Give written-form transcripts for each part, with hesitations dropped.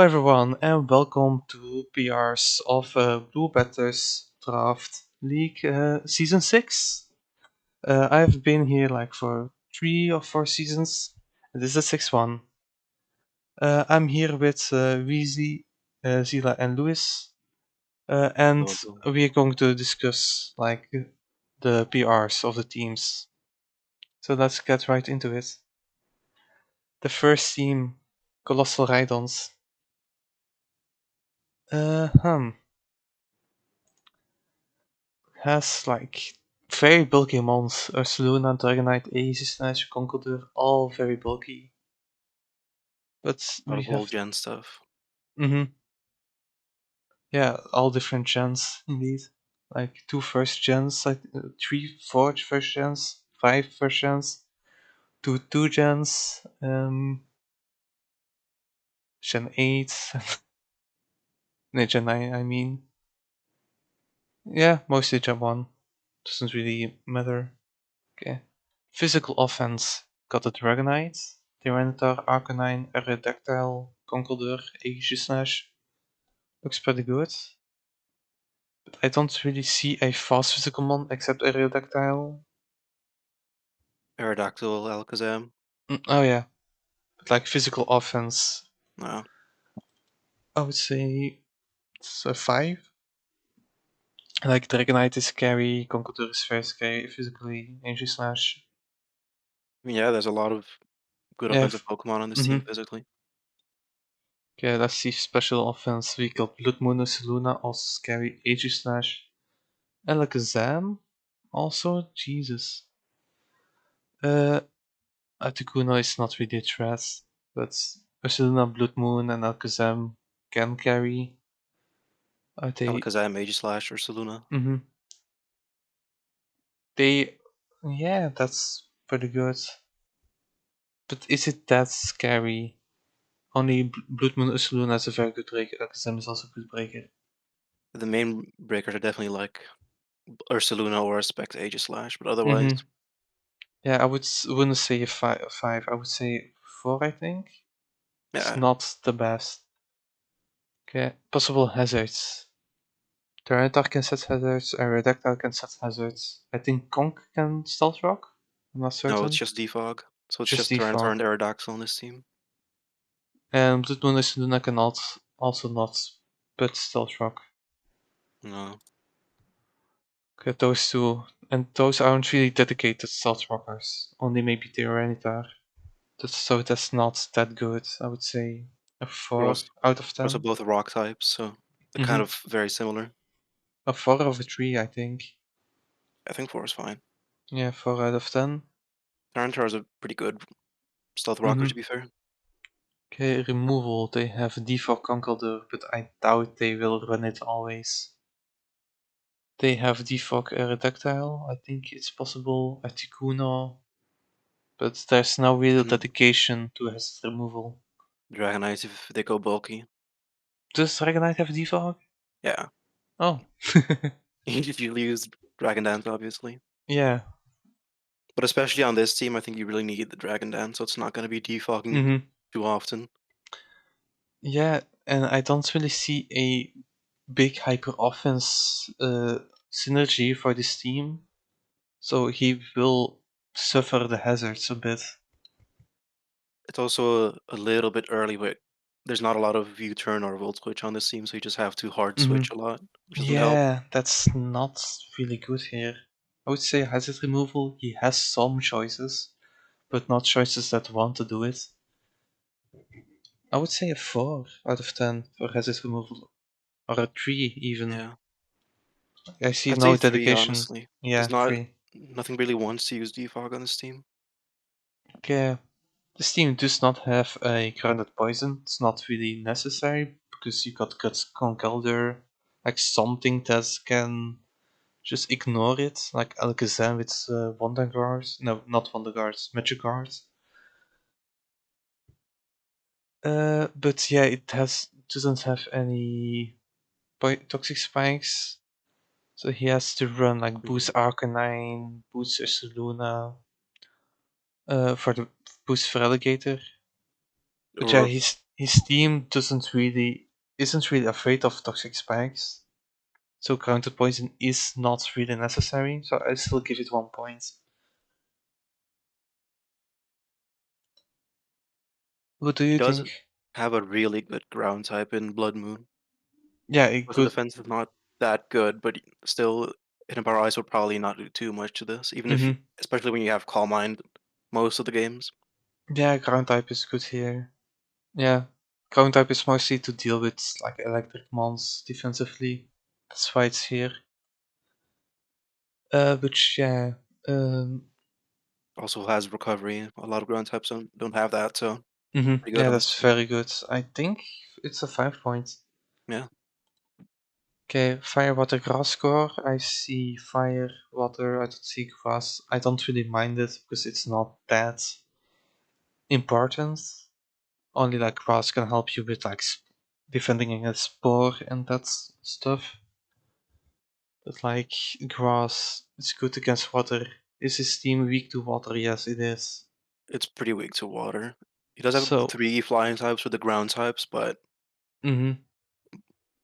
everyone, and welcome to PRs of Blue Batters Draft League Season 6. I've been here like for 3 or 4 seasons. This is the sixth one. I'm here with Weezy, Zila, and Louis, and Hello. we're going to discuss like the PRs of the teams. So let's get right into it. The first team, Colossal Rhydons. Uh, hmm. Has like very bulky mons. Ursaluna, Dragonite, Aegis, Slash, Conkeldurr, all very bulky. But A lot we of old have, gen stuff. yeah, all different gens indeed. Like 2 first gens, like 3 first gens, 5 first gens, 2 2 gens, Gen 8, no, Gen 9, I mean. Yeah, mostly Gen 1. Doesn't really matter. Okay. Physical offense got a Dragonite, Tyranitar, Arcanine, Aerodactyl, Conkeldurr, Aegislash. Looks pretty good. But I don't really see a fast physical mon except Aerodactyl. Aerodactyl, Alakazam. Oh yeah, but like physical offense, No. I would say it's a 5. Like Dragonite is scary, Conkeldurr is very scary physically, Aegislash. I mean, yeah, there's a lot of good Yeah, offensive Pokemon on this team mm-hmm. physically. Okay, let's see special offense. We got Blood Moon, Luna, also scary, Aegislash. Alakazam? Also? Jesus. Articuno is not really a threat, but Ursaluna, Blood Moon, and Alakazam can carry. Are they? Alakazam, Aegislash, or Saluna. Mm-hmm. They. Yeah, that's pretty good. But is it that scary? Only Blood Moon Ursaluna is a very good breaker. Alakazam is also a good breaker. The main breakers are definitely like Ursaluna or Spect Aegislash, but otherwise, Mm-hmm. Yeah, wouldn't say a five. I would say 4. I think it's yeah. not the best. Okay, possible hazards. Tyranitar can set hazards, and Redactyl can set hazards. I think Conk can Stealth Rock? I'm not No, it's certain. just Defog. So it's Just just Tyranitar Defog. and Aerodactyl on this team. And Blood Moon Luna can also not, but Stealth Rock. No. Okay, those two. And those aren't really dedicated Stealth Rockers. Only maybe Tyranitar. So that's not that good. I would say a They're 4 also, out of they're also 10. both rock types, so they're kind Mm-hmm. of very similar. A 4 over 3, I think. I think 4 is fine. Yeah, 4 out of 10. Tyranitar is a pretty good stealth rocker, Mm-hmm. to be fair. Okay, removal. They have default Conkeldurr, but I doubt they will run it always. They have default Aerodactyl. I think it's possible. Articuno. But there's no real Mm. dedication to hazard removal. Dragonite if they go bulky. Does Dragonite have default? Yeah. Oh. If you use Dragon Dance, obviously. Yeah. But especially on this team, I think you really need the Dragon Dance, so it's not going to be defogging Mm-hmm. too often. Yeah, and I don't really see a big hyper offense synergy for this team. So he will suffer the hazards a bit. It's also a little bit early, but there's not a lot of U-turn or Volt Switch on this team, so you just have to hard Mm-hmm. switch a lot, which doesn't help. Yeah, that's not really good here. I would say hazard removal, he has some choices, but not choices that want to do it. I would say a 4 out of 10 for hazard removal, or a 3 even. Yeah. I see I'd say no 3, dedication. honestly. Yeah, There's not 3. nothing really wants to use defog on this team. Okay, this team does not have a grounded poison. It's not really necessary because you got Conkeldurr, like something that can just ignore it, like Alakazam with Wonder Guards. No, not Wonder Guards, Magic Guards. But yeah, it doesn't have any toxic spikes, so he has to run like boost Mhm. Arcanine, boost Ursaluna, for the boost for Alligator. But yeah, Or he his team isn't really afraid of toxic spikes, so counter poison is not really necessary. So I still give it 1 point. What do He you does think? have a really good ground type in Blood Moon. Yeah, it Also, could. defense is not that good, but still, Hidden Power Ice would probably not do too much to this, even if, Mm-hmm. especially when you have Calm Mind most of the games. Yeah, ground type is good here. Yeah, ground type is mostly to deal with like electric mons defensively. That's why it's here. But yeah, um, Also has recovery. A lot of ground types don't have that, so pretty good yeah, on this that's team. very good. I think it's a 5 point. Yeah, Okay, fire, water, grass core. I see fire, water. I don't see grass. I don't really mind it because it's not that important. Only like grass can help you with like defending against spore and that stuff. But like grass, it's good against water. Is his team weak to water? Yes, it is. it's pretty weak to water. He does have So, three flying types with the ground types, but hmm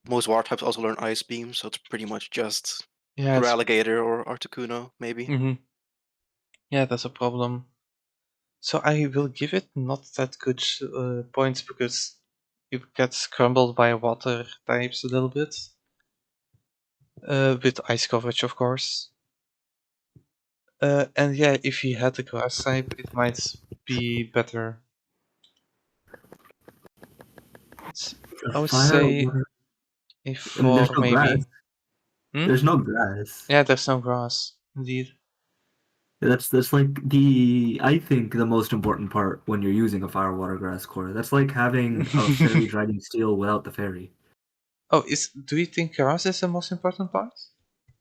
most water types also learn Ice Beam, so it's pretty much just yeah, it's Alligator or Articuno, maybe. hmm yeah, that's a problem. So I will give it not that good points because it gets crumbled by water types a little bit. With ice coverage, of course. And yeah, if he had a grass type, it might be better. It's, A I would fire or say water. a I mean, there's 4 no grass. maybe. Hmm? There's no grass. Yeah, there's no grass, indeed. That's like the I think the most important part when you're using a fire water grass core. That's like having a fairy dragon steel without the fairy. Oh, do you think grass is the most important part?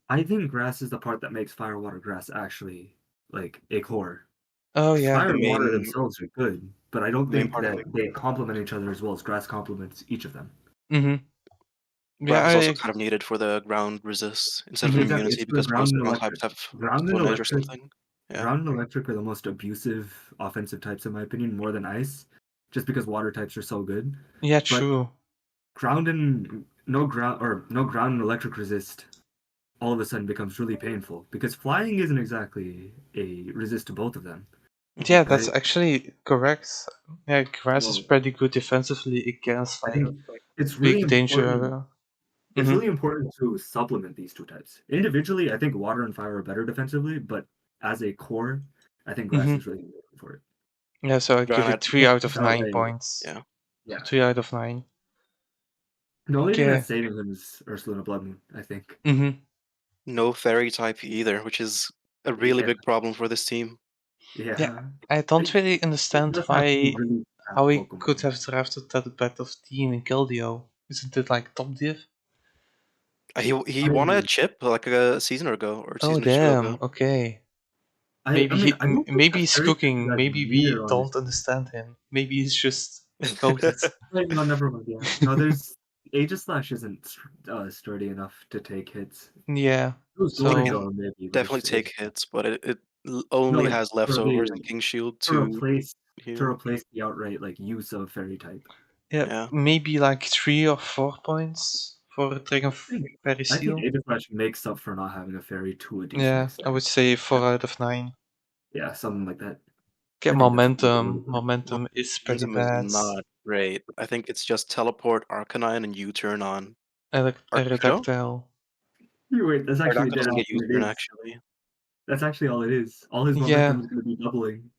I think grass is the part that makes fire water grass actually like a core. Oh Because yeah. fire The and water main themselves are good, but I don't the main think part of that they complement each other as well as grass complements each of them. Mm-hmm. Yeah, grass is also I. kind of needed for the ground resist instead of Mm-hmm. Exactly, immunity it's for because most ground and ground types electric. have Ground and Stone Edge or electric something. Yeah. Ground and electric are the most abusive offensive types in my opinion, more than ice, just because water types are so good. Yeah, But true. ground and no ground and electric resist all of a sudden becomes really painful because flying isn't exactly a resist to both of them, Hmm. Yeah, that's right? actually correct. Yeah, grass is Well, pretty good defensively against I like think it's really big important. danger. It's Mm-hmm. really important to supplement these two types. Individually, I think water and fire are better defensively, but as a core, I think grass Mm-hmm. is really important for it. Yeah, so I give Ground it had three Just out of without nine a points. yeah. So yeah. 3 out of 9. The only thing Okay. that's saving him is Ursula Blood Moon, I think. Mm-hmm. No fairy type either, which is a really Yeah, big problem for this team. Yeah, yeah. I I, don't really he understand just has to why really how have he could Pokemon. have drafted that bad of team in Keldeo. Isn't it like top div? He won a I chip like a season ago or a Oh season or two damn. ago. Okay. I mean, I don't think Maybe that he's fairy type is cooking. as Maybe we needed on this. don't understand him. Maybe he's just goated. Wait, no, never mind. Yeah, no, there's Aegislash isn't sturdy enough to take hits. Yeah. It was It Glory So can Dome maybe, but definitely it's take hits, but it no only like has for leftovers the and King Shield to to replace heal. the outright like use of fairy type. yeah, Yeah. maybe like 3 or 4 points for Dragon Fairy I think Seal. Aegislash makes up for not having a fairy to a decent Yeah, I extent. would say 4 out of 9. Yeah, something like that. Get I think that's really momentum. good. Momentum is pretty Momentum is bad. not great. I think it's just teleport Arcanine and U-turn on Articuno. Aerodactyl. Wait, that's actually Aerodactyl dead doesn't on get what it U-turn is. actually. That's actually all it is. All his momentum Yeah. is going to be doubling.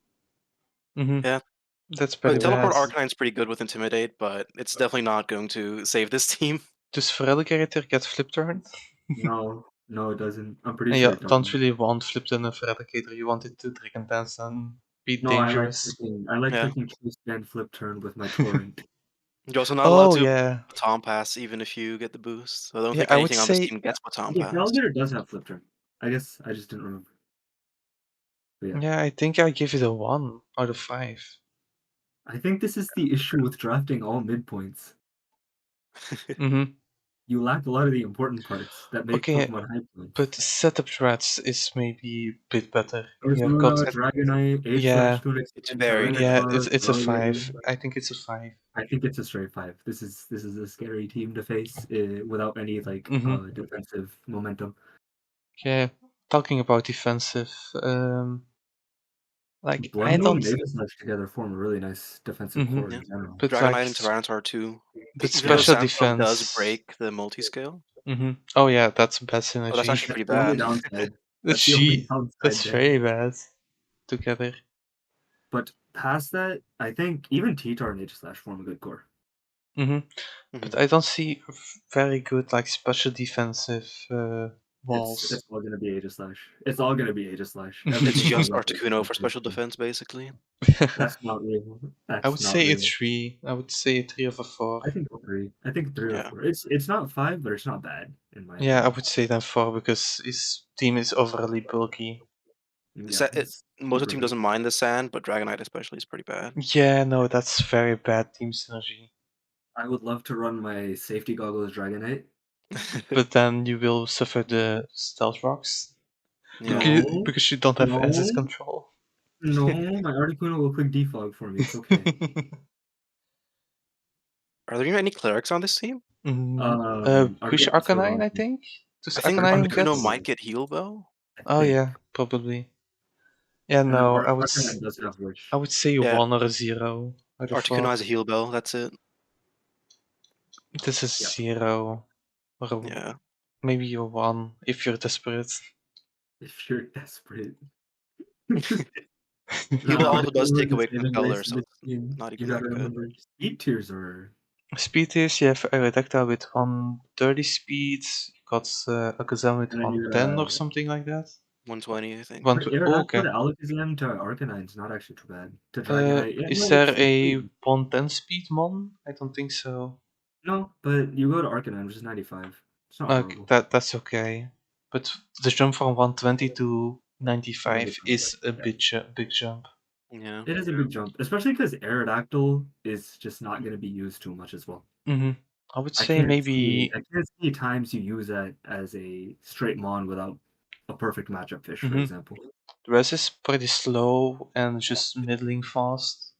Mm-hmm. Yeah. That's pretty bad. Teleport Arcanine's pretty good with Intimidate, but it's definitely not going to save this team. Does Feraligatr get flip turn? No, no, it doesn't. I'm pretty And sure you it don't doesn't. really want flip turn of Feraligatr. You want it to Dragon Dance and be No, dangerous. I like Yeah. tricking Chase and flip turn with my torrent. You're also not allowed Oh to yeah. Baton Pass even if you get the boost. So I don't Yeah, think I would anything on this say team gets Baton Okay, Pass. Calendar does have flip turn. I guess I just didn't remember. But yeah, yeah, I think I give it a 1 out of 5. I think this is the issue with drafting all midpoints. Mm-hmm. You lack a lot of the important parts that make Okay, Pokemon high points. but setup threats is maybe a bit better. You have Arizona, got Dragonite, yeah, H/Tunic It's Skin, very good. yeah. Tyranitar, It's a Rowlet. 5. I think it's a 5. I think it's a straight 5. This is a scary team to face without any like Mm-hmm. defensive momentum. Yeah. Talking about defensive, like Blood I Moon don't. and Aegislash together form a really nice defensive Mm-hmm. core Yeah. in general. But like, Dragonite and Tyranitar too. but Even though special Sandstorm does defense. break the multi-scale. Mm-hmm. Oh yeah, that's bad Oh, that's synergy. actually That's pretty the only bad. downside. That's That's the only she. downside That's there. very bad together. But past that, I think even T-Tar and Aegislash form a good core. Mm-hmm. Mhm. But I don't see very good like special defensive walls. It's all gonna be Aegislash. It's all gonna be Aegislash. It's Everything's gonna just go Articuno for Aegislash. special defense, basically. That's not real. I That's would not say a real. 3. I would say a 3 of a 4. I think a 3. I think 3 or Yeah. 4. It's not 5, but it's not bad in my Yeah, I opinion. would say then 4 because his team is overly bulky. Yeah, it's Most of the super team big. doesn't mind the sand, but Dragonite especially is pretty bad. Yeah, no, that's very bad team synergy. I would love to run my safety goggles Dragonite. But then you will suffer the stealth rocks Yeah. No, because you don't have no, SS control. no. My Articuno will quick defog for me. It's okay. Are there even any clerics on this team? Push Arcanine still Arcanine, wrong. I think. Does I think Arcanine get? Articuno might Arcanine, get Heal Bell. I Oh think. yeah, probably. Yeah, And then no, Arcanine does have Wish. I would say a Yeah, 1 or a 0 out of Articuno 4. has a Heal Bell. That's it. This is Yeah. 0 or Yeah. maybe a 1 if you're desperate. If you're desperate. Heal Bell also does take the away saving Color, grace of so this it's team. not You even that gotta good. remember, speed tiers are. Speed is you have Aerodactyl with 130 speed, you got Alakazam with And then you 110 or something like that. 120, I think. Oh, Aerodactyl okay. to Alakazam to Arcanine's not actually too bad. To Dragonite, yeah, Is no, there it's a pretty. 110 speed mon? I don't think so. No, but you go to Arcanine, which is 95. It's not horrible. That's okay. But the jump from 120 to 95 95, is a yeah. big jump. Yeah. It is a big jump, especially because Aerodactyl is just not going to be used too much as well. Mm-hmm. I would say maybe. I can't see times you use that as a straight mon without a perfect matchup fish, for Mm-hmm. example. The rest is pretty slow and just middling fast.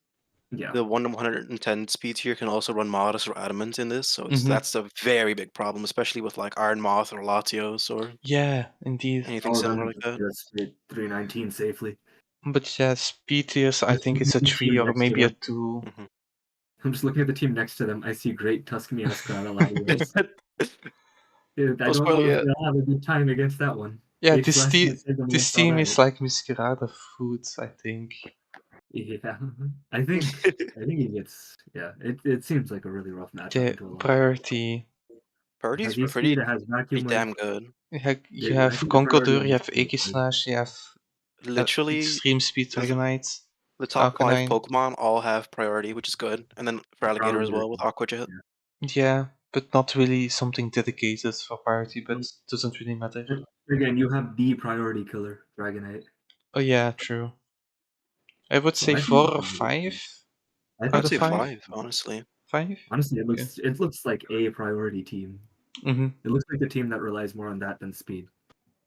Yeah. The 110 speed tier can also run Modest or Adamant in this, so Mhm. that's a very big problem, especially with like Iron Moth or Latios or Yeah, indeed. anything Oh, similar then like that. that's 319 safely. But yeah, speed tiers, I think it's a 3 or maybe a 2. Mhm. I'm just looking at the team next to them. I see great Tuscany Escrata Latios. Dude, I Oh, don't know spoiler, if yeah. they'll have a good time against that one. Yeah, H/Slash can't save them this against all team that. is like Masquerade food, I think. Yeah, I think he gets. Yeah, it seems like a really rough matchup The into a lot. priority. It Purdy's has pretty E-Speed, it has Vacuum pretty damn Wave. good. You Yeah, I have think the priority Conqueror, on you this have team is good. Aegislash, you have Literally, Extreme Speed the, Dragonite, the top 5 Arcanine. Pokemon all have priority, which is good. And then for Alligator as well with Aqua Jet. Yeah. Yeah, but not really something dedicated for priority, but doesn't really matter. Again, you have the priority killer, Dragonite. Oh yeah, true. I would So say I think 4 or 5 I I out would of say 5. 5, honestly. 5? honestly, Okay. it looks like a priority team. Mm-hmm. It looks like a team that relies more on that than speed.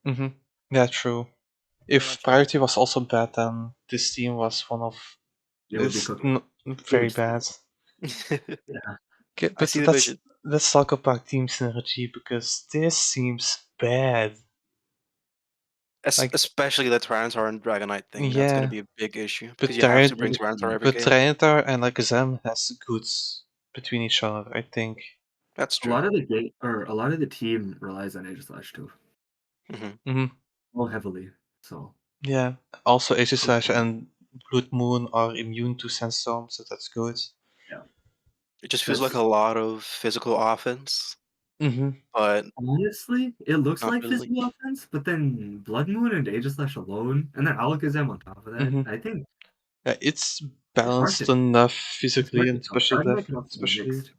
Mm-hmm. Yeah, true. If priority was also bad, then this team was one of It would be it's cooking. very bad. Yeah. Okay, I but see the vision. let's talk about team synergy because this seems bad. Like Especially the Tyranitar and Dragonite thing. That's going to yeah, be a big issue but because you have to bring Tyranitar every but game. Tyranitar and Alakazam has goods between each other, I think. That's A true. lot of the team relies on Aegislash too. Mm-hmm. More heavily. So Yeah. Also Aegislash and Blood Moon are immune to Sandstorm, so that's good. yeah. It just feels like a lot of physical offense, Mm-hmm. but Honestly, it looks not like really. physical offense, but then Blood Moon and Aegislash alone, and then Alakazam on top of that, Mm-hmm. I think Yeah, it's it's hard balanced to enough it's physically hard and to tell. Dragonite can also be especially. mixed.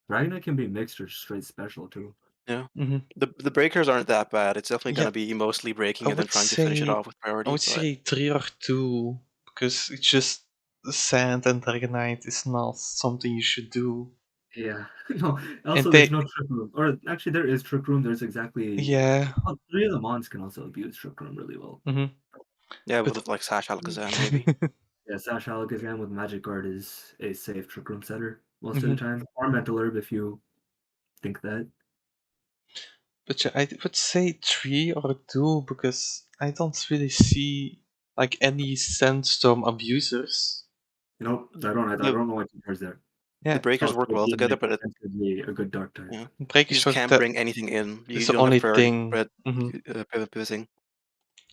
Dragonite can be mixed or straight special too. Yeah. Mm-hmm. The breakers aren't that bad. It's definitely going Yeah, to be mostly breaking I and then would trying to finish it say off with priority. But 3 or 2 because it's just Sand and Dragonite is not something you should do. Yeah. No, also And there's they, no Trick Room. Or actually there is Trick Room. There's exactly yeah. well, 3 of the Mons can also abuse Trick Room really well. Hmm. Yeah, But with like Sash Alakazam maybe. Yeah, Sash Alakazam with Magic Guard is a safe Trick Room setter most of the Mhm. time. Or Mental Herb if you think that. But yeah, I would say 3 or 2 because I don't really see like any Sandstorm abusers. Nope, I The don't know what cards there. the Yeah, breakers Also, work well being together, like but potentially a good dark type. yeah, you Breakers just work can't that bring anything in. is You the don't have only priority thing. spread Hmm. pivoting.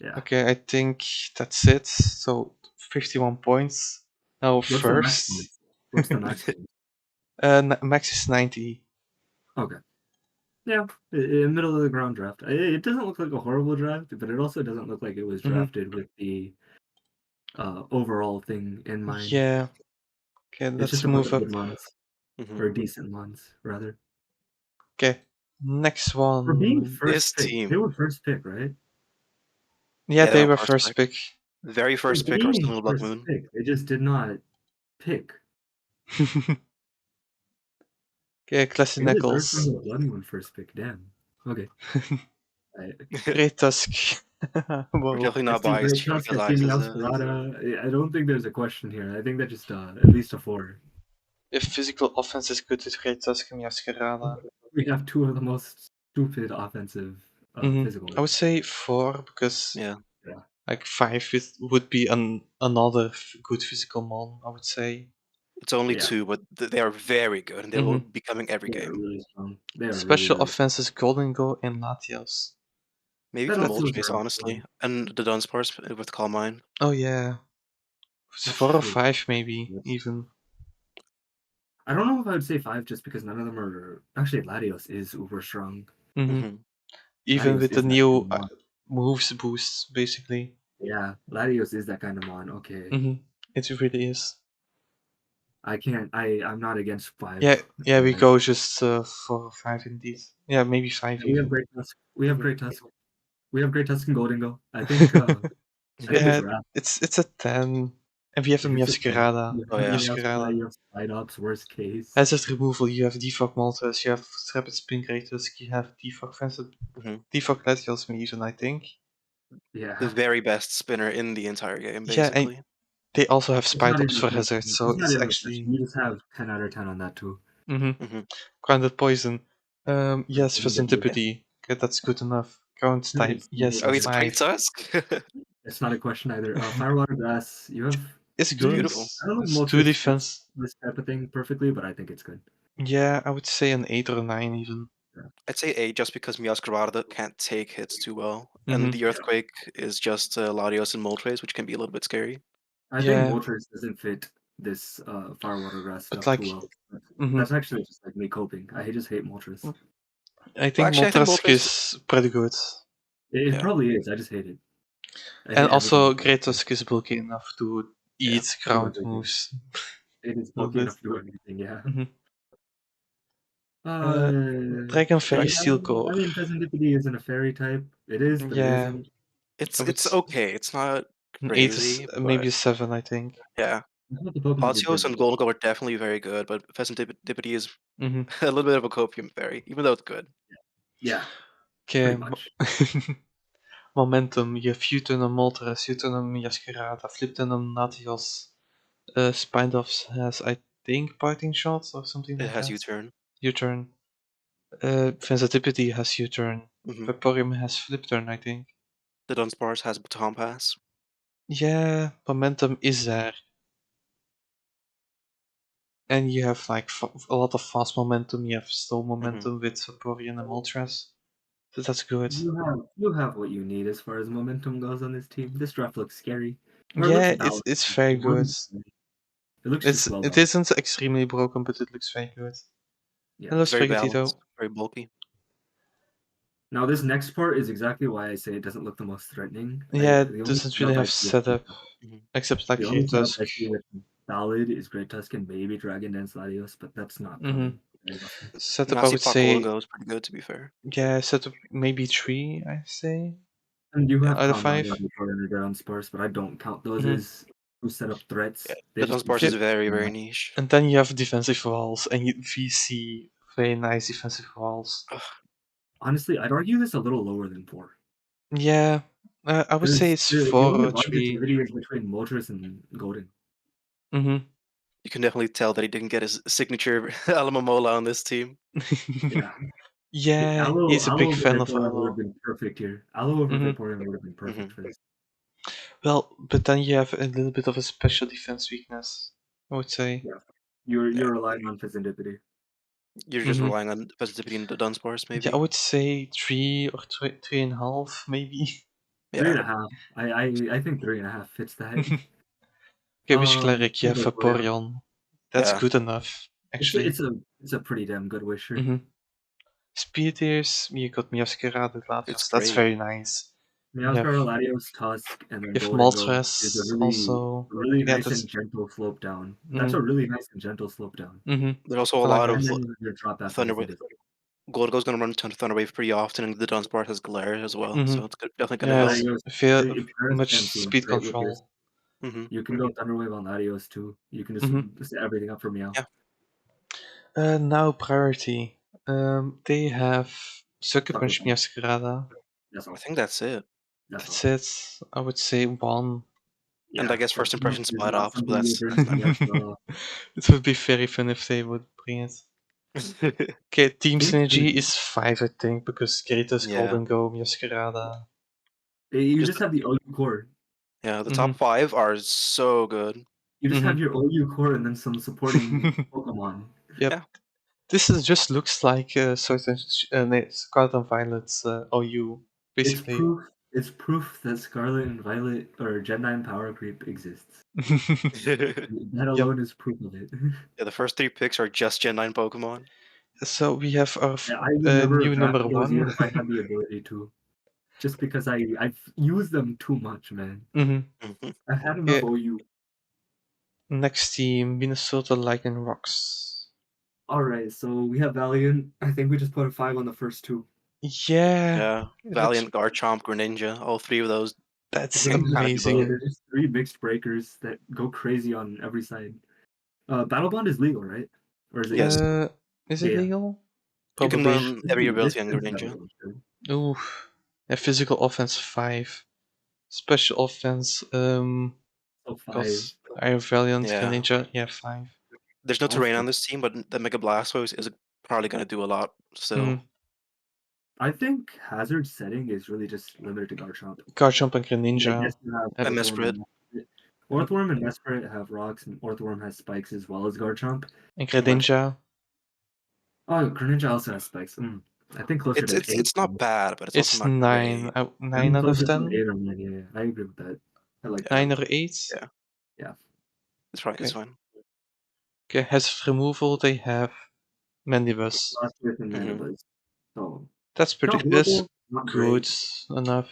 Yeah. Okay, I think that's it. So 51 points. Now What's the max first, points? What's the max points? max is 90. Okay. Yeah, middle of the ground draft. It doesn't look like a horrible draft, but it also doesn't look like it was Hmm. drafted with the overall thing in mind. Yeah. Okay, It's let's just a bunch move of up. good mons, Hmm. or decent mons, rather. Okay, next For being one. This first pick, they team, were first pick, right? Yeah, yeah, they they were were first first pick. pick. Very For first pick, being Arsenal Black first Moon. pick, they just did not pick. Okay, Classy It is Earthbound Knuckles. the Blood Moon first pick. Damn. Okay. I, We're Great Tusk. Whoa. definitely I not see biased Great here Tusk. because I see Axe is Meowscarada. I don't think there's a question here. I think that just at least a 4. If physical offense is good with Great Tusk and Masquerada. We have 2 of the most stupid offensive physical. I would say 4 because yeah. Yeah. like 5 would be another good physical mon, I would say. It's only Yeah. 2, but they are very good, and they will be coming every They are game. really strong. They are really, Special really strong. offense is Golden Go and Latios. Maybe That even also is Moltres, around honestly, 4. and the Dunsparce with Calm Mind. Oh yeah. It's That's 4 or true. 5 maybe, Yes. even. I don't know if I would say 5 just because none of them are. Actually, Latios is uber strong. Hmm. Hmm. Even Latios with the is that kind new of mon. moves boosts, basically. Yeah, Latios is that kind of mon. Okay. Hmm. It really is. I can't. I'm not against 5. Yeah, we go just 4 or 5 indeed. Yeah, maybe 5 We have even. Great Tusk. We have Hmm. Great Tusk. We have Great Tusk and Golden Go. I think it's Yeah, wrap. it's a 10. And we have a It's a 10. Miascarada. You Oh have yeah, Miascarada. Meowscarada, Psyducks, worst case. As its removal, you have Defog Moltres, you have Rapid Spin Greatusk, you have Defog Fencer, hmm Defog Latios even, I think. the Yeah. very best spinner in the entire game, Yeah, and basically. they also have It's not Spite Ups even a for question. Hazard, so It's not it's even a question. actually You just have 10 out of 10 on that too. Hmm. Grounded Poison. Yes, And then you get Antipody. Okay, that's good enough. Ground type. nice. Yes, Oh, at he's a great 5. Tusk. It's not a question either. Firewater Grass, you have It's It's good. beautiful. I don't know if It's 2 Moltres fits defense. this type of thing perfectly, but I think it's good. Yeah, I would say an 8 or a 9 even. Yeah. I'd say 8 just because Miascarada can't take hits too well, and Hmm. the Earthquake is just Latios and Moltres, which can be a little bit scary. I think Yeah, Moltres doesn't fit this Firewater Grass but stuff too like, well. hmm That's actually just like me coping. I just hate Moltres. I Well, think actually, I think Moltres Moltres. is pretty good. It Yeah, probably is. I just hate it. I And hate everything also, about Great it. Tusk is bulky enough to yeah. eat To a ground degree. moves It is a little bulky bit. enough to do anything, yeah. Hmm. Dragon I Fairy Steel Core. mean, Pheasantipede isn't a fairy type. It is, but it Yeah, isn't. I would It's okay. It's not an 8 is crazy, maybe but a 7, I think. yeah. I thought the Pokemon did Latios good. and Golden Go are definitely very good, but Pheasantipede is Hmm. a little bit of a copium fairy, even though it's good. Yeah, Okay, pretty much. Momentum. You have U-turn on Moltres, U-turn on Miascarada, Flip-turn on Latios. Spinedorf has, I think, Parting Shots or something It like has that. U-turn. U-turn. Sensitipity has U-turn. Hmm. Vaporeon has Flip-turn, I think. The Dunsparce has Baton Pass. Yeah, momentum is there. And you have like a lot of fast momentum. You have slow Hmm. momentum with Vaporeon and Moltres. So that's good. You have what you need as far as momentum goes on this team. This draft looks scary, or it looks Yeah, balanced. it's very It good. wasn't scary. It looks just well It balanced. isn't extremely broken, but it looks very good. Yeah. Hello, It's very balanced, Sprigatito. very bulky. Now this next part is exactly why I say it doesn't look the most threatening. Yeah, it The only doesn't really setup I have see is setup Hmm. except like the only Great setup Tusk. I see with Ballad is Great Tusk and maybe Dragon Dance Latios, but that's not Mm-hmm. coming very often. Setup, I would Massivepok Golden say, Go is pretty good, to be fair. yeah, setup maybe 3, I say, And you have out of Calm Mind 5. on the Torrent and Ground Sparse, but I don't count those Mm-hmm. as who set up threats. Yeah, They the just Dunsparce is Okay. very, very niche. And then you have defensive walls, and VC, very nice defensive walls. Ugh, Honestly, I'd argue this a little lower than 4. Yeah, I would say Because it's the 4 only or 3. objectivity is between Moltres and Golden. Mm-hmm. you can definitely tell that he didn't get his signature Alamomola on this team. Yeah. Yeah, Aloe, he's a Aloe big over fan of Vaporeon would have Aloe. been perfect here. Aloe over Mm-hmm. Vaporeon would have been hmm perfect for this. Well, but then you have a little bit of a special defense weakness, I would say. Yeah. Yeah, You're relying on Fizzindipity. you're just Mm-hmm. relying on defensivity in the Dunsparce, Yeah, I maybe. would say 3 or 3.5, maybe. Three and Yeah, a half. I think 3.5 fits that. Okay, which cleric? You have Vaporeon. Vaporeon. That's yeah. good enough, actually. It's a pretty damn good wisher. Mm-hmm. Speeders, you got Miascarada, It's Latios. That's great. very nice. You have, Meowscar, Latios, Tusk, and then you have Golden Go is a Moltres also. really Yeah, nice that's. and gentle slope down. That's Mm-hmm. a really nice and gentle slope down. Mm-hmm. There's also a I like lot that. of And then you have your drop after Thunder Wave. Fizzindipity. Goldengo's going to run to Thunder Wave pretty often, and the Dunsparce has Glare as well, Mm-hmm. so it's definitely going to Yeah, help. it's Latios, very if Paris much can seem speed great with your. control. hmm You can go Thunder Wave on Latios too. You can just Mm-hmm. set everything up for Meow. Yeah, Now priority. They have Sucker Sucker Punch Punch. Miascarada. That's I all. think that's it. That's That's all. it. I would say 1. And I Yeah. guess first impression There's Spot not Ops, but something you bring from Yasuo. It would be very fun if they would bring it. that's Okay, Team Think Synergy is 5, I think, because Kratos, yeah. Golden Go, Miascarada. You Just just have the OU core. yeah, the Mm-hmm. top 5 are so good. You just Mm-hmm. have your OU core and then some supporting Pokemon. Yep. Yeah, This just looks like Scarlet and Violet's OU, It's basically. proof. It's proof that Scarlet and Violet or Gen 9 power creep exists. That Yep. alone is proof of it. yeah. The first 3 picks are just Gen 9 Pokemon. So we have our Yeah, I would never new have number drafted those 1. even if I had the ability to. Just because I've used them too much, man. Mm-hmm. hmm I've had enough Okay, OU. next team, Minnesota Lycan Rocks. Alright, so we have Valiant. I think we just put a 5 on the first 2. Yeah, Yeah, that's Valiant, Garchomp, Greninja, all 3 of those that's can kind of do both. amazing. There's 3 mixed breakers that go crazy on every side. Battle Bond is legal, right? Or is it Yes, illegal? Is it Yeah. legal? you can Probably. run every This ability on is Battle Greninja. Bond, sure. Ooh, yeah, physical offense 5, special offense. So 5. Because Iron Valiant Yeah, Greninja, yeah, 5. there's no terrain on Also, this team, but the Mega Blastoise is probably going to do a lot Mm-hmm. still. I think Hazard setting is really just limited to Garchomp. Garchomp and I guess Greninja. you have And, And Orthworm Mesprit. and Mesprit. Orthworm and Mesprit have rocks, and Orthworm has spikes as well as Garchomp. and But Greninja. Greninja also has spikes. I think closer It's to it's 8. it's not bad, but it's also It's not 9. great. 9 out of Closer to 8 10? or 9. Yeah, I agree with that. I like that. 9 or 8? Yeah, Yeah. it's Okay. fine. Okay, as removal, they have Mandibus. Blastoise and hmm Mandibuzz. So, That's not that's horrible, not good great. enough.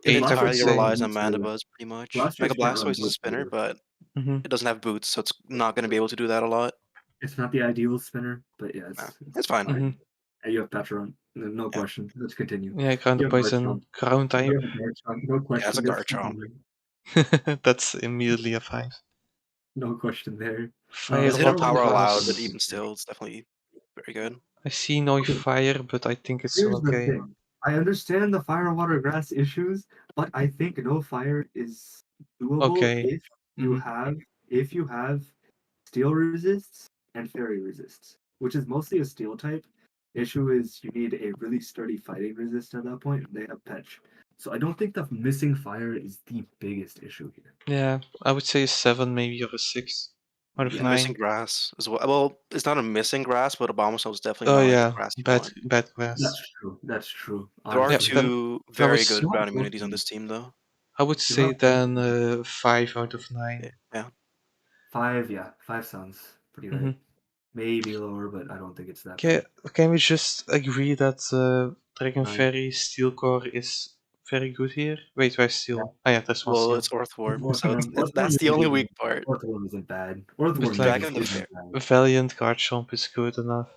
It 8, I would entirely Blastoise say. relies on can't run Mandibuzz, pretty much. Mega Blastoise can't run Blastoise is a Blitz spinner, either. but Mm-hmm. it doesn't have boots, so it's not going to be able to do that a lot. It's not the ideal spinner, but yeah, No, it's it's fine. Mm-hmm. And you have Patron. No Yeah, question. Let's continue. Yeah, ground You have Garchomp. poison, ground type. You have Garchomp. No yeah, it's a question. Let's Garchomp. continue. That's immediately a 5. No question there. There's Fire, hidden water, Zero power allowed, but grass. even still, it's definitely very good. I see no Okay, fire, but I think it's still here's the okay. thing. I understand the fire, water, grass issues, but I think no fire is doable Okay. you Mm-hmm. have if you have steel resists and fairy resists, which is mostly a steel type. Issue is you need a really sturdy fighting resist at that point. They have Petch. So I don't think the missing fire is the biggest issue here. Yeah, I would say a 7 maybe or a 6 out of Yeah. And missing 9. grass as well. Well, it's not a missing grass, but Abomasnow is definitely Oh not a yeah, grass you bad want. grass. That's true. That's true. There are Yeah, Honestly. then 2 I very was good You have ground immunities on Pokemon. this team, though. I would You say have then Pokemon. 5 out of 9. Yeah. 5, yeah. 5 sounds pretty Mm-hmm. right. Maybe lower, but I don't think it's that Okay, bad. can we just agree that Dragon 9. Fairy Steel Core is very good here? Wait, where's Yeah. Steel? Ah yeah, there's one Well, Steel. it's Earthworm, so Orthworm that's the only weak usually part. Orthworm isn't bad. But Orthworm like Dragon usually the Fair. isn't bad. Valiant Garchomp is good enough.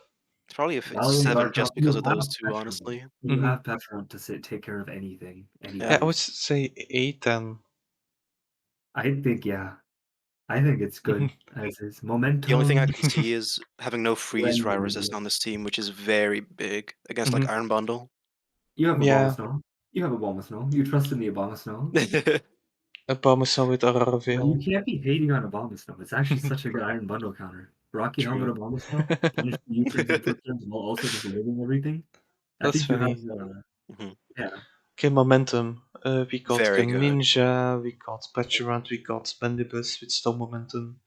It's probably it's Valiant 7 just Garchomp, you because of have those 2, Petron. honestly. You Mm-hmm. have Petron to take care of anything, any Yeah. Yeah, I would beast. say 8 then. I think, yeah. I think it's good as is. The only thing I Momentum. can see is having no freeze dry When resist on this team, which is very big against like Iron Bundle. you have Yeah, Abomasnow. You have Abomasnow. You trust in the Abomasnow. a Abomasnow with Aurora Well, you Veil. can't be hating on Abomasnow. It's actually such a good Iron Bundle counter. Rocky Helmet True. Abomasnow, punish the U-turns and flip turns while also just living everything. I That's think you have, funny. Mhm. yeah. Okay, momentum. We got Very good. Greninja, we got Petulant, we got Spendibus with Stone Momentum.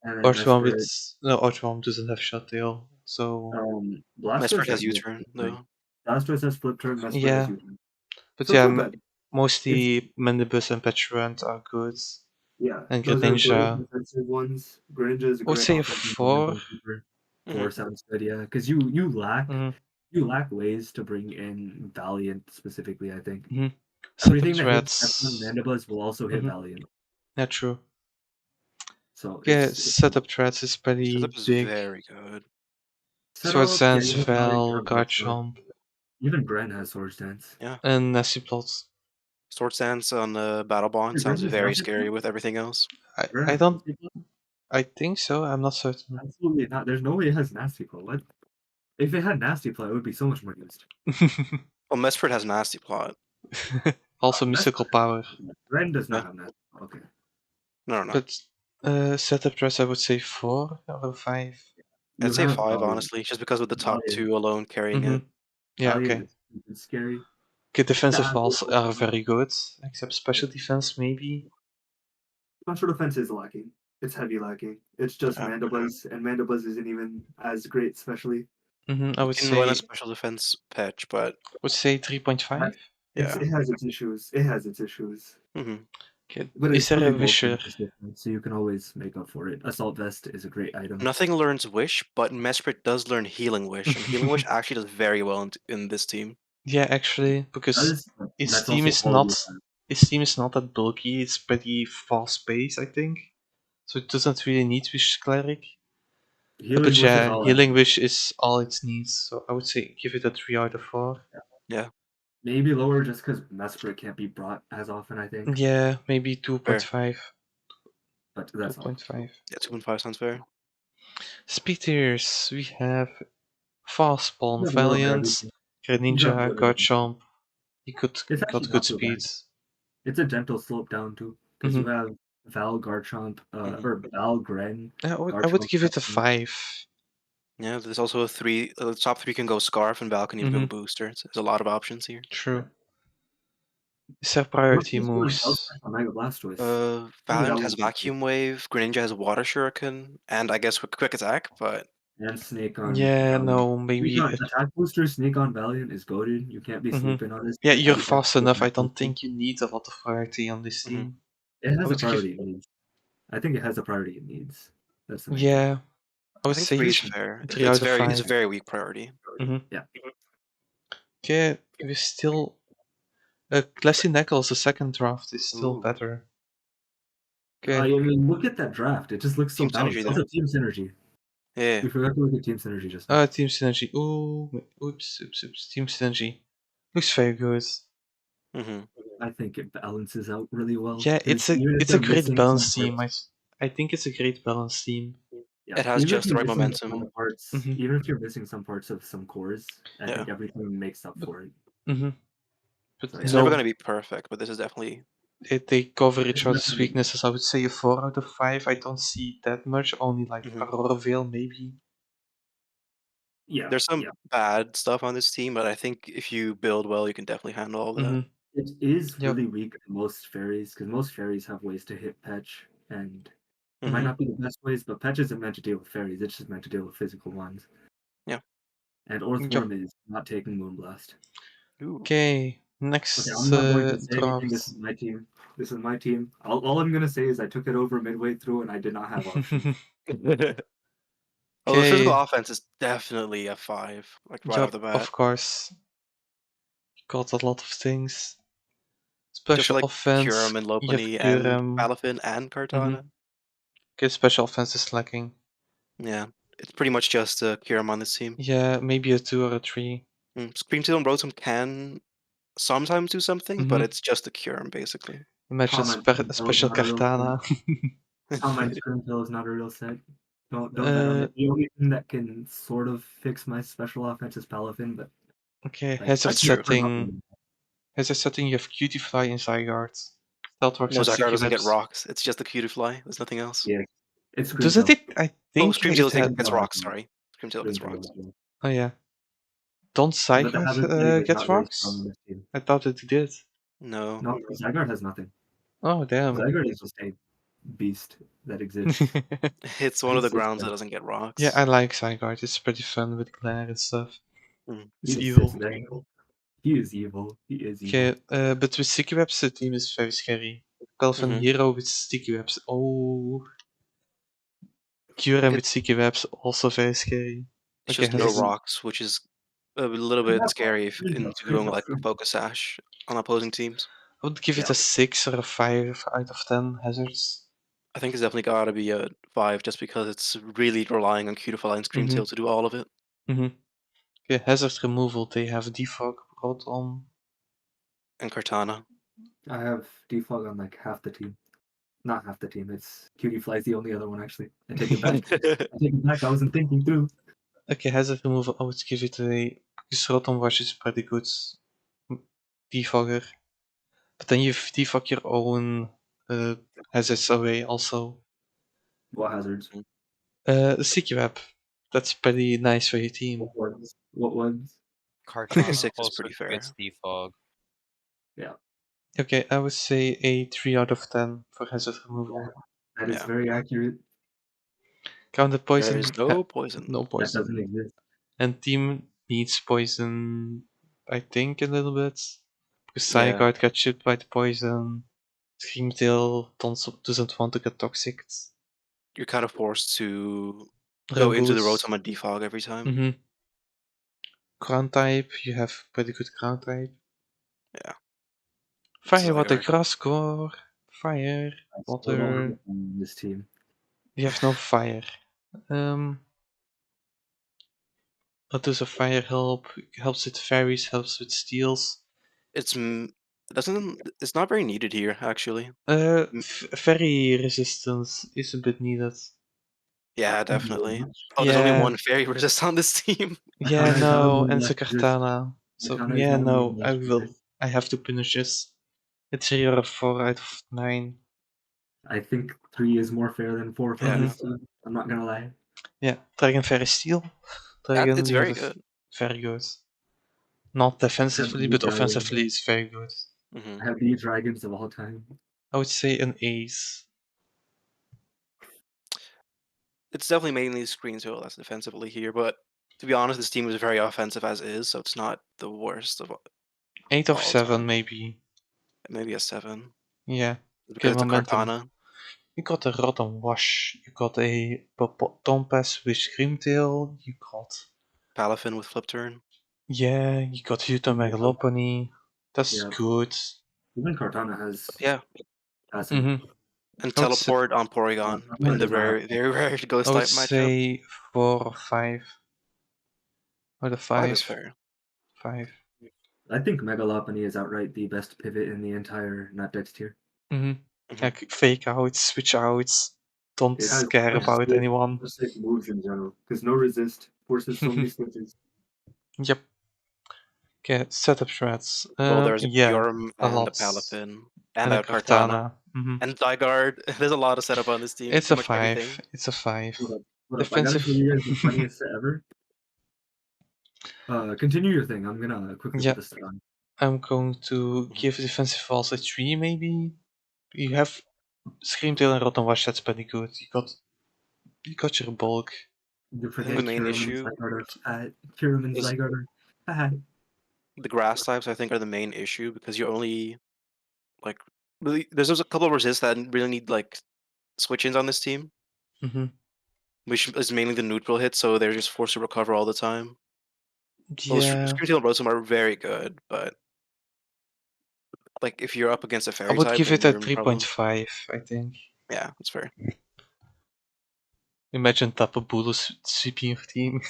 And then Archwam with... Mesprit, No, Archwam doesn't have Shut Tail, so... Blastoise Mesprit has has U-turn flip turn. though. Blastoise has flip turn, Mesprit has Yeah, U-turn. but So it's yeah, not bad. It's, mostly Mendibus and Petulant are good. yeah, And those are Greninja, defensive ones. Greninja is a I would great say a offensive 4. momentum keeper. Mhm. 4 sounds good, yeah. Because you Mm-hmm. lack ways to bring in Valiant specifically, I think. Mm-hmm. Setup Everything that hits F1 threats. Mandibuzz will also hit Mm-hmm. Valiant. Yeah, true. So Yeah, it's setup threats is pretty Setup is big. very good. Sword setup, yeah, Dance, you have Valiant, you Vel, have Garchomp. Garchomp, Even Gren has Swords Dance. Yeah. and Naciplot. Sword Stance on Battle Bond Wait, Gren sounds has very Nasty scary Plot? with everything else. Gren I has don't... Nasty Plot? I think so, I'm not certain. Absolutely not. There's no way it has Nasty Plot. What? If it had Nasty Plot, it would be so much more used. Well, Mesprit has Nasty Plot. Also That's mystical power. Gren does Yeah. not have Nasty Plot. Okay. No. But setup threats I would say 4 or 5. You I'd say have 5, Valiant. honestly, just because of the top Valiant. 2 alone carrying Mm-hmm. it. Yeah, Valiant okay. is stupid scary. Okay, defensive Stab walls are is very good, except special defense maybe. special defense is lacking. It's heavy lacking. It's just Yeah. Mandibuzz, and Mandibuzz isn't even as great, especially. Mm-hmm. I You would can run a say special defense patch, but 3.5. yeah. It has its issues. It has its issues. Hmm. Okay, But is it's there really a mostly Wisher? just different, so you can always make up for it. Assault Vest is a great item. Nothing learns Wish, but Mesprit does learn Healing Wish, and Healing Wish actually does very well in this team. Yeah, actually, because its That's team also is all you not have. that bulky. It's pretty fast paced, I think. So it doesn't really need Wish Cleric. Healing But Wish is yeah, all I Healing have. Wish is all it needs. So I would say give it a 3 out of 4. Yeah. Maybe lower just because Mesprit can't be brought as often, I think. Yeah, maybe Fair. 2.5. But that's all. 2.5. Yeah, 2.5 sounds fair. Speed tiers, we have Fast Spawn, You have lower for Valiant, everything. You have Greninja, lower everything. Garchomp. He It's got actually good not too speed. bad. It's a gentle slope down too, because you Hmm. have Val Garchomp, Hmm. or Val Gren, I would Garchomp. give it a 5. Yeah, there's also a 3. The top 3 can go Scarf, and Val can even go Hmm. Booster. There's a lot of options here. True. Is there What's priority this one? Tail moves? Slash on Mega Blastoise. Maybe that Valiant has one would be Vacuum Wave, Greninja has Water Shuriken, and I guess Quick Attack, but and Snake on Yeah, Valiant. no, Snake maybe. on Attack Booster, Snake on Valiant is goaded. You can't be Hmm. sleeping on this. Yeah, you're Every fast every enough. I Attack don't Booster. think you need a lot of priority on this mhm. team. It I has a would give. priority it needs. I think it has a priority it needs. That's the main thing. Yeah, I I would think say 3 is fair. 3 out of It's 5. very weak priority. Hmm. Yeah. Okay, we still. Classy Knuckles, the second draft is still Ooh. better. I Okay. mean, look at that draft. It just looks so Team Synergy balanced. though. Also, Team Synergy. Yeah. We forgot to look at Team Synergy just now. Team Synergy. Ooh, oops. Team Synergy. Looks very good. Hmm. I think it balances out really well. Yeah, Because even if it's a they're great missing some balance team. parts, I think it's a great balance team. yeah, It has even if just the you're right missing momentum. some parts, Hmm. even if you're missing some parts of some cores, I Yeah. think everything makes up But for it. hmm So but It's yeah, never no, gonna be perfect, but this is definitely. they cover each it's other's definitely weaknesses. I would say a 4 out of 5. I don't see that much. Only like Mhm. Aurora Veil maybe. yeah, There's some yeah. bad stuff on this team, but I think if you build well, you can definitely handle all of that. Hmm. It is Yep. really weak in most fairies because most fairies have ways to hit Petch, and it might Hmm. not be the best ways, but Petch isn't meant to deal with fairies. It's just meant to deal with physical ones. Yeah. And Yep. Orthworm is not taking Moonblast. Ooh. Okay. Okay, Next I'm not going to say anything. This draft. is my team. This is my team. All I'm gonna say is I took it over midway through and I did not have options. Oh, the physical Okay. offense is definitely a 5, like right off Yep. the bat. Of course. Got a lot of things. Just Special like offense. Kyurem and You have Lopunny and Kyurem. Palafin and Mm-hmm. Kartana. Okay, special offense is lacking. Yeah, it's pretty much just Kyurem on this team. Yeah, maybe a 2 or a 3. Scream Tail and Rotom can sometimes do something, but Mm-hmm. it's just a Kyurem basically. Imagine Comment on a special Belladonna real quick. Kartana. How my Scrimtail is not a real set. Don't bet on it. The only thing that can sort of fix my special offense is Palafin, but Okay, like hazard That's true. setting. Hazard setting, you have Cutie Fly in Zygarde. Stealth works No, and Zygarde Sticky doesn't get Webs. rocks. It's just the cutie fly. There's nothing else. yeah, it's Does it? Scrimtail. I Oh, think it had. Gets rocks. Sorry, Screamtail gets Scrimtail. rocks. Oh yeah. Don't But the hazard setting Zygarde is get not really strong rocks? on this team. I thought it did. No, No, Zygarde has nothing. Oh damn. Zygarde is just a beast that exists. it's one of the It's just grounds that there. doesn't get rocks. Yeah, I like Zygarde. It's pretty fun with glare and stuff. Mm. It's He just evil. sits there. He is evil. He is evil. Okay, but with Sticky Webs, the team is very scary. Pelfin Mhm. Hero with Sticky Webs. Oh. Kyurem with Sticky Webs, also very scary. It's Okay, just no has rocks, which is a little bit scary if into going like Focus Sash on opposing teams. I would give it a 6 or a 5 out of 10 hazards. I think it's definitely got to be a 5 just because it's really relying on Cutify and Screamtail to do all of it. Okay, hazard removal, they have Defog, Rotom. And Cortana. I have Defog on like half the team. Not half the team. It's Cutie Fly's the only other one actually. I take it back. I take it back. I wasn't thinking through. Okay, hazard removal, I would give it a... Because Rotom Wash is pretty good defogger. But then you defog your own hazards away also. What hazards? The Sticky Web. That's pretty nice for your team. What ones? What ones? I think a Cartana 6 is also pretty fair. gets defog. Yeah. Okay, I would say a 3 out of 10 for hazard removal. That is Yeah. very accurate. Counter poison. There is no poison. No That poison. doesn't exist. And team needs poison, I think, a little bit. Because Yeah. Zygarde got shot by the poison. Screamtail doesn't want to get toxic. You're kind of forced to go into the Rotom and defog every time. Mm-hmm. Ground type, you have pretty good ground type. Yeah. Fire, water, Zygarde. grass core. Fire, I still don't water. have this team. You have no fire. What does a fire help? Helps with fairies, helps with steals. It's not very needed here actually. Fairy resistance is a bit needed. Yeah, definitely. Oh, Yeah. there's only one fairy resist on this team. Yeah, Katana no, is and not Zakartana. So Katana is yeah, not no, really I much will. resist. I have to punish this. It's a 4 out of 9. I think 3 is more fair than 4 from Yeah. this team. I'm not gonna lie. Yeah, Dragon Fairy Steel. Dragon, It's you very have good. very good. Not defensively, Have but the offensively, it's very good. Mhm. I have the dragons of all time. I would say an ace. It's definitely mainly Screamtail that's defensively here, but to be honest, this team is very offensive as is, so it's not the worst of 8 of all 7, time. maybe. Maybe a 7. Yeah. Because it's a momentum. Cortana. You got a Rotom Wash. You got a Tompass with Screamtail. You got. Palafin with Flip Turn. Yeah, you got Hito Megalopony. That's Yeah. good. Even Cortana has Yeah. passive. Mm-hmm. And I would say- Teleport on Porygon Yeah, in the does not have- very rare Ghost I would type matchup. say 4 or 5. Out of 5. 5 is fair. 5. I think Megalopony is outright the best pivot in the entire Nutdex tier. Mm-hmm. Mhm. Like fake outs, switch outs. Don't It has care such about sick- anyone. such sick moves in general. Because no resist forces so many switches. Yep. Okay, setup threats. Well, there's a Yeah, Pyurem a and a lot. Palafin And and a a Cortana. Mhm. And Zygarde. There's a lot of setup on this team. It's Pretty a much 5. everything. It's a 5. Hold up. I gotta Defensive. show you guys the funniest set ever. Continue your thing. I'm gonna quickly Yeah. put this on. I'm going to give defensive walls a 3, maybe. You have Screamtail and Rotom Wash, that's pretty good. You got your bulk. The The main issue Kyurem and is- Zygarde are fat. The grass types, I think, are the main issue because you only like really. There's a couple of resists that really need like switch-ins on this team, Mm-hmm. which is mainly the neutral hit, so they're just forced to recover all the time. Well, Yeah, Screamtail and Rotom are very good, but like if you're up against a I fairy would type, give then it a you're in trouble. 3.5, I think. Yeah, that's fair. Imagine Tapu Bulu sweeping your team.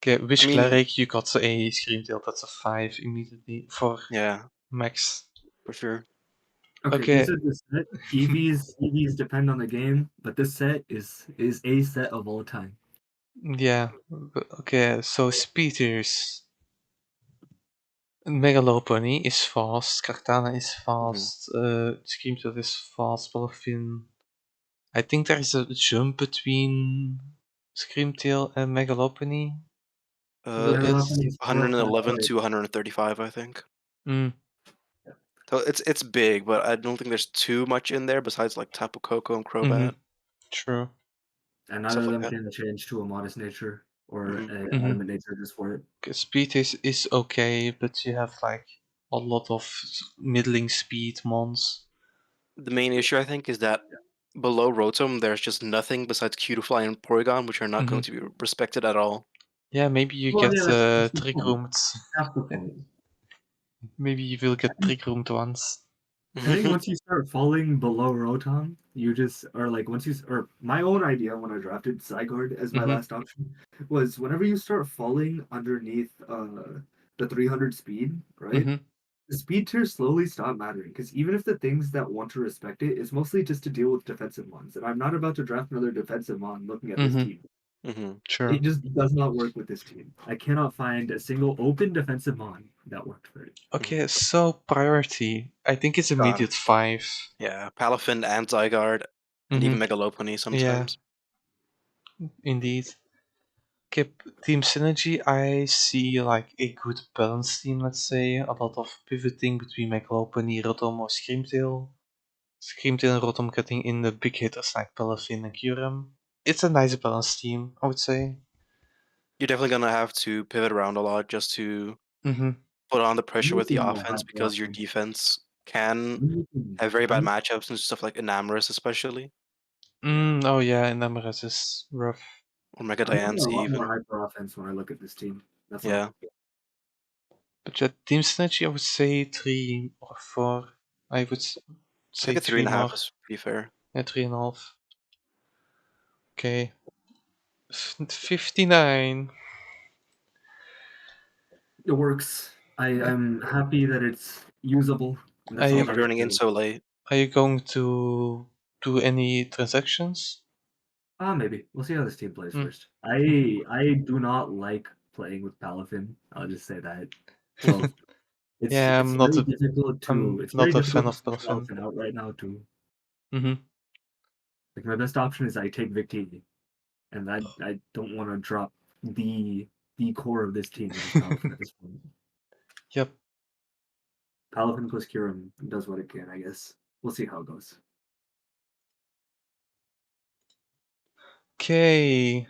Okay, Wish I mean- Cleric, you got a Screamtail, that's a 5 immediately for Yeah, max. for sure. Okay, Okay. this is the set. EVs depend on the game, but this set is a set of all time. Yeah. Okay. So speeders. Megalopony is fast. Cartana is fast. Screamtail is fast. Palafin. I think there is a jump between Screamtail and Megalopony. A little bit. Megalopony is more 111 fast. to 135, I think. Mm. So it's big, but I don't think there's too much in there besides like Tapu Koko and Crobat, True. And none stuff of like them that. can change to a modest nature or Mhm. an Mhm. adamant nature just for it. Speed is okay, but you have like a lot of middling speed mons. The main issue I think is that below Rotom there's just nothing besides Cutiefly and Porygon, which are not going to be respected at all. Yeah, maybe you Well, get yeah, that's the trick point. roomed. That's the point. Maybe you will get trick roomed once. I think once you start falling below Rotom, you just or like once you or my own idea when I drafted Zygarde as my last option was whenever you start falling underneath the 300 speed, right? The speed tiers slowly stop mattering because even if the things that want to respect it is mostly just to deal with defensive mons, and I'm not about to draft another defensive mon looking at this team. Sure. It just does not work with this team. I cannot find a single open defensive mon that worked for it. Okay, so priority. I think it's immediate 5. Yeah, Palafin and Zygarde, and even Megalopony sometimes. Yeah, indeed. Okay, team synergy. I see like a good balanced team. Let's say a lot of pivoting between Megalopony, Rotom, or Screamtail. Screamtail and Rotom getting in the big hitters like Palafin and Kyurem. It's a nice balanced team, I would say. You're definitely gonna have to pivot around a lot just to put on the pressure with the Using more offense hyper because your offense. defense can Using- have very bad matchups and stuff like Enamorus especially, Oh yeah, and Namarez is rough. or Mega I'm using a Diancie lot more even. hyper offense when I look at this team. That's Yeah, all. But yeah, team synergy, I would say 3 or 4. I would I say think a 3 more. 3.5 is pretty fair. Yeah, 3.5. Okay. 59. It works. I'm happy that it's usable. And Are that's all you, that Turning in matters. so late. are you going to do any transactions? Maybe. We'll see how this team plays Hmm. first. I do not like playing with Palafin. I'll just say that. Well, Yeah, it's very difficult I'm to it's very not a fan difficult to of switch Palafin. Palafin out right now too. Mm-hmm. Like my best option is I take Victini, and I don't want to drop the core of this team, which is Palafin at this point. Yep. Palafin plus Kyurem does what it can, I guess. We'll see how it goes. Okay.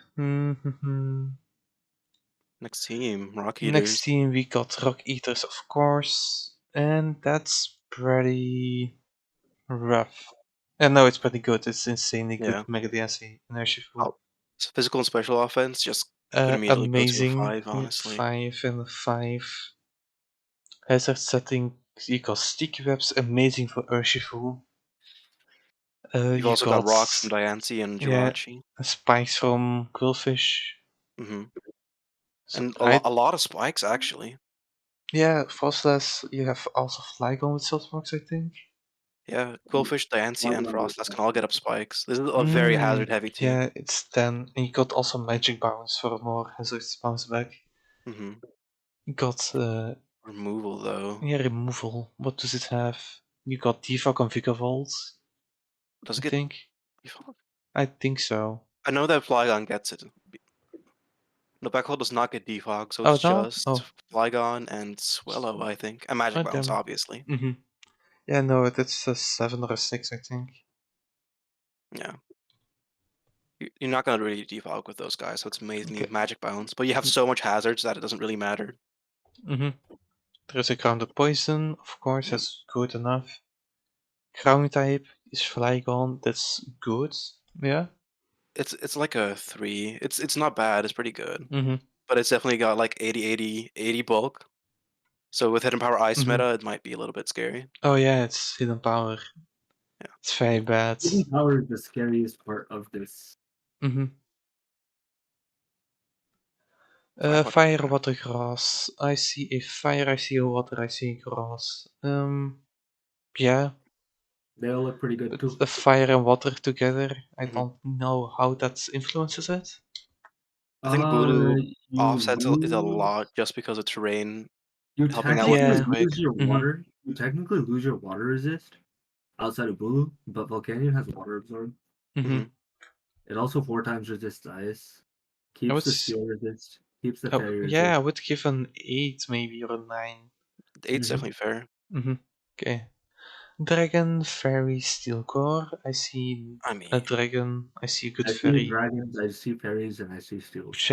Next team, Rock Next Eaters. team we got Rock Eaters, of course, and that's pretty rough. And no, it's pretty good. It's insanely good. Yeah. Mega DSC and Urshifu. So physical and special offense just could immediately go to a Amazing. 5, honestly. 5 and a 5. Hazard setting. You got sticky webs. Amazing for Urshifu. You've You also got got Rock from Diancie and yeah, Jirachi. spikes from Quillfish. So And I a lot of spikes, actually. yeah, Frostless. You have also Flygon with Saltbox, I think. Yeah, Quillfish, Diancie, and Frostless can all get up spikes. This is a Mm, very hazard-heavy team. Yeah, it's 10. And you got also Magic Bounce for a more hazard bounce back. You got Removal, though. yeah, removal. What does it have? You got Defog and Vigavolt. Does I it get think. Defog? I think so. I know that Flygon gets it. No, Beckhole does not get Defog, so Oh it's no? just Oh, Swellow and Swellow, I think. And Magic oh Bounce, damn. obviously. Yeah, no, that's a 7 or a 6, I think. Yeah. You're not going to really defog with those guys, so it's mainly Okay. Magic Bounce. But you have so much hazards that it doesn't really matter. There's a grounded poison, of course, Yep. that's good enough. Ground type is Flygon, that's good. Yeah. It's like a 3. It's not bad, it's pretty good. Mm-hmm. But it's definitely got like 80 bulk. So with Hidden Power Ice meta, it might be a little bit scary. Oh yeah, it's hidden power. Yeah. It's very bad. Hidden power is the scariest part of this. Fire, water, grass. I see a fire, I see a water, I see a grass. Yeah. They all look pretty good But too. the fire and water together, I Mhm. don't know how that influences it. I think Uh, Bulu you offsets it a lose. lot just because of terrain You helping out with technically Yeah. earthquake. lose your Mhm. water. You technically lose your water resist outside of Bulu, but Volcanion has water absorb. Mhm. Mhm. It also 4 times resists ice. I Keeps would. the steel resist. Keeps the fairy Yeah, I resist. would give an 8 maybe or a 9. 8's Mm-hmm. definitely fair. Mhm. Okay. Dragon, fairy, steel core. I see I a mean, dragon. I see a good I see fairy. dragons, I see fairies, and I see steels. Which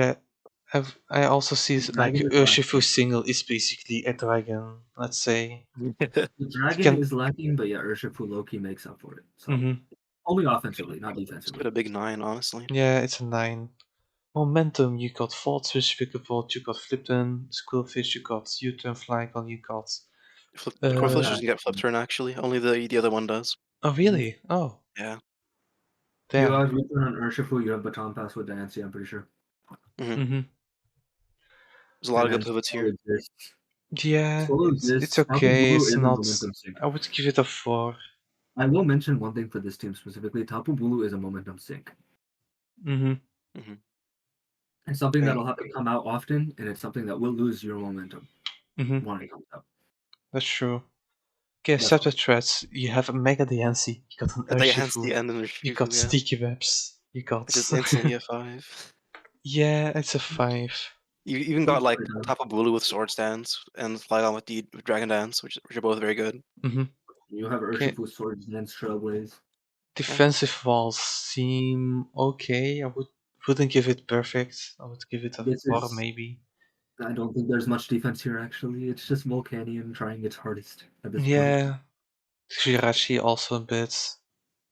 I also see like Dragon is Urshifu lacking. single is basically a dragon. Let's say The you dragon can. is lacking, but yeah, Urshifu Loki makes up for it. So Mhm. only offensively, not just put defensively. a big 9, honestly. Yeah, it's a 9. Momentum, you got Volt Switch, Vikavolt, you got Flipton, Squillfish, you got U-turn Flygon, you got. Corphish Uh, doesn't get flip turn actually. Only the other one does. Oh really? Oh, Yeah. you damn. have return on Urshifu, you have Baton Pass with Dancy, I'm pretty sure. Mhm. Mhm. There's a lot And of good then pivots Swallow here. exists. Yeah, Swallow it's exists. Tapu okay. Bulu It's is a not. momentum sink. I would give it a 4. I will mention one thing for this team specifically. Tapu Bulu is a momentum sink. Mhm. Mhm. It's something And that'll have to come out often, and it's something that will lose your momentum Mhm. when it comes out. That's true. Okay, That's separate all. threats. You have a Mega DNC. You got an they hence Urshifu. the end in the You got Shifu, yeah. Sticky Webs. You got. Which is instantly a 5. Yeah, it's a 5. You even got Most like of the time. Tapu Bulu with Sword Stance and Flygon with the with Dragon Dance, which are both very good. Mhm. You have Okay, Urshifu Swords Dance Trailblaze. Yeah. defensive walls seem okay. Wouldn't give it perfect. I would give it a This 4 is. maybe. I don't think there's much defense here, actually. It's just Volcanion trying its hardest at this point. Yeah, Shirashi also a bit.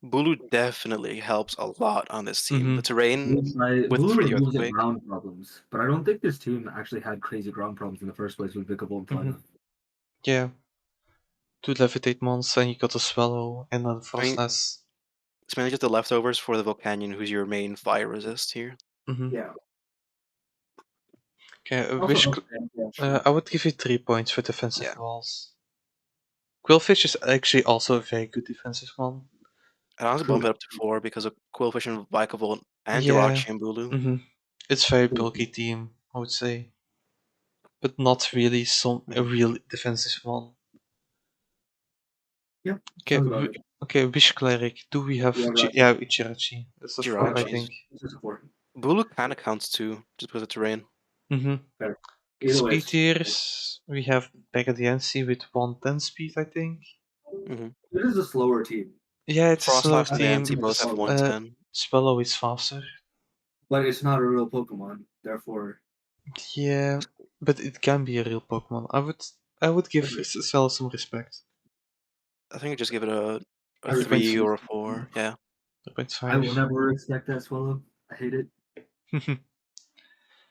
Bulu definitely helps a lot on this team. The Mhm. terrain Blue for the removes the earthquake. ground problems, but I don't think this team actually had crazy ground problems in the first place with Vikavolt and Mhm. Flygon. Yeah, 2 levitate mons and you got a swallow and a I mean, frostlass. it's mainly just the leftovers for the Volcanion, who's your main fire resist here. Mhm. Yeah. Okay, Also, yeah, sure. I would give it 3 points for defensive Yeah. walls. Quillfish is actually also a very good defensive one. I'd honestly True. bump it up to 4 because of Quillfish and Vikavolt and Yeah. Jirachi and Bulu. Mhm. It's very True. bulky team, I would say, but not really a Mhm. real defensive one. Yeah, Okay, sounds about right. okay, Wish Cleric. Do we have Yeah, right. yeah, Ichirachi. That's a 4, I Jirachi's. think. It's just a 4. Bulu kind of counts too, just because of terrain. Mm-hmm. Fair. Either way, Speed it's just a 4. tiers. We have Bagadiansi with 110 speed, I think. Mhm. It is a slower team, Yeah, it's a slower Frostlass and That's team. Nancy the both have problem. Uh, 110. Swallow is faster. But it's not a real Pokemon, therefore. Yeah, but it can be a real Pokemon. I would give Agreed. Swallow some respect. I think I just give it a I respect 3 3.5. it. or a 4. Yeah. I will never respect that Swallow. I hate it.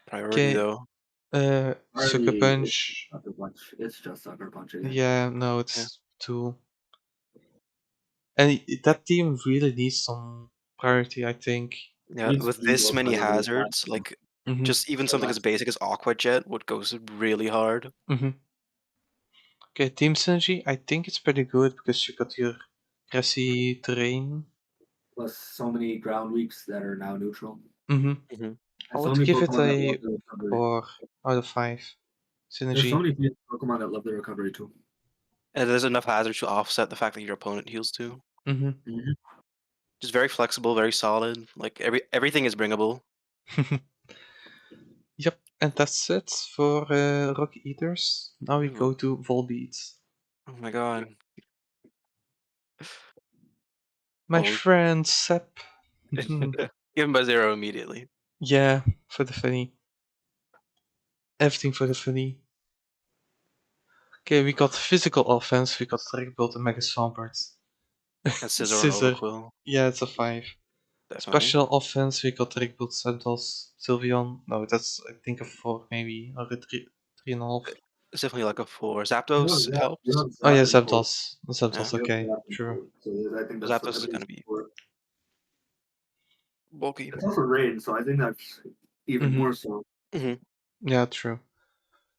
Priority Okay, though. Sucker Already, it's Punch. Sucker Punch. It's just Sucker Punch again. Yeah, no, Yeah. it's 2. And that team really needs some priority, I think. Yeah, Needs with this zero many priority attack hazards, like Mm-hmm. just even for something as last. basic as Aqua Jet would go really hard. Mm-hmm. Okay, team synergy. I think it's pretty good because you got your grassy terrain. Plus so many ground weeks that are now neutral. Mm-hmm. Hmm. I And so would many give it Pokemon that love a the recovery. 4 out of 5. There's so Synergy. many Pokemon that love the recovery too. And there's enough hazards to offset the fact that your opponent heals too. Mm-hmm. Just very flexible, very solid. Like everything is bringable. Yep, and that's it for Rock Eaters. Now we Ooh, go to Volbeat. oh my god. My Bold. friend Sep. Give him by 0 immediately. Yeah, for the funny. Everything for the funny. Okay, we got physical offense, we got Drake Bolt and Mega Swampert. And Scissor and Scissor. Overquill. Yeah, it's a 5. Definitely. Special offense, we got Drake Bolt, Zapdos, Sylveon. No, that's I think a 4 maybe, or a 3.5. It's definitely like a 4. You have Zapdos Zap, you helps. have Oh Zap yeah, and Volt. Zapdos. Yeah. Zapdos, You have okay, Zap and true. Volt. So I think that's Zapdos is at gonna least be 4. bulky. It's also rain, so I think that's even Mm-hmm. more so. Hmm. Yeah, true.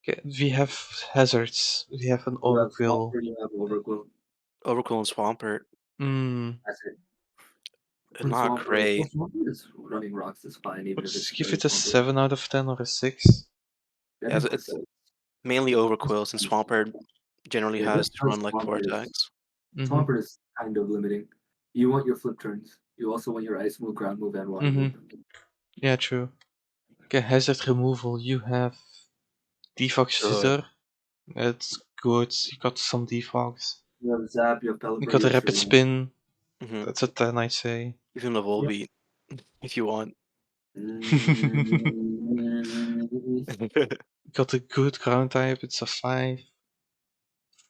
Okay, we have hazards. We have an You have Overquill. Swampert, you have Overquill. Overquill and Swampert. That's it. And Not great. Swampert is running rocks is fine, even if Let's it's give very it a Swampert. 7 out of 10 or a 6. I Yeah, think it's so. mainly overquills, and Swampert generally Yeah, has just to because run like Vortex. Swampert is kind of limiting. You want your flip turns. You also want your ice move, ground move, and water move. Yeah, true. Okay, hazard removal. You have defog Good. scissor. It's good. You got some defogs. You have zap, you have You pelipper, got you a have rapid straight line. spin. Hmm That's a 10, I'd say. Even the Volbeat, if you want. Got a good ground type. It's a 5.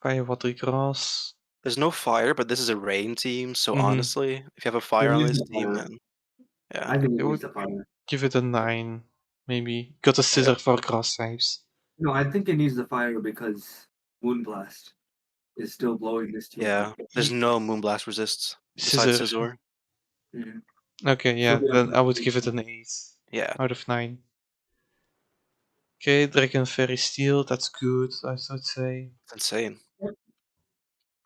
Fire, water, grass. There's no fire, but this is a rain team, so Mm-hmm. honestly, if you have a fire It on needs this the team, fire. then yeah. I think It it needs would the fire. give it a 9, maybe. Got a scissor for grass types. No, I think it needs the fire because Moonblast is still blowing this team Yeah, up. there's no Moonblast resists besides Scissor. Scizor. Mhm. Okay, She'll yeah, be then I would undefeated. give it an 8 Yeah, out of 9. Okay, Dragon Fairy Steel, that's good, I would say. it's insane.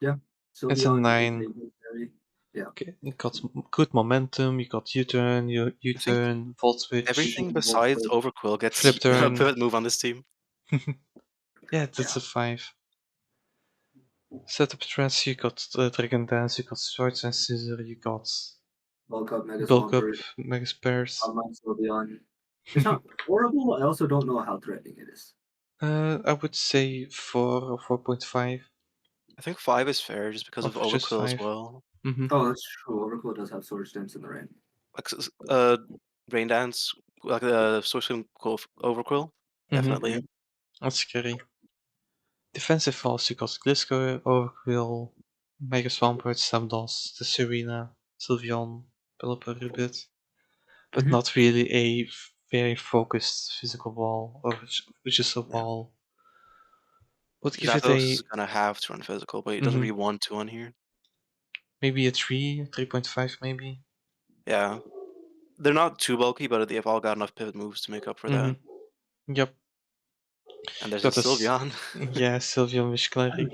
Yeah, It's a Sylveon, 9. Fairy. Yeah. Okay, you got good momentum, you got U-turn, I think U-turn, Volt Switch, everything besides Overquill gets Flip a turn. pivot move on this team. Yeah, that's Yeah. a 5. Setup trends, you got Dragon Dance, you got Swords and Scissor, you got Bulk up, Mega Bulk Up, Swampert, Mega Spares. Sylveon. It's not horrible. I also don't know how threatening it is. I would say 4 or 4.5. I think 5 is fair just because Or of just Overquill as 5. well. Mm-hmm. Oh, that's true. Overclock does have sword stance in the rain. Like Rain Dance, like the Social Overquill, Mm-hmm. definitely. That's scary. Defensive falls, you got Gliscor, Overquill, Mega Swampert, Stamdos, the Serena, Sylveon, Pelipper a bit. But Mhm. not really a very focused physical wall, or which is a Yeah. wall. Would give it Zapdos is a gonna have to run physical, but he doesn't really want to on here. maybe a 3, 3.5 maybe. Yeah. They're not too bulky, but they've all got enough pivot moves to make up for that. Yep. And there's a Got a Sylveon. yeah, Sylveon Wish Cleric.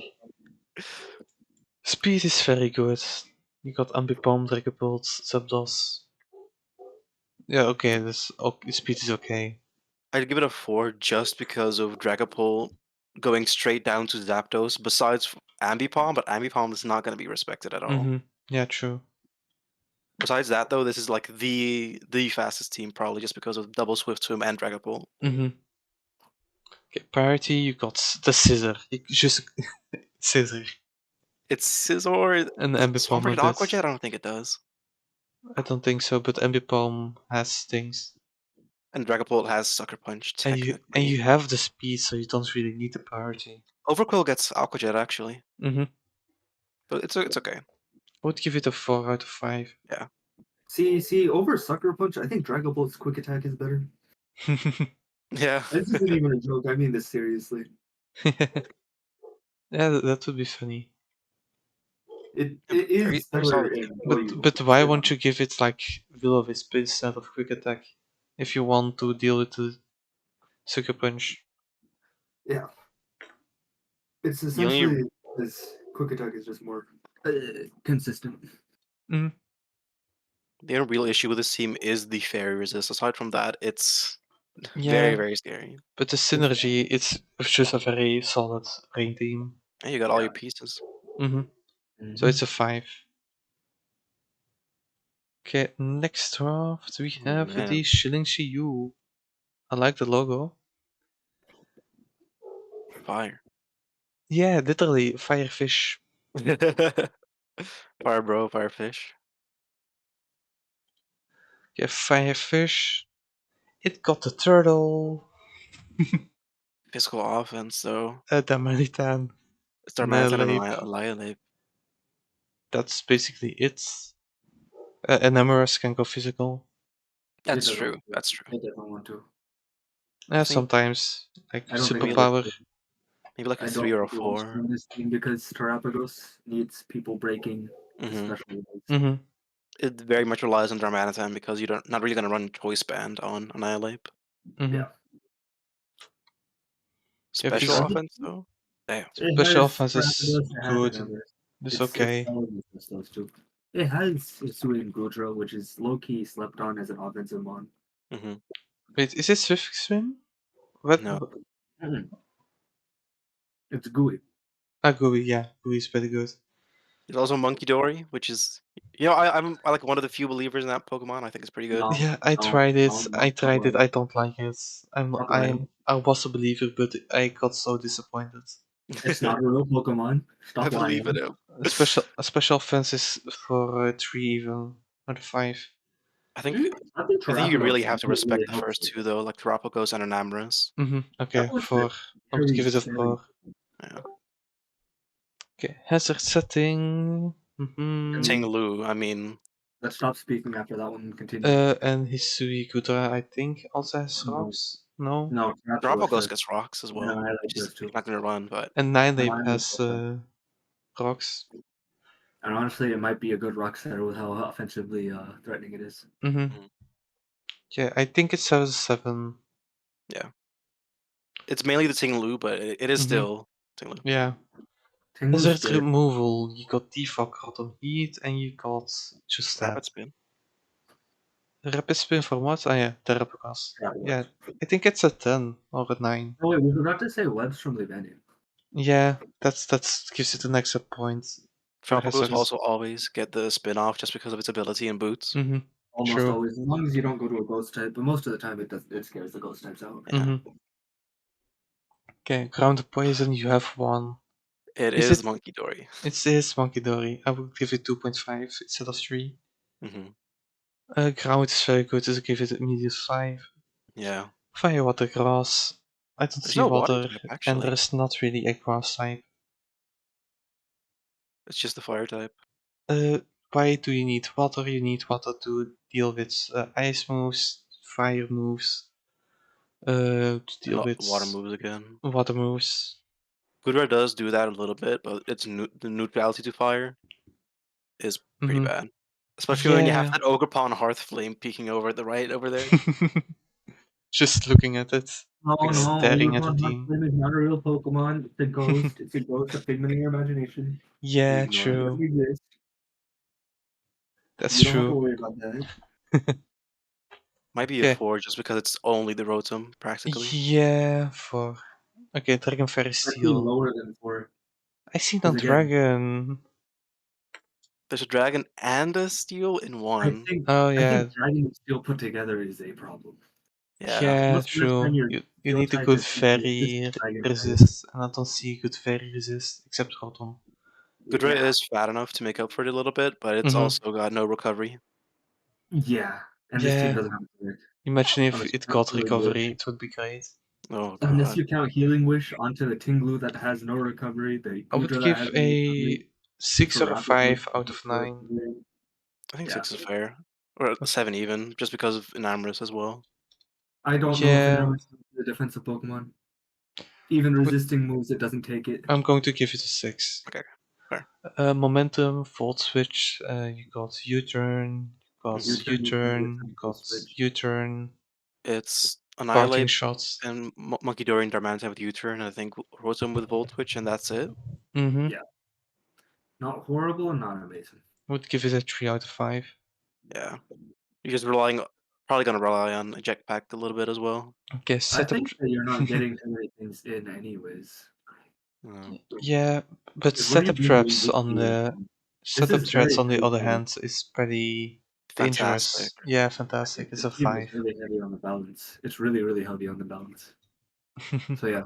Speed is very good. You got Ambipom, Dragapult, Zapdos. Yeah, okay, speed is okay. I'd give it a 4 just because of Dragapult going straight down to Zapdos, besides Ambipom, but Ambipom is not going to be respected at all. Yeah, true. Besides that, though, this is like the fastest team, probably just because of double Swift Swim and Dragapult. Okay, priority, you got the Scissor. You just Scissor. It's Scizor. And Does Ambipom Swampert a get Aqua bit. Jet? I don't think it does. I don't think so, but Ambipom has things. And Dragapult has Sucker Punch, And technically. you have the speed, so you don't really need the priority. Overquill gets Aqua Jet, actually. I But it's okay. would give it a 4 out of 5. Yeah. See, over Sucker Punch, I think Dragon Bolt's quick attack is better. Yeah. This isn't even a joke. I mean this seriously. Yeah, that would be funny. It Very is better solid in team. But why won't you give it like Will-O-Wisp instead of Quick Attack? If you want to deal with the Sucker Punch. Yeah. It's You only essentially this quick attack is just more consistent. The only real issue with this team is the fairy resist. Aside from that, it's very, Yeah, very scary. but the synergy, it's just a very solid rain team. And you got all Yeah. your pieces. So it's a 5. Okay, next draft we Oh, have man. the Shilling Shiyu. I like the logo. Fire. Yeah, literally, Firefish. Fire bro, firefish. Yeah, Firefish. It got the turtle. Physical offense, though. Damalitan. It's Darmanitan and Annihilape. Liolape. That's basically it. And Emerus can go physical. That's It true. doesn't. That's true. I definitely want to. I think Sometimes. Like I don't think maybe superpower. maybe like a I 3 don't or a think it wants to 4. on this team because Terapagos needs people breaking the Mm-hmm. special moves. It very much relies on Darmanitan because you're not really going to run Choice Band on Annihilate. Yeah. Special Yeah, offense, though? Damn. It special has offense is Terapagos, it has good. Endeavor. It's It's okay. solid with those two. It has Isui and Gojo, which is low key slept on as an offensive mon. Hmm. Wait, is it Swift Swim? What? No, It's gooey. Gui, yeah. Gui is pretty good. there's also Monkey Dory, which is I like one of the few believers in that Pokemon. I think it's pretty good. No, Yeah, I no, tried it. no, I not tried it. right. I don't like it. Not right. I was a believer, but I got so disappointed. It's not a real Pokemon. I Stop believe in lying. him. A special offense is for 3 even, not 5. I think I think I think you Terrapodos really have to really, really respect the helps first it. two though, like Terapagos and Enamorous. Okay, That was 4. I would give it a very 4. Yeah. Okay, hazard setting. Mm-hmm. and Ting-Lu, I mean, let's stop speaking after that one. Continue. And Hisui Gudra, I think, also has No, rocks. No? no, Terrapodos Terapagos does. gets rocks as No, well. I like Just those too. not gonna run, but And Nine And Lab I like has those too. rocks. And honestly, it might be a good rock setter with how offensively threatening it is. Mm-hmm. Mhm. Yeah, I think it's a 7. yeah. It's mainly the Ting-Lu, but it is Mm-hmm. still Ting-Lu. Yeah. Tengu's Hazard scary. removal, you got Defog, Rotom Heat, and you got just Rapid that. Spin. Rapid Spin for what? Oh yeah, the Replicas. Yeah, Terrapodos. I think it's a 10 or a 9. Oh wait, we forgot to say webs from Levanin. Yeah, that's gives it an extra point. For the Terapagos will hazards. also always get the spin-off just because of its ability in boots. Mm-hmm. Almost True. always, as long as you don't go to a ghost type, but most of the time it does. It scares the ghost types out. Yeah. Mm-hmm. Okay, ground poison, you have 1. It Is is it? Monkey Dory. It is Monkey Dory. I would give it 2.5 instead of 3. Hmm. Ground is very good, so I give it immediate 5. Yeah. Fire, water, grass. I don't There's see no water water, type, and actually. there's not really a grass type. It's just the fire type. Why do you need water? You need water to deal with ice moves, fire moves, to And deal with water moves again. water moves. Goodra does do that a little bit, but its the neutrality to fire is pretty Mm-hmm. bad. Especially when you have Yeah. that Ogerpon Hearth Flame peeking over at the right over there. Just looking at it, No, like Yeah. no, staring at the Overclock Hot team. Flame is not a real Pokemon. It's a ghost. It's a ghost, a figment of your imagination. You Yeah, ignore it. It doesn't true. exist. That's You don't have to true. worry about that. Might be a Okay. 4 just because it's only the Rotom, practically. Yeah, for okay, Dragon Fairy Might be Steel. lower than 4. I see no Because again, dragon. There's a dragon and a steel in I one. think Oh I yeah, think Dragon and Steel put together is a problem. Yeah. yeah, Most of the time, true. your You Steel need a type good is going to be resist fairy Dragon type. resist, and I don't see a good fairy resist except Rotom. Goodra Yeah, is fat enough to make up for it a little bit, but it's Mm-hmm. also got no recovery. yeah. And this team Yeah. doesn't have it. Imagine if Unless you it count got Healing recovery, Wish. it would be great. Oh Unless god. you count Healing Wish onto the Tinglu that has no recovery, the I would Gudra that has give no recovery, a 6 or a Terrapodos 5 out of 9. I think Yeah. 6 is fair. Or 7 even, just because of Enamorous as well. I don't know if Yeah, Enormous is a defensive Pokemon. Even I would, resisting moves, it doesn't take it. I'm going to give it a 6. Okay. Fair. Momentum, Volt Switch, you got U-turn, you got Mhm. U-turn, U-turn, U-turn, U-turn, you full got switch. U-turn, It's parting Annihilate shots. and Monkey Dory and Darmanitan with U-turn, and I think Rotom with Volt Twitch, and that's it. Mm-hmm. Yeah. Not horrible and not amazing. Would give it a 3 out of 5. Yeah. You're just probably gonna rely on a jetpack a little bit as well. Okay, I setup. think that you're not getting too many things in anyways. Uh, Yeah, but Because what are you setup doing to traps resist on the the This setup is threats very on the heavy other on hand is pretty fantastic. dangerous. Yeah, I fantastic. think It's this a team is 5. really heavy on the balance. It's really, really heavy on the balance. So yeah.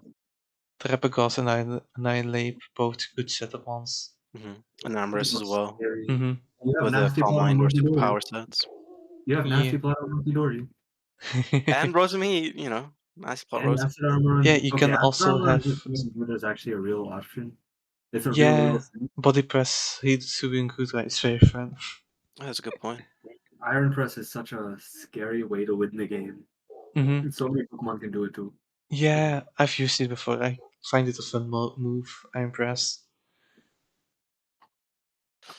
Terrapagos and Annihilate, both good setup ones. Enamorous as Most well, scary. Mm-hmm. You have with the nasty Calm plot on Mind or Monkey Super Dory. Power sets. You have Yeah. nasty plot on Monkey Dory. And Rotom, nice plot And Rotom. acid armor Yeah, on you okay, can acid also armor on have Hitmonchan is actually a real option. It's a real yeah, thing. body press Hitsu and Kudra is very fun. That's a good point. Iron Press is such a scary way to win the game. Mm-hmm. And so many Pokemon can do it too. Yeah, I've used it before. I find it a fun move. I'm impressed.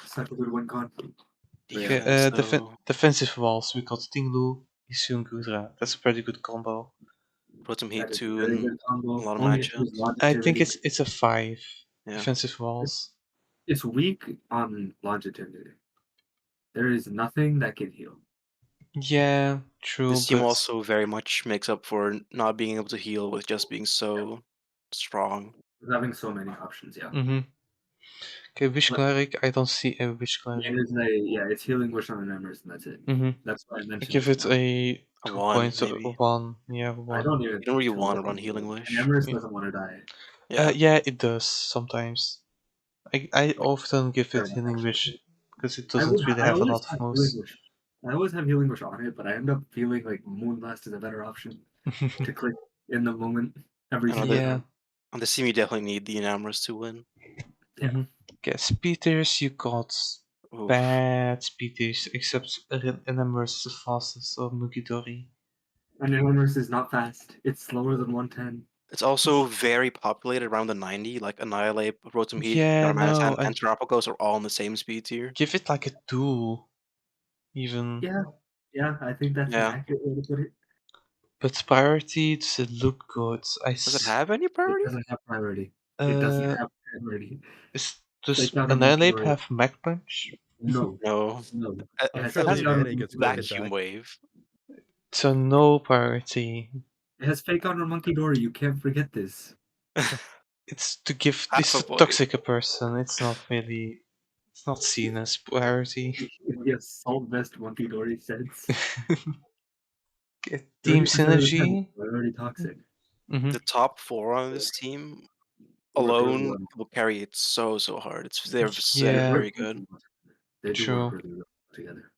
Such a good win con. Yeah. Okay, Defense though. defensive walls. We got Tinglu, Isu, and Kudra. That's a pretty good combo. Rotom Heat That is a 2 very in good a combo. lot of Only issues matchups. I think longevity. it's a 5. Yeah. Defensive walls. It's weak on longevity. There is nothing that can heal. Yeah, true, This team but also very much makes up for not being able to heal with just being so strong. Having so many options, yeah. Okay, Wish But Cleric, I don't see a Wish Cleric. it's healing wish on an Emerson, that's it. That's why I I mentioned give it just now. a A 2 1, points, maybe. 1. Yeah, I 1. don't even You don't really think want to two run Healing an Wish. Emerson Yeah. doesn't want to die. Yeah. Yeah, it does sometimes. I often give Fair it enough, Healing actually. Wish because it doesn't really I have a always lot of have healing moves. wish. I always have healing wish on it, but I end up feeling like Moonblast is a better option to click in the moment every And single Yeah. time. on the team, you definitely need the Enamorous to win. Yeah. Okay, speeders, you got Oof. bad speeders, except Enamorous is the fastest, so Mugidori. And Enormous is not fast. It's slower than 110. It's also very populated around the 90, like Annihilate, Rotom Heat, Yeah, no, Darmanitan, and Terapagos are all in the same speed tier. give it like a 2, even. Yeah. Yeah, I think that's an Yeah. accurate way to put it. But priority, does it look good? Does it have any It priority? doesn't have priority. It doesn't Uh, have priority. does Take down a monkey Annihilate or have Mach Punch? no. No. No. It It has has take Unfairly down a many monkey gets good Dory. Vacuum attack. Wave. So no priority. It has fake on a monkey Dory. You can't forget this. It's to give Half this a to point. toxic a person. It's not really. It's not seen as priority. The assault vest monkey Dory sets. Team 30% of the time, synergy. we're already toxic. The top 4 on this team Work really alone well. will carry it so hard. They're Yeah. very good. They do work True. really well together.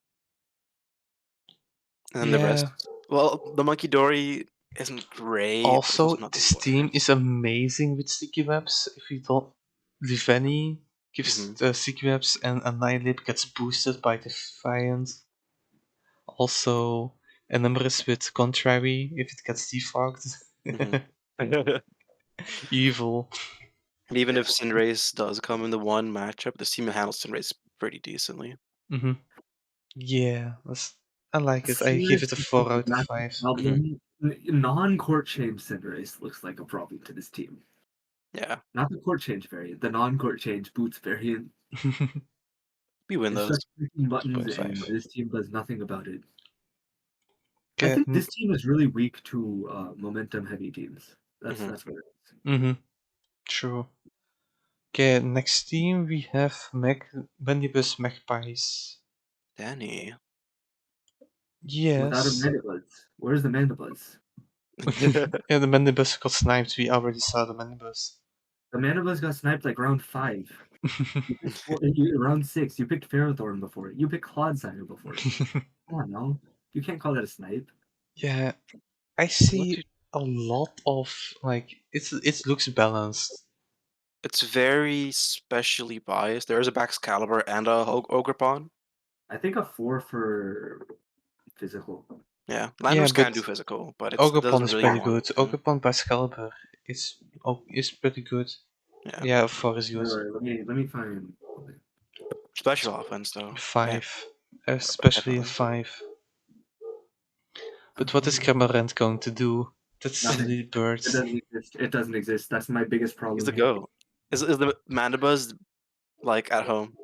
And then the Yeah. rest, well, the Monkey Dory isn't great, but it's also Also, not the this team is worst. amazing with sticky webs. If you don't leave any, gives Mhm. sticky webs, and Annihilate gets boosted by Defiant. Also, Enumerous with Contrary if it gets defogged. Mhm. Evil. And even if Cinderace does come in the one matchup, this team handles Cinderace pretty decently. Yeah, I like it. I give it a 4 out of 5. Problem. Non-court change Cinderace looks like a problem to this team. Yeah, Not the court change variant, the non-court change boots variant. we win It's those. just clicking buttons, 2.5. and this team does nothing about it. I Okay. think this team is really weak to momentum-heavy teams. That's Mhm. what it is. True. Okay, next team we have Bandibus Magpies. Danny. Without a Yes. Mandibuzz. Where's the Mandibuzz? Yeah, the Mandibus got sniped. We already saw the Mandibus. The Mandibuzz got sniped like round 5. Round 6. You picked Ferrothorn before it. You picked Clodsire before it. Come on now. You can't call that a snipe. Yeah, I see a lot of like it looks balanced. It's very specially biased. There is a Baxcalibur and a Ogrepon. I think a 4 for physical. Yeah, Yeah, Landorus can but do physical, but it Ogopon doesn't is really pretty want good. to. Ogopon Excalibur is pretty good. Yeah, Yeah, 4 is good. Alright, let me find. special offense though. Yeah, 5, especially a definitely. 5. But what is Cramorant going to do? That's Nothing. silly It birds. doesn't exist. It doesn't exist. That's my biggest He's problem the here. goat. Is the Mandibuzz like at home?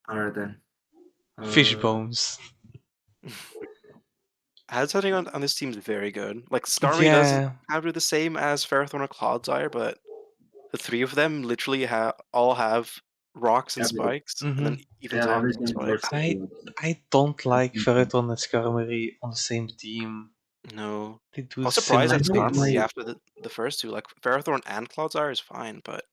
Alright then. Fish bones. Head setting on this team is very good. Like Starmie does Yeah, kind of do the same as Ferrothorn or Clodsire, but the 3 of them literally all have rocks and Everything. spikes, and then hmm even Yeah, toxic everything spikes. works. I don't like Ferreton and Skarmory on the same team. No. They do I was surprised similar at I don't things. Skarmory like. after the first two. Like Ferrothorn and Clodsire is fine, but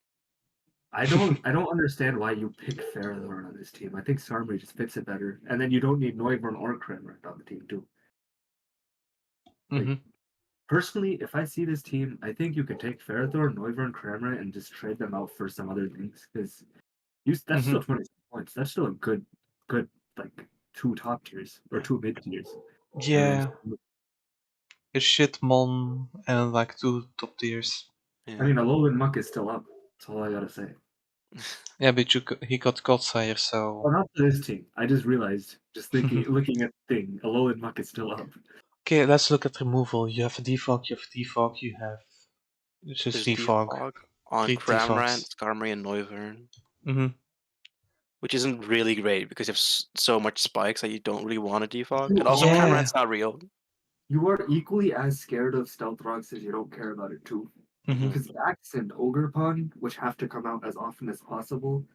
I don't understand why you pick Ferrothorn on this team. I think Sarmry just fits it better. And then you don't need Noivern or Cranmer on the team too. Like hmm personally, if I see this team, I think you can take Ferrothorn, Noivern, Cranmer and just trade them out for some other things. Because that's hmm still 20 points. That's still a good like 2 top tiers or 2 mid tiers. And then Yeah, a shitmon and like 2 top tiers. I yeah. mean Alolan Muck is still up. That's all I gotta say. Yeah, but he got Godsire, Well, so. not for this team. I just realized, just thinking, looking at the thing, Alolan Muck is still up. Okay, let's look at removal. You have a defog, you have defog, you have just There's defog. Defog. on 3 Cramorant, defaults. Skarmory, and Noivern, Mm-hmm. which isn't really great because you have so much spikes that you don't really want to defog. You And also, are Yeah. Cramorant's not real. you are equally as scared of Stealth Rocks as you don't care about it too. Mm-hmm. Because Backs and Ogerpon, which have to come out as often as possible,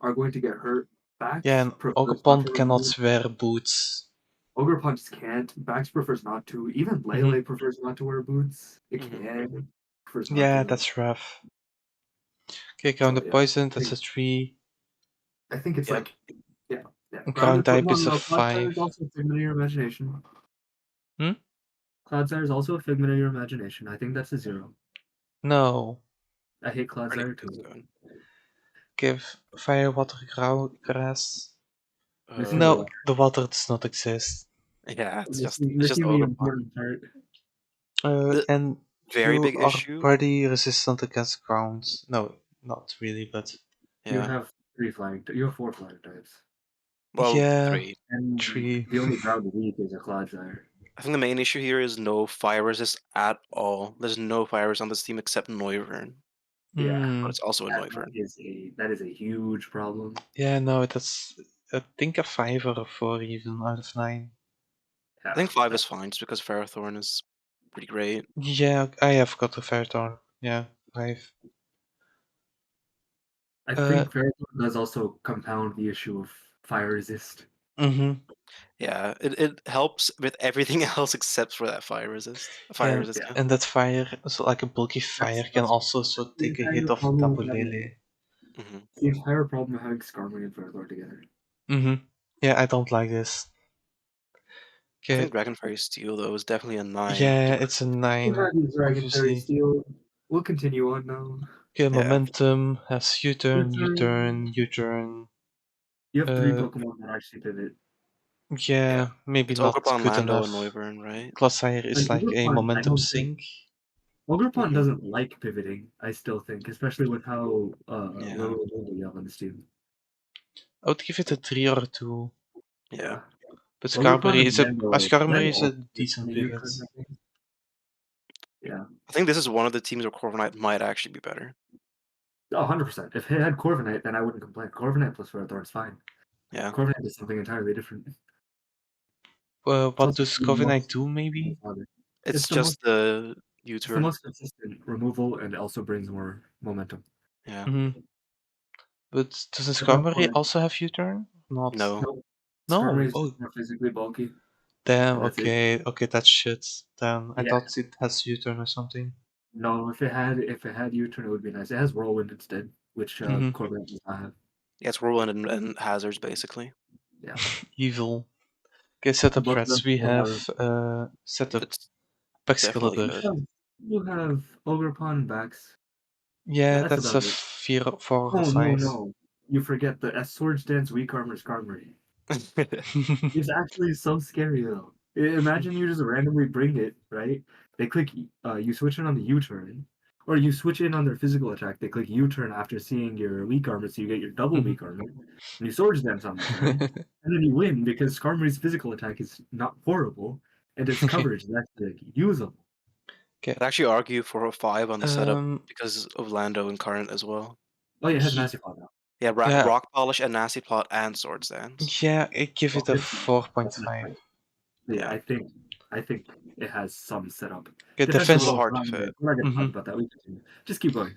are going to get hurt. Backs Yeah, and prefers not to Ogerpon remove. cannot wear boots. Ogerpon just can't. Backs prefers not to. Even Mm-hmm. Lele prefers not to wear boots. It Mhm. can. Prefers not Yeah, to. that's rough. Okay, Ground So the yeah, Poison, that's a 3. I think it's Yep. like yeah. Ground type No, is a no, Cloudfire 5. is also a figment of your imagination. Hmm? Cloudfire is also a figment of your imagination. I think that's a 0. No. I hate I think Cloudfire it's too. good. Give Fire, Water, Grass. Missing the No, water. the water does not exist. Yeah, it's just Missing the Ogerpon. important part. The And very you big are issue. pretty resistant against ground. No, not really, but You Yeah. have 3 flying. You have 4 flying types, Well, yeah, 3. and 3. the only ground weak is a Cloudfire. I think the main issue here is no fire resist at all. There's no fire resist on this team except Noivern, Yeah, but Hmm. it's also a that Noivern. is a huge problem. Yeah, no, that's I think a 5 or a 4 even out of 9. I Yeah, think 5 is fine just because Ferrothorn is pretty great. Yeah, I have got a Fairthorn. Yeah, 5. I Uh, think Ferrothorn does also compound the issue of fire resist. mm-hmm. Yeah, it helps with everything else except for that fire resist. Fire Yeah, resist, Yeah, yeah. and that fire, so like a bulky fire, can that's also so the take a hit entire of problem of having Tabulele. Hmm. the entire problem of having Skarmory and Ferrothorn together. Mm-hmm. Yeah, I don't like this. I Okay, think Dragon Fairy Steel though is definitely a 9. yeah, it's a You 9, have these Dragon Fairy obviously. Steel. We'll continue on now. Okay, Yeah. momentum has U-turn, U-turn. U-turn, U-turn. You have 3 Uh, Pokemon that actually pivot. Yeah. yeah, maybe It's not Ogerpon, good Lando, and enough. Noivern, right? Clodsire is And like a Ogerpon, I momentum don't think sink. Ogerpon Hmm. doesn't like pivoting. I still think, especially with how Yeah. little ability you have on this team. I would give it a 3 or a 2. Yeah. Yeah, But Ogerpon Skarmory and is a Skarmory Lando is a also decent a pivot. U-turn, I think. Yeah, I think this is one of the teams where Corviknight might actually be better. 100%. If it had Corviknight, then I wouldn't complain. Corviknight plus Ferrothorn is fine. Yeah. Corviknight is something entirely different. It's What also does the Covenant most do, maybe? It's it's the most just the it's the U-turn. most consistent removal and also brings more momentum. Yeah. Mm-hmm. But doesn't At that Skarmory point, also have U-turn? Not. No. no, Skarmory No. is Oh, just more physically bulky, damn. and that's it. Okay. Okay, that's shit. Damn. I Yeah, thought it has U-turn or something. no, if it had U-turn, it would be nice. It has Whirlwind instead, which Mm-hmm. Corviknight does not have. Yeah, it's Whirlwind and Hazards basically. Yeah, Evil. Okay, setup both of threats. them We still have have. setup It's definitely Excalibur. good. You have Ogerpon and Bax. Yeah, That's that's about a it. 4 or Oh no, 5. no! You forget the Swords Dance Weak Armor Skarmory. It's actually so scary though. Imagine you just randomly bring it, right? They click, you switch in on the U-turn, or you switch in on their physical attack. They click U-turn after seeing your weak armor, so you get your double Mhm. weak armor, and you Swords Dance on the turn, and then you win because Skarmory's physical attack is not horrible, and its coverage is actually like, usable. Okay. I'd actually argue for a 5 on the setup Um. because of Lando and Current as well. Oh yeah, it has Ye- Nasty Plot now. Yeah, Yeah. Rock Polish and Nasty Plot and Swords Dance. Yeah. I give Oh, it a it's that's not 4.5. right. Yeah, Yeah. I think it has some setup. Okay. It's just a Defensive little Defensive. walls, hard to fit. we're not gonna talk Mm-hmm. about that. We continue. Just keep going.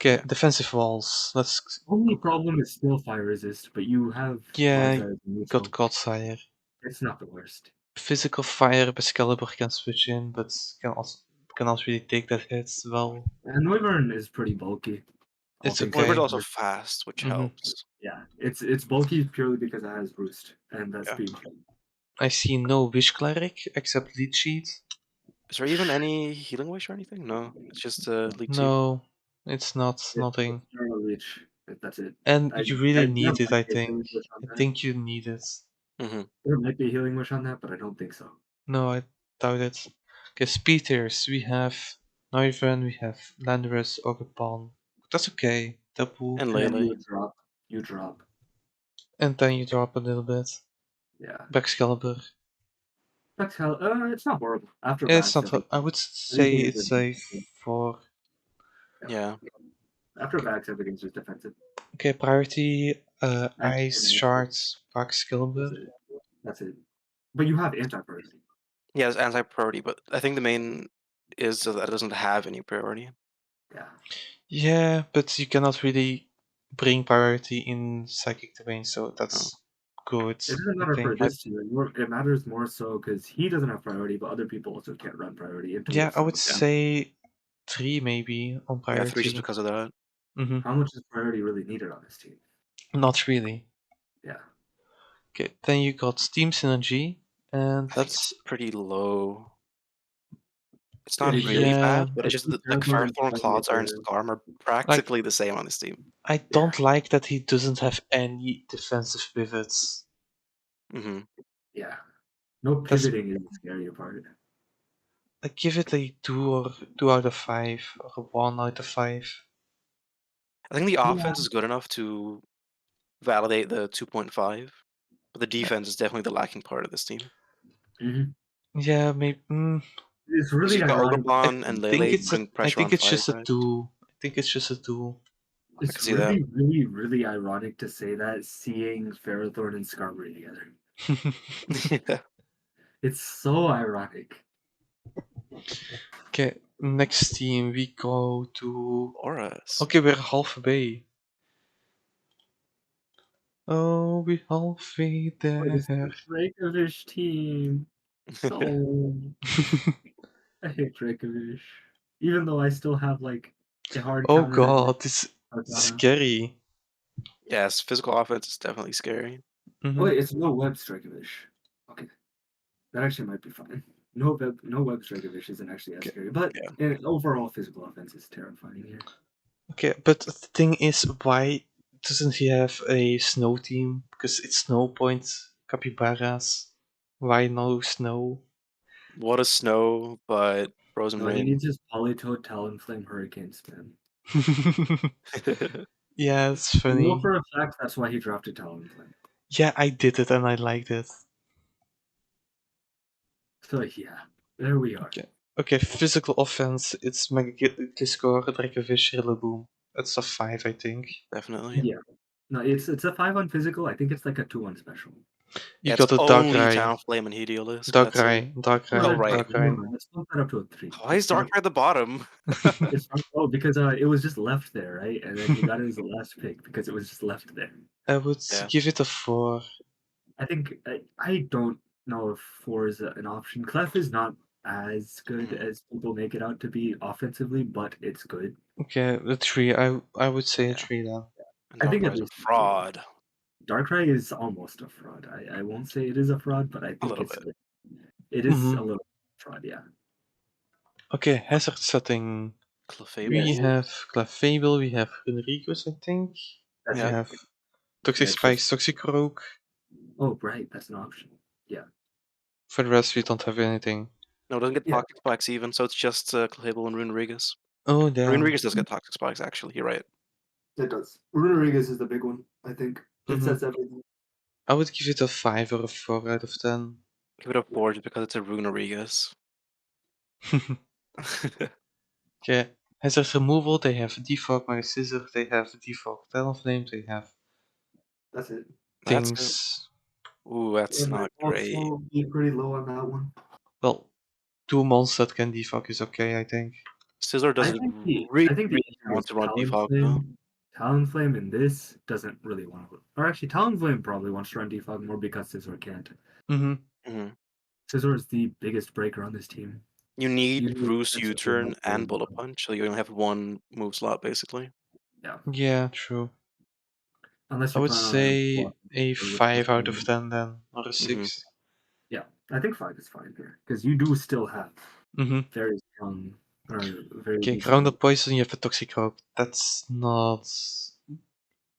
Okay. Yeah. Defensive walls. Let's Only go. problem is still fire resist, but you have Yeah. Clodsire as Got neutral. Godsire. It's not the worst. Physical fire. Excalibur can switch in, but cannot really take that hit well. And Wyvern is pretty bulky, all It's things Noivern's okay. also considered. fast, which Mm-hmm. helps. Yeah, it's bulky purely because it has Roost and that Yeah. speed. I see no Wish Cleric except Lead Sheet. Is there even any Healing Wish or anything? No. It's just Leech Seed. No, it's not. It's Nothing. Journal Reach. That's it. And I, you really there need it, might I be a think. healing wish on I that. think you need it. Mm-hmm. There might be a healing wish on that, but I don't think so. No, I doubt it. Okay, speeders. We have Noivern, we have Landorus, Ogerpon. That's okay. Tapu. And And then Lele. you drop. And then you drop a little bit. Yeah. Excalibur. That's how. It's not horrible. After It's Bax, not. I would say everything is it's a in. 4. Yeah. After backs, everything's just defensive. Okay, priority, That's ice, it. shards, Pax, Gilbert. That's it. That's it. But you have anti-priority. Yeah, it's anti-priority, but I think the main is that it doesn't have any priority. Yeah. Yeah, but you cannot really bring priority in Psychic Domain, so that's good, It doesn't I matter for think. this tier. It matters more so because he doesn't have priority, but other people also can't run priority into Yeah, it. I would So say 3 maybe on Yeah, 3 just priority. because of that. Mm-hmm. how much is priority really needed on this team? Not really. Yeah. Okay, then you got Steam Synergy, and I think it's that's pretty low. It's Yeah, not he's really yeah. bad, but it's just that like Firethorn, Cloud's Iron Scarm are Like practically the same on this team. I don't like that he doesn't have any defensive pivots. Hmm Yeah. No That's pivoting is the scary part. I give it a 2 out of 5 or a 1 out of 5. I think the Yeah. offense is good enough to validate the 2.5, but the defense is definitely the lacking part of this team. hmm Yeah, maybe. It's Because really you've got ironic. Oderbon and Lele putting I pressure on think it's fire just a guys. 2. I think it's just a 2. I It's can see that. really, really, really ironic to say that seeing Ferrothorn and Skarmory together. Yeah. It's so ironic. Okay, next team we go to. Auras. Okay, we're halfway. Oh, we halfway But it's there. the Dracovish team. Oh, I hate Dracovish. Even though I still have like a hard Oh counter to god, this Arcana. scary. Yes, physical offense is definitely scary. Oh Mm-hmm. wait, it's no web Dracovish. Okay, that actually might be fine. No web Dracovish isn't actually as Okay. scary, but Yeah. overall physical offense is terrifying here. Okay, but the thing is, why doesn't he have a snow team? Because it's Snow Point, Capybaras. Why no snow? What a snow, but frozen No, he rain. needs his Politoed Talonflame Hurricane spam. Yeah, it's I know funny. for a fact that's why he dropped a Talonflame. Yeah, I did it and I liked it. So yeah, there we are. Okay. Okay, physical offense, it's Mega Gliscor, Dracovish, Rillaboom. That's a 5, I think. Definitely. Yeah. No, it's a 5 on physical. I think it's like a 2 on special. You Yeah, it's got a only Darkrai. Talonflame and Heliolisk. That's it. No, Oh, Darkrai, right. never Darkrai. mind. Let's bump that up to a 3. Why is Darkrai at the bottom? It's not, oh, because it was just left there, right? And then he got it as the last pick because it was just left there. I would Yeah. give it a 4. I think I don't know if 4 is an option. Clef is not as good as people make it out to be offensively, but it's good. Okay, a 3. I would say a Yeah. 3 then. And I think at Darkrai's a least fraud. Darkrai is almost a fraud. I won't say it is a fraud, but I A think little bit. it is Mm-hmm. a little fraud, yeah. Okay, hazard setting. We Clefable. have Clefable, we have Enricos, I think. That's We Yeah. it. have Toxic Yeah, it's just Spikes, Toxicroak. oh right, that's an option. Yeah. For the rest, we don't have anything. No, it doesn't get Yeah. Toxic Spikes even, so it's just Clefable and Runerigus. Oh, damn. Runerigus does get Toxic Spikes, actually. You're right. It does. Runerigus is the big one, I think. It Mm-hmm. sets everything. I would give it a 5 or a 4 out of 10. Give it a 4 just because it's a Runerigus. Okay, hazard removal, they have Defog, Mega Scissor, they have Defog Talonflame, they have That's it. That's it. things. Ooh, that's It might not great. also be pretty low on that one. Well, 2 monsters that can defog is okay, I think. Scizor doesn't really, I think the really issue want is to run defog though. Talonflame in this doesn't really want to, or actually Talonflame probably wants to run defog more because Scizor can't. Mm-hmm. Hmm Scizor is the biggest breaker on this team. You You need need Roost defensively U-turn much better and than Bullet that. Punch, so you only have one move slot basically. Yeah, Yeah, true. unless I you would plan on say a which is 5 out of 10 then, or a Hmm 6. yeah, I think 5 is fine here because you do still have Mm-hmm. very strong or very Okay, decent. Grounded Poison, you have a Toxicroak. That's not.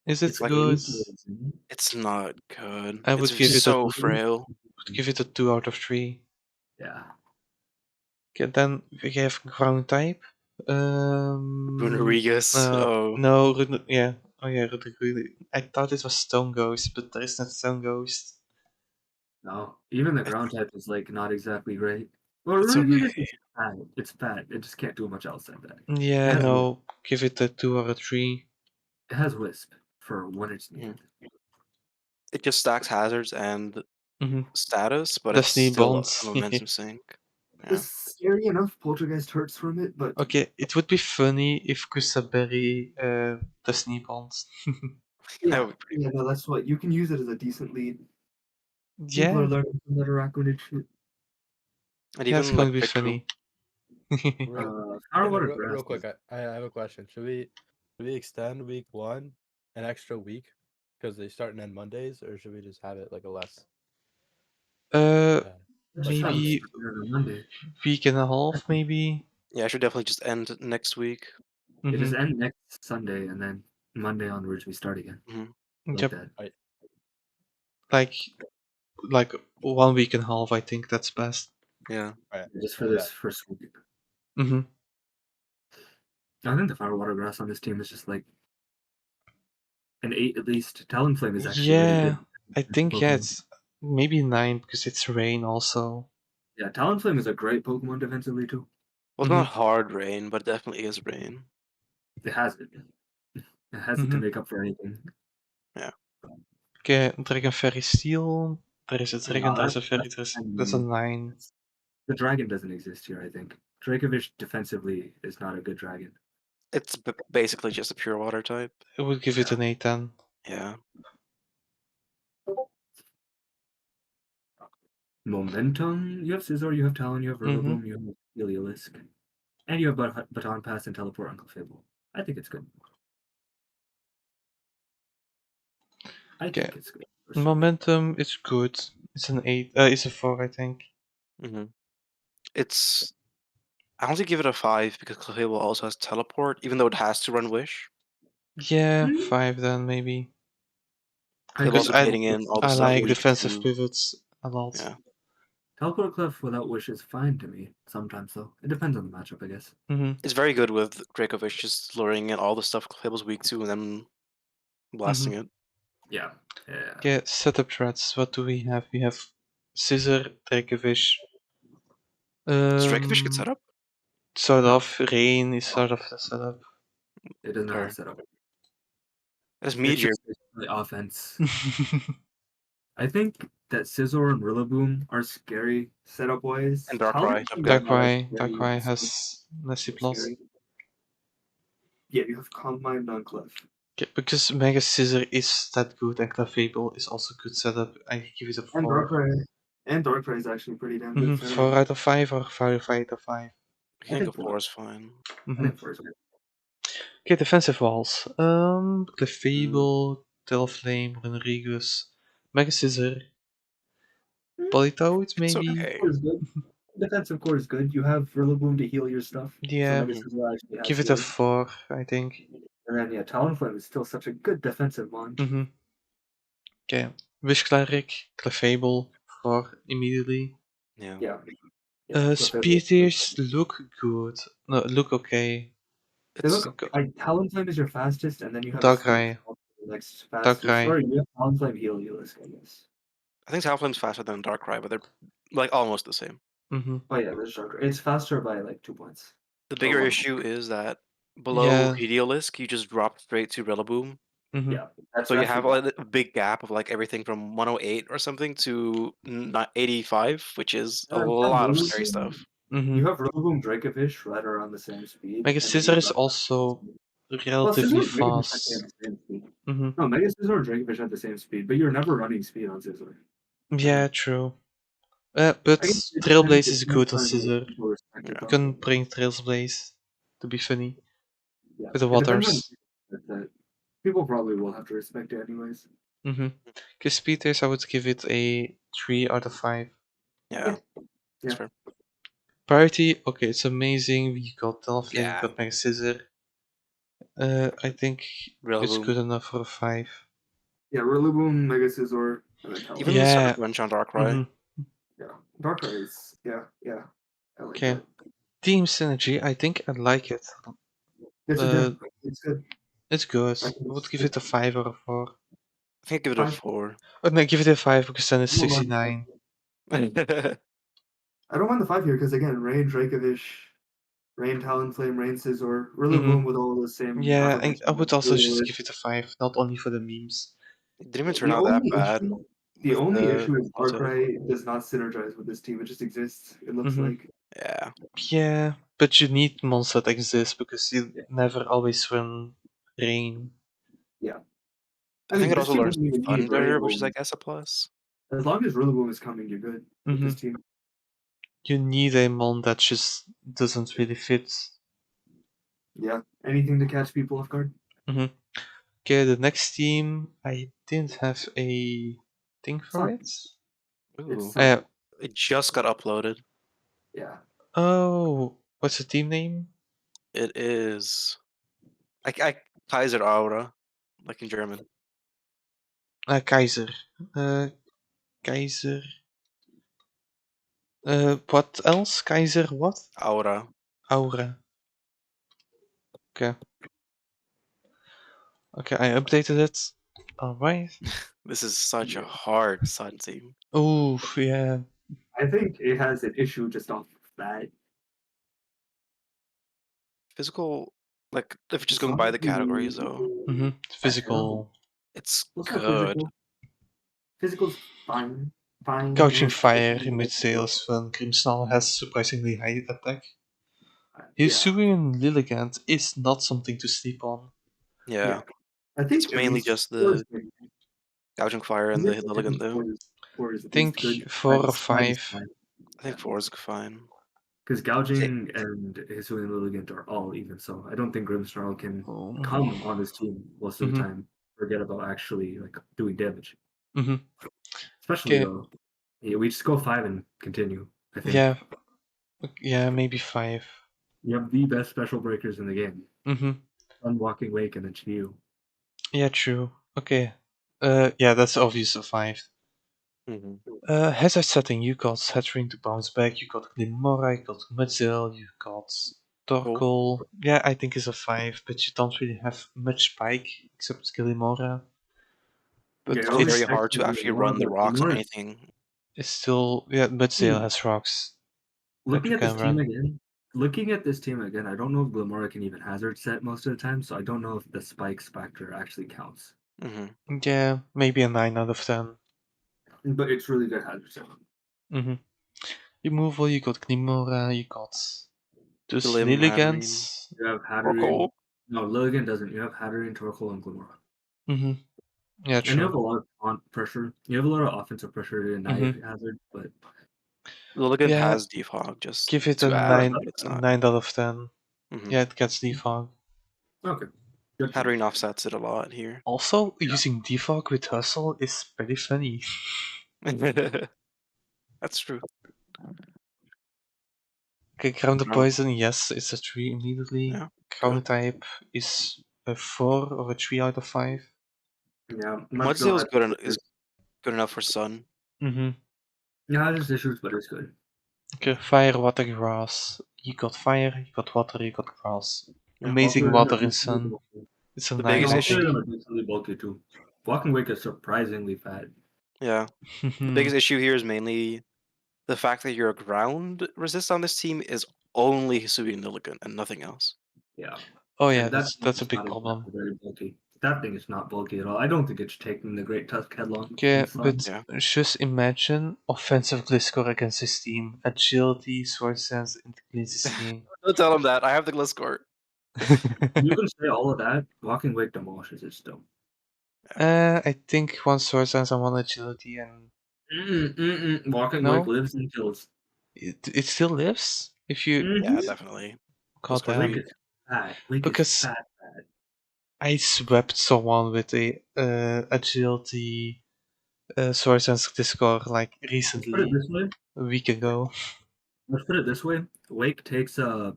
Is it It's like good? 8 poison. It's not good. I It's would give just it a so frail. 2 out of 3. Yeah. Okay, then we have Ground type. Runerigus. Oh, No, yeah. Oh yeah, Rudra. I thought it was Stone Ghost, but there is not Stone Ghost. No, even the I ground type is like not exactly great. Well, It's Ruby okay. Resist is bad. It's bad. It just can't do much else than that. Yeah, It has, no, give it a 2 or a 3. it has Wisp for when it's Mhm. needed. It just stacks hazards and Mm-hmm. status, but it's Destiny still a bonds. momentum sink. Yeah. It's scary enough. Poltergeist hurts from it, but Okay, it would be funny if Kusaberry Destiny bonds. That yeah, would be pretty yeah, no, that's what you can use it as a decent lead. People are Yeah, learning from that Araquanid shit. and yeah, it's even going like to be Pick Crew. funny. Power Water Real, Grass. real quick, I have a question. Should we extend week 1 an extra week because they start and end Mondays, or should we just have it like a less? uh, Just have maybe it on Monday. week and a half, maybe. Yeah, I should definitely just end next week. It Mm-hmm. just end next Sunday, and then Monday onwards we start again. Mhm. Like Yep, that. like 1 week and a half. I think that's best. Yeah. Right. Just for do this that. first week. Mm-hmm. I think the Fire Water Grass on this team is just like an 8 at least. Talonflame is actually really Yeah, good. I think Pokemon. it's maybe 9 because it's rain also. Yeah, Talonflame is a great Pokemon defensively too. Well, it's Mhm. not hard rain, but it definitely is rain. It has it. It has it to Mhm. make up for anything. Yeah. Okay, Dragon Fairy Steel. There is a Dragon, No, there's a Fairy, that's a 9. the dragon doesn't exist here, I think. Dracovish defensively is not a good dragon. It's basically just a pure water type. I would give it Yeah. an 8 then. Yeah. Momentum, you have Scizor, you have Talon, you have Mm-hmm. Rillaboom, you have Heliolisk. And you have Baton Pass and Teleport Uncle Fable. I think it's good. I Okay, think it's good. Personally. Momentum is good. It's an 8. It's a 4, I think. hmm It's. I honestly give it a 5 because Clefable also has teleport, even though it has to run Wish. Yeah, Mm. 5 then maybe. I Clefable agree. Because also baiting in all the I stuff like Wish can defensive do. pivots a lot. Yeah. Teleport Clef without Wish is fine to me. Sometimes though. It depends on the matchup, I guess. Mm-hmm. It's very good with Dracovish just luring in all the stuff Clefable's weak to and then blasting it. Yeah. Yeah. Okay, setup threats. What do we have? We have Scissor, Dracovish. Does Dracovish get set up? Sort No. of. Rain is sort of the setup. It doesn't have Fair. a setup. It has It's Meteor. just basically offense. I think that Scizor and Rillaboom are scary setup wise. And Darkrai. Darkrai has Nessie Plus. Scary. Yeah, you have Calm Mind on Clef. Okay, because Mega Scissor is that good and Clefable is also good setup, I give it a 4. And Darkrai is actually pretty damn good setup. 4 out of 5 or 5 out of 5? I think a 4 is fine. I think 4 is good. Okay, defensive walls. Clefable, Talonflame, Renrigus, Mega Scissor, Politoed It's maybe? okay. Core is good. Defensive core is good. You have Rillaboom to heal your stuff. Yeah, So Scizor actually has give it a healing. 4, I think. And then Talonflame is still such a good defensive launch. Okay, Wish Cleric, Clefable, 4 immediately. Yeah. Yeah. Spears look good. No, look okay. They It's look, Talonflame is your fastest, and then you have Darkrai. the next fastest. Darkrai. Or you have Talonflame heal Heliolisk, I guess. I think Talonflame's faster than Darkrai, but they're like almost the same. Oh yeah, there's Darkrai. It's faster by like 2 points. The Or bigger 1 issue is that below Yeah. Heliolisk, you just drop straight to Rillaboom. Yeah, that's So you have actually a big gap of like everything from 108 or something to 85, which is a lot of scary stuff. You have Rillaboom Dracovish right around the same speed. Mega and Scissor you is have- also Well, relatively Scizor and Dracovish actually fast. have the same speed. Mm-hmm. No, Mega Scizor and Dracovish have the same speed, but you're never running speed on Scizor. Yeah, true. But I guess it Trailblaze is depends good on on Scissor. people respect it, You though. can bring Trailblaze to be funny. Yeah, With the it depends on waters. that. People probably will have to respect it anyways. Mm-hmm. Okay, Speeders, I would give it a 3 out of 5. Yeah. Yeah. Fair. Priority, okay, it's amazing. We got Talonflame, Yeah. we got Mega Scissor. I think it's Rillaboom. good enough for a 5. Yeah, Rillaboom, Mega Scizor, and then Talon. Even Yeah. Sucker Punch on Darkrai. Yeah, Darkrai is yeah. I like Okay. that. Team Synergy, I think I like it. It's good. It's good. It's good. I I think would it's give good. it a 5 or a 4. I think I'd give it a Five. 4. Oh no, give it a 5 because then it's No, no, 69. I don't mind the 5 here because again, Rain, Dracovish, Rain, Talonflame, Rain, Scizor, Rillaboom with all the same Yeah, affirmations. I would also just Duelist. give it a 5, not only for the memes. It didn't even turn The out that only bad issue, the with only the issue is auto. Darkrai does not synergize with this team. It just exists. It looks like. Yeah. Yeah, but you need mons that exist because you Yeah. never always run Rain. Yeah. I think it this also team learns doesn't even need Thunder, Rain. which is I guess a plus. As long as Rillaboom is coming, you're good with this team. You need a mon that just doesn't really fit. Yeah. Anything to catch people off guard. Okay, the next team, I didn't have a thing for Sun. it. Ooh. It's Sun. It just got uploaded. Yeah. Oh, what's the team name? It is Kaiser Aura, like in German. Kaiser. Kaiser. What else? Kaiser what? Aura. Aura. Okay. Okay, I updated it. Alright. This is such a Yeah. hard Sun team. Oh, yeah. I think it has an issue just off that. Physical, like if you're just As going long by as the categories though, Physical. it's What's not good. physical? Physical's fine. Fine. Couching Ish. Fire in mid-sales when Grimsnarl has surprisingly high attack. Yeah. Hisuian Lilligant is not something to sleep on. Yeah. I think It's mainly just score is the good. Gouging Fire and the Lilligant though. Score is I at least think good. 4 or Spine is 5. fine. I think 4 is fine. Because Gouging and Hisuian Lilligant are all even, so I don't think Grimmsnarl can come on this team most of the time. Forget about actually like doing damage. Especially Okay. though. Yeah, we just go 5 and continue, I think. Yeah. Yeah, maybe 5. You have the best special breakers in the game. Unwalking Wake and then Chiyu. Yeah, true. Okay. Yeah, that's obvious a 5. Hazard setting, you got Hatchling to bounce back, you got Glimora, you got Mudzel, you got Torkoal. Yeah, I think it's a 5, but you don't really have much spike except Glimora. But It's very hard to actually run the rocks on anything. It's still, yeah, Mudzel has rocks. Looking at this team again, I don't know if Glimora can even hazard set most of the time, so I don't know if the spikes factor actually counts. Yeah, maybe a 9 out of 10. But it's really good hazard set. Removal, you got Glimora, you got those Glim, Lilligants. You have Torkoal. Hatterene. No, Lilligant doesn't. You have Hatterene, Torkoal, and Glimora. Yeah, And you have a true. lot of on pressure. You have a lot of offensive pressure in knife hazard, but Lilligant Yeah, has Defog just give it a to add, 9, but it's not. 9 out of 10. Yeah, it gets defog. okay. Good. Hatterene offsets it a lot here. Also, using defog with hustle is pretty funny. That's true. Okay, ground the Ground. poison, yes, it's a 3 immediately. Yeah, Ground type is a 4 or a 3 out of 5. Yeah, Mudsil is good, is is good enough for Sun. Yeah, there's issues, but it's good. Okay, fire, water, grass. You got fire, you got water, you got grass. Yeah. Amazing water in sun. It's a The 9 biggest out issue- of Really bulky too. Walking Wake is surprisingly fat. Yeah. The biggest issue here is mainly the fact that your ground resist on this team is only Hisuian Lilligant and nothing else. Yeah. Oh yeah, And that's a big not problem. very bulky. That thing is not bulky at all. I don't think it's taking the Great Tusk headlong. Okay, but Yeah. just imagine offensive Gliscor against his team. Agility, Sword Sense, and Gliscor's team. Don't tell him that. I have the Gliscor. You can say all of that. Walking Wake demolishes it still. I think one Sword Sense and one Agility, and Walking No? Wake lives and kills. it still lives if you. Yeah, definitely. God Gliscor Wake damn. is fat. Wake Because is fat. I swept someone with a Agility Sword Sense Gliscor like Let's put it recently, this way. a week ago. Let's put it this way. Wake takes a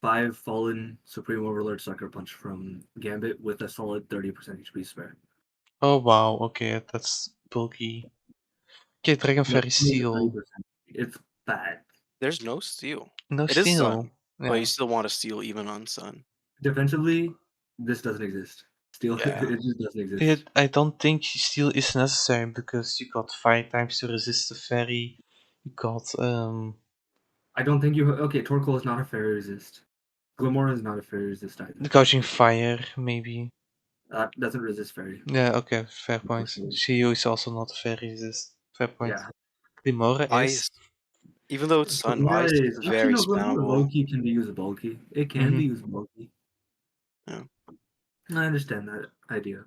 5 Fallen Supreme Overlord Sucker Punch from Gambit with a solid 30% HP spare. Oh wow, okay, that's bulky. Okay, Dragon Fairy That's only Steel. 30%. It's fat. There's no steal. No It is steel. Sun, but Yeah. you still want to steal even on Sun. Defensively, this doesn't exist. Still, Yeah. it just doesn't exist. I don't think steel is necessary because you got 5 times to resist the fairy. You got I don't think you. Okay, Torkoal is not a fairy resist. Glimora is not a fairy resist either. Gouging Fire, maybe. That doesn't resist fairy. Yeah, okay, fair point. Unfortunately. Shio is also not a fairy resist. Fair point. Yeah. Glimora is. Ice, even though it's sun, Glimora ice is is actually very no. Glimora spammable. low-key can be used bulky. It can be Mhm. used bulky. Yeah. I understand that idea.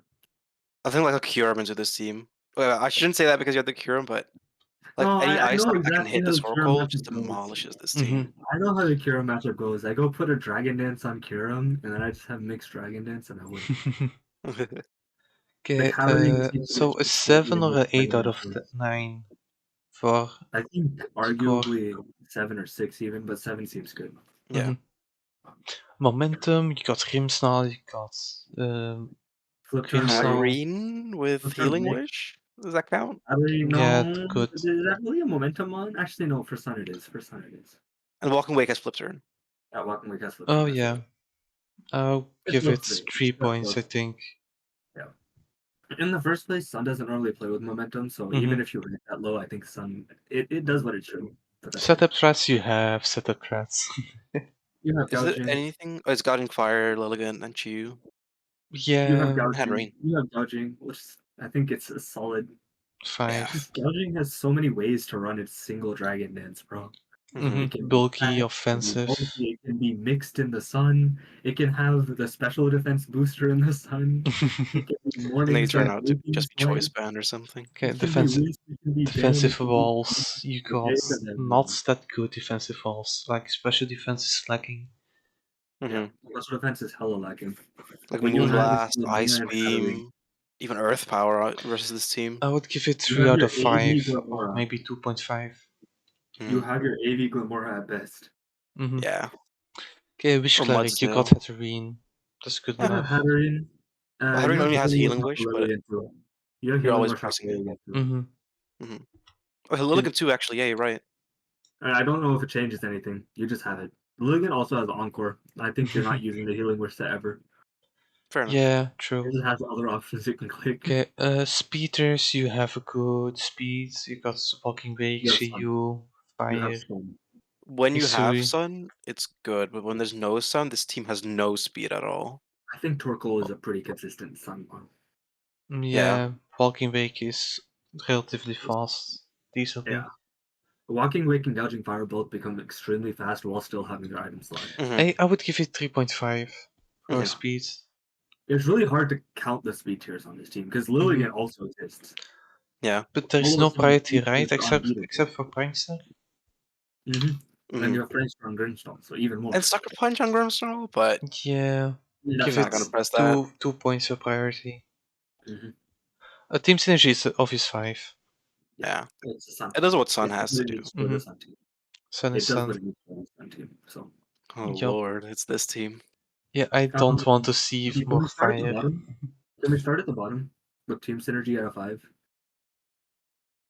I think like a Kyurem into this team. Well, I shouldn't say that because you have the Kyurem, but like No, any I ice know type that can exactly hit how this the Kira Torkoal just matchup goes. demolishes this Mhm. team. I know how the Kira matchup goes. I go put a Dragon Dance on Kiram, and then I just have mixed Dragon Dance, and I win. The Okay, Hatterene seems to so a be slightly 7 or more a 8 out of influence. 9 for I think score. arguably 7 or 6 even, but 7 seems good. Yeah. Momentum, you got Grimsnarl, you got Flip turn Grimsnarl. Hatterene with Flip turn Healing Blake. Wish? Does that count? Hatterene, Yeah, no. good. Is that really a momentum on? Actually, no. For Sun it is. For Sun it is. And Walking Wake has flip turn. That Walking Wake has flip Oh turn. That's yeah, right. I'll It give it looks great. 3 That points, I looks- think. Yeah. In the first place, Sun doesn't normally play with momentum, so even if you hit that low, I think Sun it does what it should. But that's Setup threats you have, setup threats. You have Is it gouging. anything? Oh, it's Guiding Fire, Lilligant, and Chew. You have Yeah, gouging. Hatterene. You have gouging, which I think it's a solid. 5. Gouging has so many ways to run its single dragon dance, bro. Mm-hmm. It can be Bulky, fast, it can be offensive. bulky, it can be mixed in the sun. It can have the special defense booster in the sun. It can be And they morning turn sun, out to just awakening be sun. choice band or something. Okay, It can be whisk, it can be bang, it defensive can be walls. You got it does not everything. that good defensive walls. Like special defense is lacking. Mm-hmm. Yeah, special defense is hella lacking. Like When you have Moonblast, Ice and Hatterene, Beam, even Earth Power versus this team. I would give it you 3 have out your of 5, AV or Glamora. maybe 2.5. You Mm, have your AV Glamora at best. Mm-hmm. yeah. Okay, Wish Or Cleric, you got Mudsdale. Hatterene. That's good You have enough. Hatterene. Well, You Hatterene have only has Healing Healing Wish Wish, off but Lillian too. You have you're Healing always Wish off pricing it. Lillian too. Mm-hmm. Mm-hmm. Oh, Lilligant too, actually. Yeah, you're right. I don't know if it changes anything. You just have it. Lillian also has Encore. I think you're not using the Healing Wish set ever. Fair enough. Yeah, It true. just has other options you can click. Okay, speeders, you have a good speed. You got Walking Wake, You have Sun. Shiyu, You Fire, have Sun. When you have Isui. Sun, it's good, but when there's no Sun, this team has no speed at all. I think Torkoal is a pretty consistent Sun one. Yeah. Yeah, Walking Wake is relatively fast, decently. Yeah. Walking Wake and Gouging Fire both become extremely fast while still having their item slot. Mm-hmm. I would give it 3.5 for Mhm. speed. It's really hard to count the speed tiers on this team because Lilligan also exists. Yeah. But there's All of no a sudden, priority, speed right? tiers are unbeatable. Except for Prankster? And Mm-hmm. you have Brainstorm Grimstone, so even more. And Sucker Punch on Grimstall, but Yeah, That's give not it gonna press that. 2 points for priority. Mhm. Team Synergy is obvious 5. Yeah. It's a Sun It team. does what Sun It has to really do. needs for the Sun team. Sun It is does what Sun. it needs for the Sun team. So, Oh Yup. lord, it's this team. Yeah, I don't want to see can more we start at the fire. bottom? Can we start at the bottom with Team Synergy out of 5?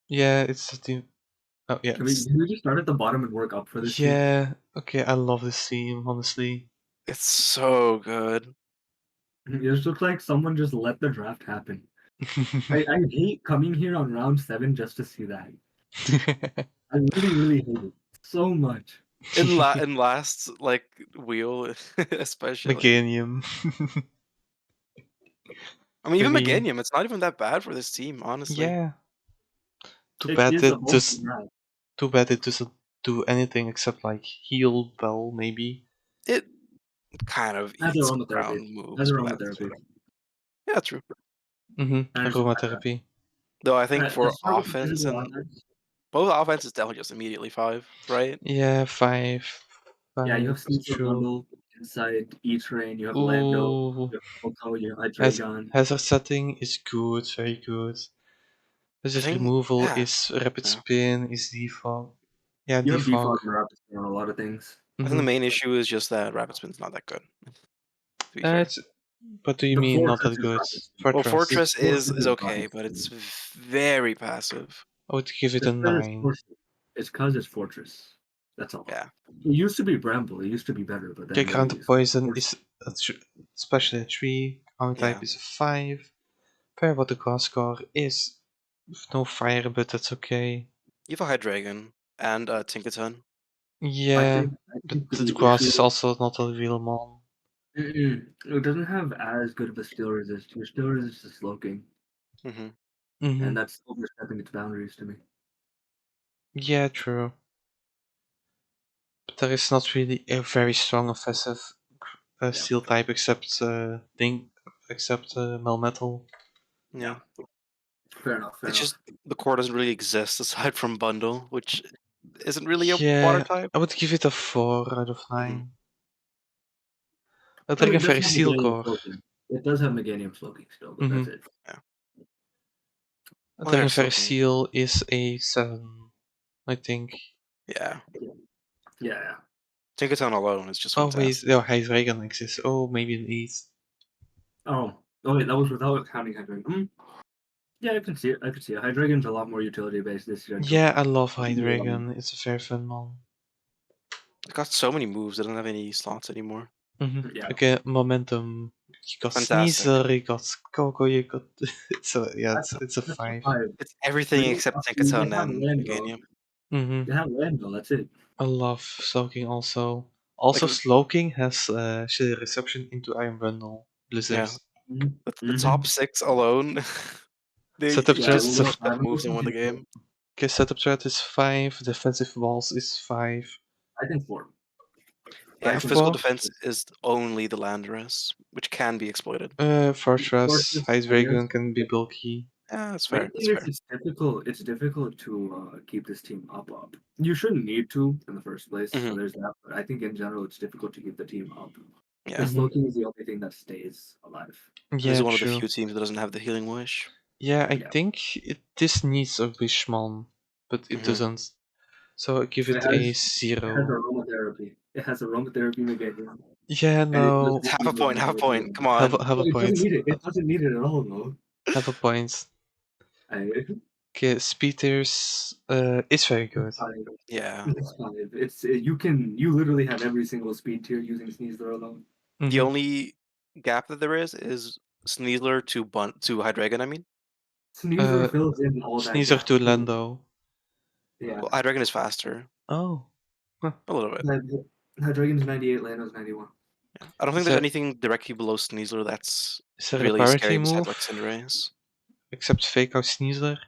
Yeah, it's a team. Oh, yeah. Can we just start at the bottom and work up for this team? Yeah, okay, I love this team, honestly. It's so good. It just looks like someone just let the draft happen. I hate coming here on round 7 just to see that. I really, really hate it so much. In last like wheel, especially. Meganium. I mean, I even mean, Meganium, it's not even that bad for this team, honestly. yeah. Too It bad is a it bulky just draft. too bad it doesn't do anything except like heal well, maybe. It kind of Has eats aromatherapy. ground Has moves, but that's aromatherapy. yeah, true. I understand that. Aromatherapy. Though I think for Let's start with the offense physical and offense. both offense is definitely just immediately 5, right? Yeah, 5. Yeah, you 5, have Sneasel true. Bundle inside E-Train, you have Lando, Ooh. you have Coco, you have Haz- Hydreigon. Hazard setting is good, very good. I Hazard think removal yeah, is rapid yeah. spin, is defog. Yeah, You have defog. defog and rapid spin on a lot of things. I think the Mm-hmm. main issue is just that Rapid Spin's not that good. To be fair. It's, what do you The mean not Fortress that is good? rapid spin. Well, Fortress. Fortress Fortress is is okay, rapid but it's spin. very passive. I would give it It's a because it's 9. Fortress. It's because it's Fortress. That's all. Yeah. It used to be Bramble. It used to be better, but Okay, then Ground they Poison is especially a 3. Counter Yeah. type is a 5. Firewater Grass Core is no fire, but that's okay. You have a Hydreigon. and Tinkaton. Yeah, I but think the the grass issue is also not a real mon. it doesn't have as good of a steel resist. Your steel resist is Slowking, Hmm. Mm-hmm. and that's overstepping its boundaries to me. Yeah, true. But there is not really a very strong offensive Yeah. steel type except Melmetal. Yeah. Fair enough. Fair It's enough. just the core doesn't really exist aside from Bundle, which isn't really a water Yeah, type. I would give it a 4 out of Mhm. 9. I mean, it does Very have steel Meganium core. Slowking. It does have Meganium Slowking still, but Mm-hmm. that's it. Well, they're Very soaking. Seal is a 7, I think. Yeah. Yeah. Tinkaton alone is just Oh wait, fantastic. no, Hydreigon exists. Oh, maybe an 8. Oh wait, that was without counting Hydreigon. Yeah, I can see it. I can see it. Hydreigon's a lot more utility based this gentle. Yeah, I love Hydreigon. It's a very fun mon. It got so many moves, it doesn't have any slots anymore. Mm-hmm. Yeah. Okay, momentum. You got Fantastic. Sneasel, you got Coco, you got. It's a That's 5. 5. It's everything except Tinkaton They have and Lando. Meganium. Mm-hmm. They have Lando. That's it. I love Slowking also. Like, Also, Slowking has reception into Iron Bundle. yeah, Blizzards. the top 6 alone, Setup you Yeah, threat just is a well, push that moves and win the game. okay, setup threat is 5. Defensive walls is 5. I think 4. Yeah, I think physical 4. defense is only the Landorus, which can be exploited. Fortress, Fortress, I guess. Hydreigon can be bulky. Yeah, that's Main fair. That's thing is fair. it's difficult. It's difficult to keep this team up. You shouldn't need to in the first place, so Hmm. there's that. But I think in general, it's difficult to keep the team up. Yeah, Because Mm-hmm. Slowking is the only thing that stays alive. this Yeah, is one of the true. few teams that doesn't have the healing wish. Yeah, I Yeah. think this needs a Wishmon, but it Hmm. doesn't. So I give It it a has 0. aromatherapy. It has aromatherapy Meganium. Yeah, And it no. doesn't It's half a need point. Half a aromatherapy. point. Come Have on. have a Oh, it doesn't point. need it. It doesn't need it at all, though. Have a point. I, Okay, Speeders is very good. Yeah. it's fine. It's you literally have every single speed tier using Sneasler alone. The Mm-hmm. only gap that there is Sneasler to Hydreigon. I mean, Sneasler fills in all that Sneezer gap. to Lando. Yeah. well, Hydreigon is faster Oh. Huh. a little bit. Dragon's 98, Lando's 91. Yeah. I don't think Is there's there, anything directly below Sneasler that's is there a really parity scary besides move? like Cinderace. Except Fake Out Sneasler?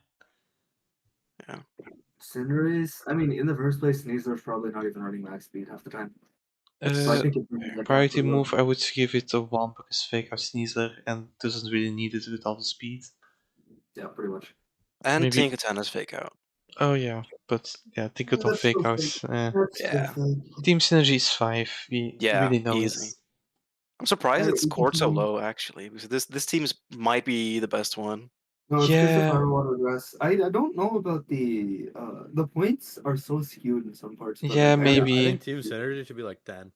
Yeah. Cinderace, I mean, in the first place, Sneasler's probably not even running max speed half the time. So I Uh, think it brings that down Priority pretty low. move, I would give it a 1 because Fake Out Sneasler and doesn't really need it with all the speed. Yeah, pretty much. And Maybe. Tinkaton has Fake Out. Oh yeah, but yeah, think of That's Fake still Outs. That's Yeah. different. Team Synergy is 5. We Yeah. really know it. Easy. I'm surprised it's scored so No, low actually, because this team might be the best one. it's because of Yeah, Firewater Dress. I don't know about the points are so skewed in some parts, but yeah, like I maybe. think Team Synergy should be like 10.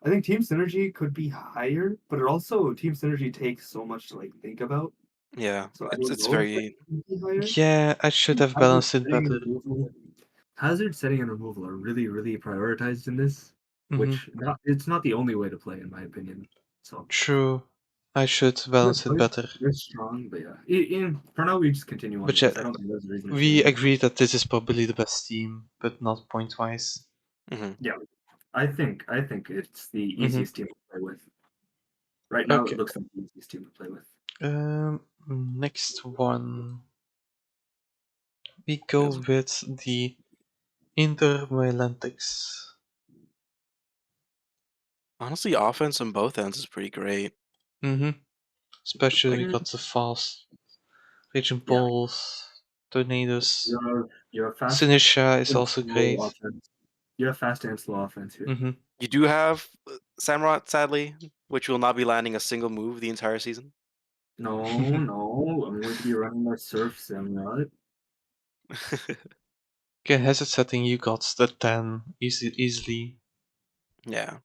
I think Team Synergy could be higher, but it also Team Synergy takes so much to like think about. Yeah. So I It's don't it's know if it very could be higher. Yeah, I should have Hazard balanced it setting and better. removal. Hazard setting and removal are really prioritized in this, Mm-hmm. which it's not the only way to play in my opinion. So True. I should balance it better. they're strong, but yeah. For now, we just continue on But with yeah, this. I don't think there's a reason to we change it. agree that this is probably the best team, but not point wise. hmm Yeah, I think it's the Mm-hmm. easiest team to play with. Right now, it Okay. looks like the easiest team to play with. Next one. We go Yes. with the Intermylantics. Honestly, offense on both ends is pretty great. Mm-hmm. Especially Like we got the fast Raging Yeah, Balls, Tornadoes. you're fast Sinisha is and also slow great. offense. You have fast and slow offense here. Mm-hmm. you do have Samurott, sadly, which will not be landing a single move the entire season. No, I'm going to be running my Surf Samurai. Okay, hazard setting you got the 10 easily. yeah.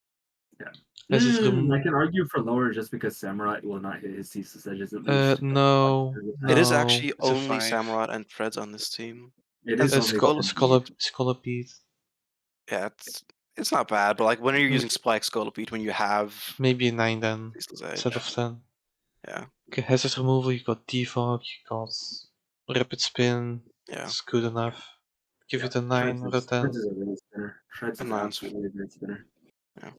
Yeah. Hazard I can argue for lower just because Samurai will not hit his Ceaseless edges at least. no, It is no, actually it's a only 5. Samurott and Freds on this team. It And is only Scolipede. yeah, it's not bad, but like when are you using Spike Scolipede when you have Maybe a 9 then, Ceaseless instead Edge? of 10. Yeah. Okay, hazard removal, you got Defog, you got Rapid Spin, Yeah. it's good enough. Give Yeah, it a 9 or a 10. Shreds is a real spinner. Shreds A is nine's absolutely a great spinner. Yeah.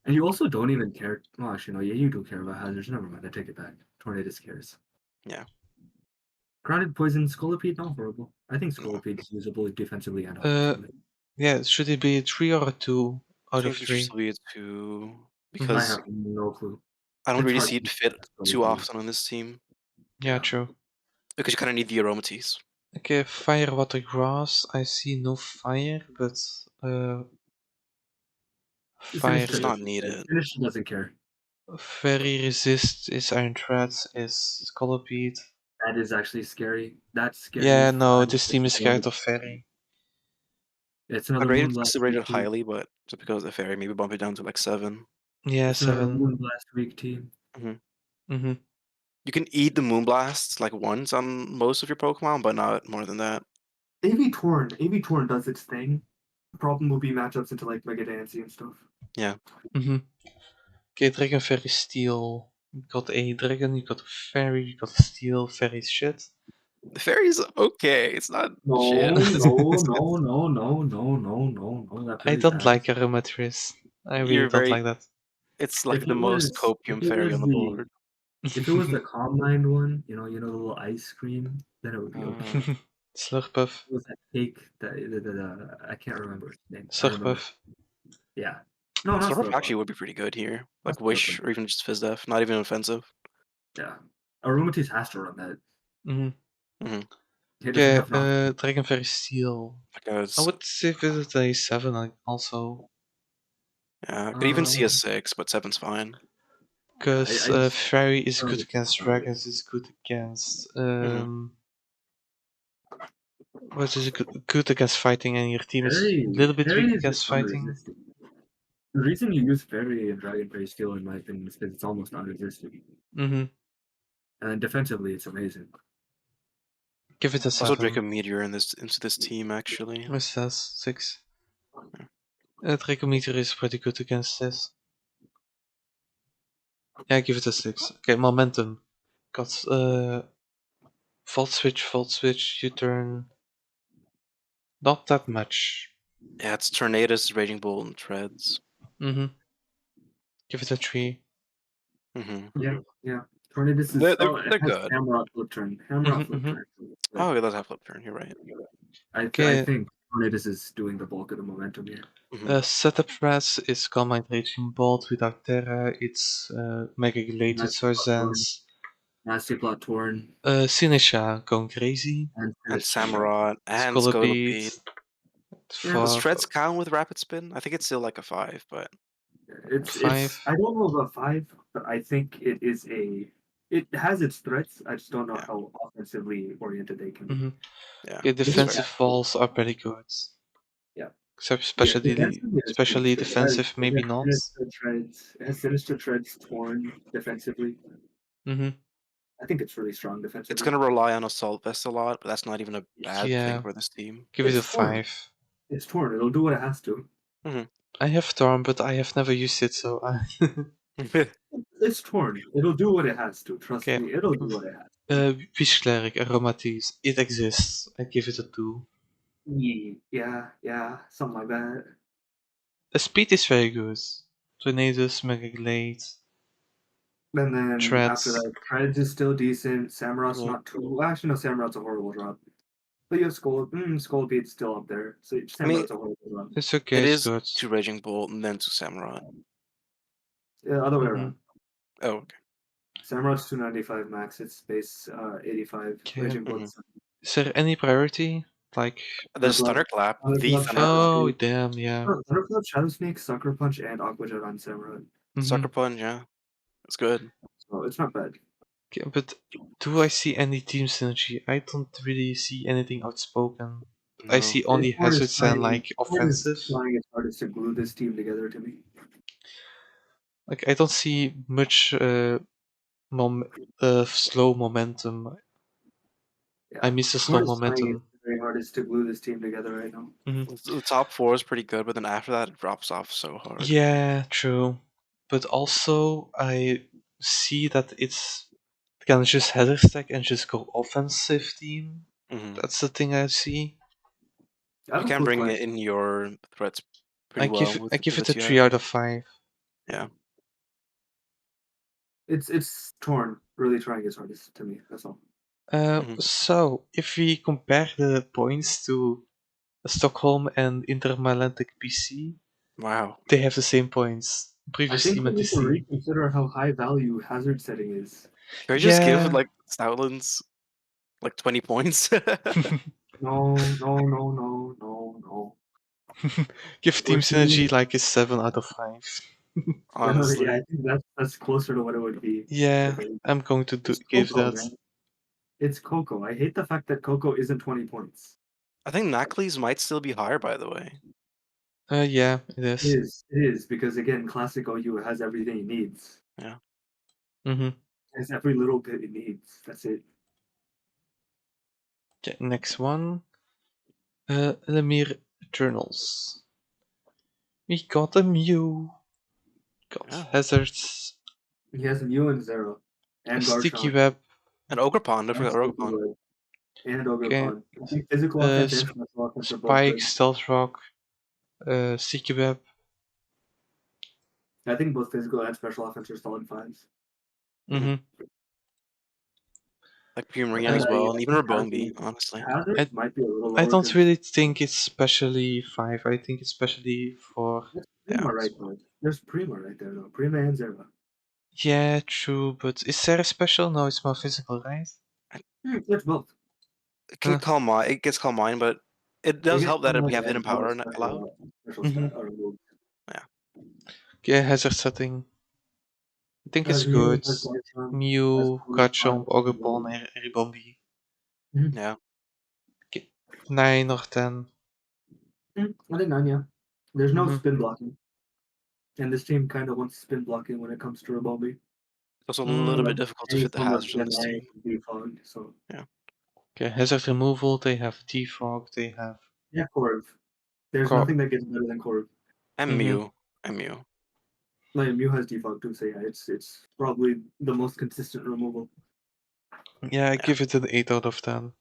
And you also don't even care. Well, actually, no, yeah, you do care about hazards. Never mind, I take it back. Tornadus cares. Yeah. Grounded Poison, Scolipede, not horrible. I think No. Scolipede is usable defensively and Uh, offensively. yeah, should it be a 3 or a 2 I out of think it should 3? still be a 2 I because have no clue. I don't It's really hard see to it fit too Scolipede. often on this team Yeah, Yeah. true. because you kind of need the aromaties. Okay, fire, water, grass. I see no fire, but fire. It's not needed. Sinister doesn't care. Very resist is Iron Threat, is Scolipede. That is actually scary. That's scary. Yeah, no, Fine. this team is scared of Fairy. It's I'd another rate Moonblast still rate week it team. highly, but just because of the fairy, maybe bump it down to like 7. Yeah, It's another 7. Moonblast week team. Mm-hmm. You can eat the moonblasts like once on most of your Pokemon, but not more than that. AV Torn does its thing. The problem will be matchups into like Mega Dancy and stuff. Yeah. Mm-hmm. Okay, Dragon, Fairy, Steel. You got a Dragon, you got a Fairy, you got a Steel, Fairy shit. The fairy's okay. It's not No, shit. no. That I fairy's don't ass. like Aromatris. I really You're don't very. like that. It's If like the it most was, copium fairy on the board. if it was the Calm Mind one, the little ice cream, then it would be okay. Slurpuff. It was that cake that I can't remember its name. I remember. Slurpuff. Yeah. No, not Slurpuff Slurpuff. actually would be pretty good here. Like Not Wish Slurpuff. or even just Fizdef. Not even offensive. Yeah. Aromatisse has to run that. Mm-hmm. He doesn't Okay, have enough. Dragon, Fairy, Steel. Like I I was, would say visit a 7 also. yeah, I could even see a 6, but 7's fine. Because I just Fairy is don't good against understand. dragons, is good against Mhm. what is it good against fighting, and your team is a little bit Fairy weak is against just fighting. unresisting. The reason you use Fairy and Dragon Fairy Steel, in my opinion, is because it's almost unresisting. Mm-hmm. And defensively, it's amazing. Give it a Also, Draco 7. Meteor into this team actually. What's that? 6. Draco Meteor is pretty good against this. Yeah, give it a 6. Okay, momentum. Got Volt Switch, U-turn. Not that much. Yeah, it's Tornadus, Raging Bolt, and Treads. Mm-hmm. Give it a 3. Yeah. Tornadus is They're it has good. Hammerot flip turn. Mm-hmm, Flip mm-hmm. turn. Oh, it does have flip turn. You're right. I Okay, think Tornadus is doing the bulk of the momentum here. setup press is Calm Mind Raging Bolt without Terra. It's Mega Glade with Sorzans. Nasty Plot Torn Sinisha going crazy. and And Finish. Samurott and Scolipede. Scolipede. Yeah. Does For Treads count with Rapid Spin? I think it's still like a 5, but It's 5. I don't know about 5, but I think it has its threats. I just don't know yeah. how offensively oriented they can be. Mm-hmm. Yeah. Okay, This is defensive bad. walls are pretty good. Yeah. Except Yeah, defensively, it's pretty especially good. defensive, It maybe has not. Sinister Treads torn defensively. Mm-hmm. I think it's really strong It's defensively. gonna rely on Assault Vest a lot, but that's not even a bad thing Yeah, for this team. give it a It's torn. 5. It's torn. It'll do what it has to. I have Storm, but I have never used it, so I... It's torn. It'll do what it has to. Trust Okay. me, it'll do what it has to. Wish Cleric, Aromatisse. It exists. I give it a 2. Yeah, something like that. The speed is very good. Tornadus, Mega Glade, And then after Treads. that, Treads is still decent. Samurot's Mhm. not too. Well, actually, no, Samurot's a horrible drop. But you have Skullbeat's still up there. So I mean, Samurot's a horrible drop. It's okay, it it's is good. to Raging Bolt and then to Samurott. Other way Mm-hmm. around. Oh, okay. Samurot's 295 max. It's base 85. Okay. Raging Blood's Is there any priority? Like... There's Thunderclap, the Thunderclap, Thunderclap. Oh, damn, yeah. Thunderclap, Shadow Sneak, Sucker Punch, and Aqua Jet on Samurott. Sucker Punch, yeah. It's good. So it's not bad. Okay, but do I see any team synergy? I don't really see anything outspoken. I No. see only Torn is hazards and like Torn is offensive. trying its hardest to glue this team together to me. Like I don't see much slow momentum. Yeah. I miss the slow Torn is trying its momentum. very hardest to glue this team together right now. The top 4 is pretty good, but then after that, it drops off so hard. Yeah, true. But also I see that it's can just header stack and just go offensive team. Mhm. That's the thing I see. I have You a can quick bring it question. in your threats pretty well with I the give it bits a you 3 have. out of 5. Yeah. It's torn. Really trying its hardest to me. That's all. Mhm. So, if we compare the points to Stockholm and Intermalentic PC, Wow. they have the same points. I Previous think team we and need this to team. reconsider how high value hazard setting is. Can we just give Yeah. like Stoutlands like 20 points? No, no, no, no, no, no. Give Team We're Synergy seeing. like a 7 out of 5. Yeah, I Honestly. think that's closer to what it would be. Yeah, If it, I'm going to it's give Coco, that. man. It's Coco. I hate the fact that Coco isn't 20 points. I think Naclis might still be higher, by the way. Yeah, it is. It is because again, classic OU has everything it needs. Yeah. Mm-hmm. It's every little bit it needs. That's it. Okay, next one. Lemire Journals. We got a Mew. Got Yeah. Hazards. He has Mew and Zero, A and Sticky Garchomp, Web. And Ogre Pond, don't and forget Ogre Sticky Pond. Web, and Okay. Ogerpon. I think physical offense and Sp- special offense are both Spike, good. Stealth Rock. Sticky Web. I think both physical and special offense are solid fives. Mm-hmm. Like Primarina as Yeah, well, and I even think Rabombi, honestly. Hazards might be a little I lower don't because really think it's specially 5. I think it's specially 4. that's Yeah. Prima right there. There's Prima right there though. Prima and Zero. Yeah, true, but is there a special? No, it's more physical, right? It's both. It gets Calm Mind, but it They does get help that we Prima have Hidden and no Power allowed. special Mm-hmm. stat or removed. Yeah. Okay, Hazard setting. I think it's Mew good. has Garchomp, has Mew, Garchomp, Ogerpon, Ogerpon, and Ribombi. Yeah. Okay. 9 or 10. I think 9, yeah. There's no Mm-hmm. spin blocking. And this team kind of wants spin blocking when it comes to Rabombi. It's also a little bit Mm. difficult to Any fit the form of hazards on this Gemini team. can be fogged, so. Yeah. Okay, Hazard removal, they have Defog, they have... Yeah, Corv. There's nothing that gets better than Corv. And Mm-hmm. Mew. And Mew. Like, Mew has defog too, so yeah, it's probably the most consistent removal. Yeah, I Yeah. give it an 8 out of 10.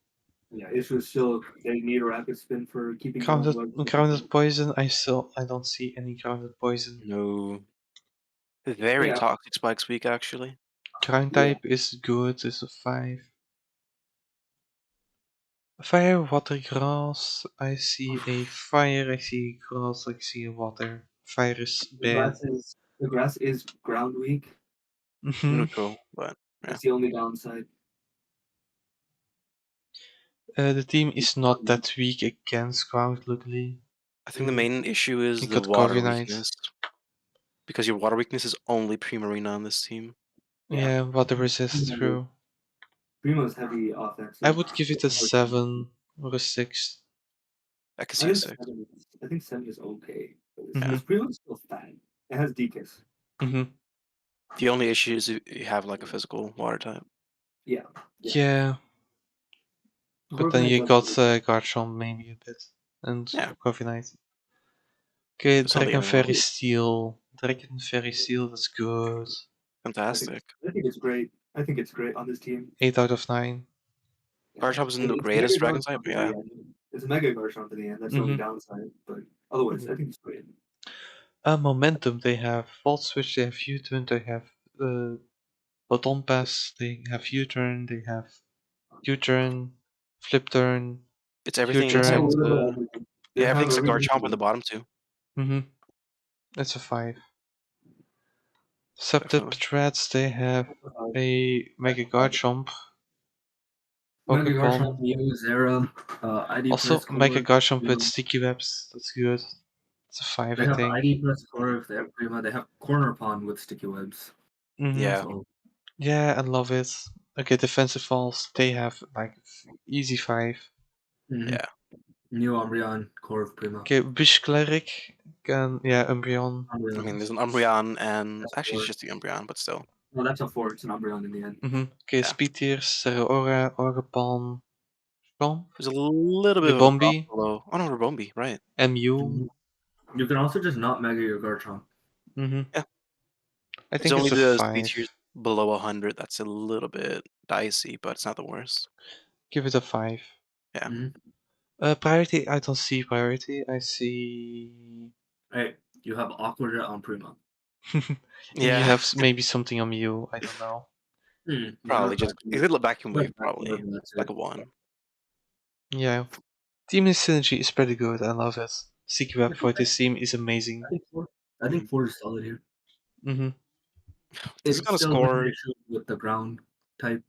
Yeah, issue is still they need a rapid spin for keeping ground bugs. Grounded Poison, I don't see any Grounded Poison. No. Very Yeah. toxic Spikes week, actually. Ground Yeah. type is good, is a 5. Fire, water, grass. I see a fire, I see grass, I see a water. Fire is bad. The grass is ground weak. Mm-hmm. Neutral, but yeah. That's the only downside. The team is not that weak against ground, luckily. I think the main issue is It the got water Corviknight. weakness. Because your water weakness is only Primarina on this team. Yeah, water resist through. Primo's heavy offense. I would give it a 7 or a 6. I can I see a think 6. I think 7 is okay. Mhm. Because Primo's still fat. It has Dekus. Mm-hmm. The only issue is you have like a physical water type. Yeah. Yeah. But then you got Garchomp maybe a bit. And Yeah. Corviknight. Okay, It's not the Dragon end of the world. Fairy Steel. Dragon Fairy Steel, that's good. Fantastic. I think it's great. I think it's great on this team. 8 out of 9. Garchomp isn't the It's greatest Mega dragon type, Garchomp but in yeah. the end. It's Mega Garchomp in the end. That's the only downside. But otherwise, I think it's great. Momentum, they have Volt Switch, they have U-Turn, they have Baton Pass, they have U-Turn, they have U-Turn, Flip Turn, It's everything They have a except U-Turn. little bit of everything. They yeah, have everything except everything. Garchomp on the bottom two. Mm-hmm. That's a 5. Septip Definitely. Threads, they have a Mega Garchomp, Mega Pokepom. Garchomp, Mew, Zera, ID Also, Press Mega Core. Garchomp with Sticky Webs, that's good. It's a 5, They I have think. ID Press Core. They have Prima. They have Corner Pond with Sticky Webs. Mm-hmm. Yeah. So Yeah, I love it. Okay, defensive falls, they have like easy 5. Yeah. New Umbreon, Core of Prima. Okay, Wish Cleric, yeah, Umbreon. I mean, there's an Umbreon and That's actually it's four. just the Umbreon, but still. No, that's a 4. It's an Umbreon in the end. Mm-hmm. Okay, Yeah. Speed Tears, Zeraora, Orapalm, Stomp, There's a little bit of a drop Ribombi, below. Oh no, Rabombi, right. MU. You can also just not Mega your Garchomp. Mm-hmm. Yeah. I It's think only it's a the speed 5. tiers below 100 that's a little bit dicey, but it's not the worst. Give it a 5. Yeah. Priority, I don't see priority. I see. Hey, you have Aquajet on Prima. You Yeah, have maybe something on you. I don't know. You probably have just vacuum, it could look vacuum you have wave vacuum probably wave, and that's like it. a one. Yeah. Team synergy is pretty good. I love it. Seek Web for this team is I amazing. think four. I think 4 is solid here. Mm-hmm. This is It gonna still has an score. issue with the ground type,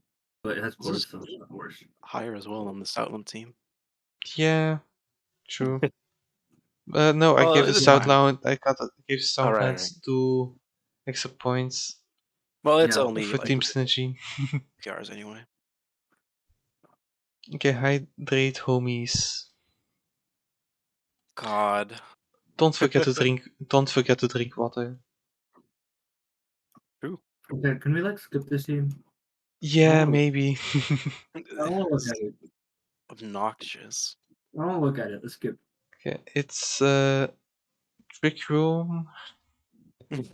but it has This is Gorg, so it's not worse. higher as well on the Stoutland team. Yeah, true. No, I Well, gave the it's Yeah. Stoutland. I gave all right. Stoutlands 2 extra points Well, it's Yeah. only for like team synergy. PRs anyway. Okay, hydrate homies. God. Don't forget to drink. Don't forget to drink water. True. Okay, can we like skip this team? Yeah, Oh. maybe. I don't want to look at it. Obnoxious. I don't want to look at it. Let's skip. Okay, it's trick room. It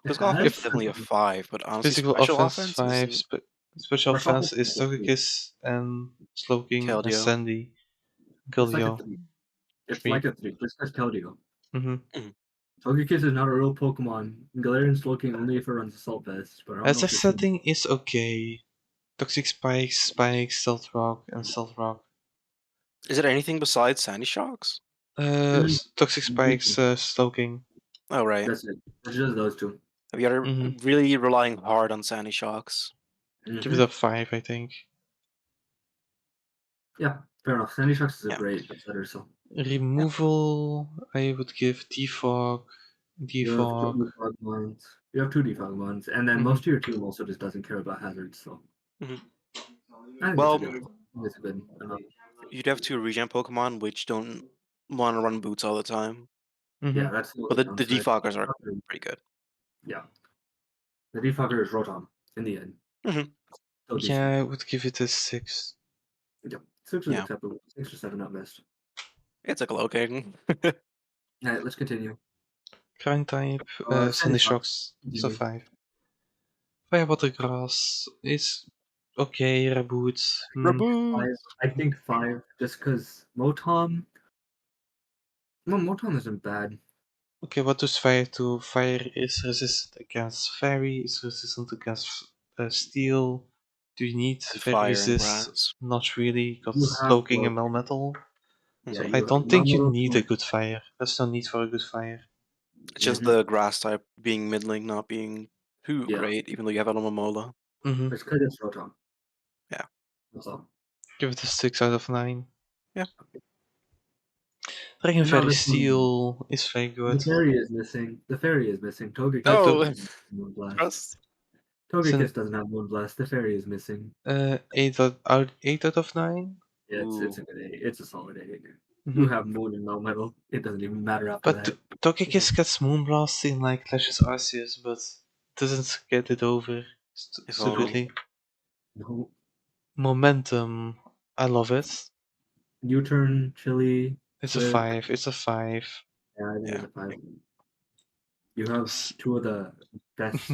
Physical offense has is definitely a 5, but honestly, Physical special offense offense 5. is Special Special offense offense is is like a 3. Togekiss and Slowking and Keldeo. Sandy. It's like a Keldeo. 3. It's 3. like a 3. Just as Keldeo. Mm-hmm. Togekiss is not a real Pokemon. Galarian's looking only if it runs Assault Vest, but I don't As know a if you're sure. setting is okay. Toxic Spikes, Spikes, Stealth Rock, and Stealth Rock. Is it anything besides Sandy Shocks? Toxic Spikes, Slowking. Oh, right. That's it. It's just those two. We are Mhm. really relying hard on Sandy Shocks. Give it a 5, I think. Yeah, fair enough. Sandy Shocks is a Yeah. great upsetter, so. Removal, I would give Defog. You have two Defog. defog ones. You have 2 defog ones, and then Mhm. most of your team also just doesn't care about hazards, so. Mhm. I think Well, it's a good. It's a good. you'd have 2 regen Pokemon which don't want to run boots all the time. Mhm. Yeah, that's the But only the downside. defoggers are pretty good. Yeah. The defogger is Rotom in the end. Mhm. So Yeah, decent. I would give it a 6. Yep. 6 is Yeah. acceptable. 6 or 7 at best. It's like a locating. Alright, let's continue. Ground type, Sandy Sandy Shocks. Shocks. So Continue. 5. Firewater Grass is okay. Reboot. Reboot! I think 5, just because Motom. Well, Motom isn't bad. Okay, what does fire do? Fire is resistant against fairy, is resistant against steel. Do you need And fairy fire and resist? grass. Not really, got You have Slowking and Slowking. Melmetal. Yeah, So Mhm. I you have don't think you Melmetal, need a Slowking. good fire. There's no need for a good fire. It's just the grass type being middling, not being too Yeah. great, even though you have Alomomola. Mm-hmm. It's because it's Rotom. Yeah. That's all. Give it a 6 out of 9. Yeah. Dragon And now Fairy let's move on. Steel is very The good. fairy is missing. The fairy is missing. Togekiss Oh, doesn't have Moonblast. trust. Togekiss doesn't have Moonblast. The fairy is missing. 8 out of 9. Yeah, it's Ooh. a good 8. It's a solid 8. Mm-hmm. You have Moon and Melmetal. It doesn't even matter after But that. Togekiss gets Moonblast in like Clash's Arceus, but doesn't get it over If only. stupidly. No. Momentum, I love it. U-turn, Chili. It's a Flip. 5. It's a 5. Yeah, I think Yeah. it's a 5. You have 2 of the best.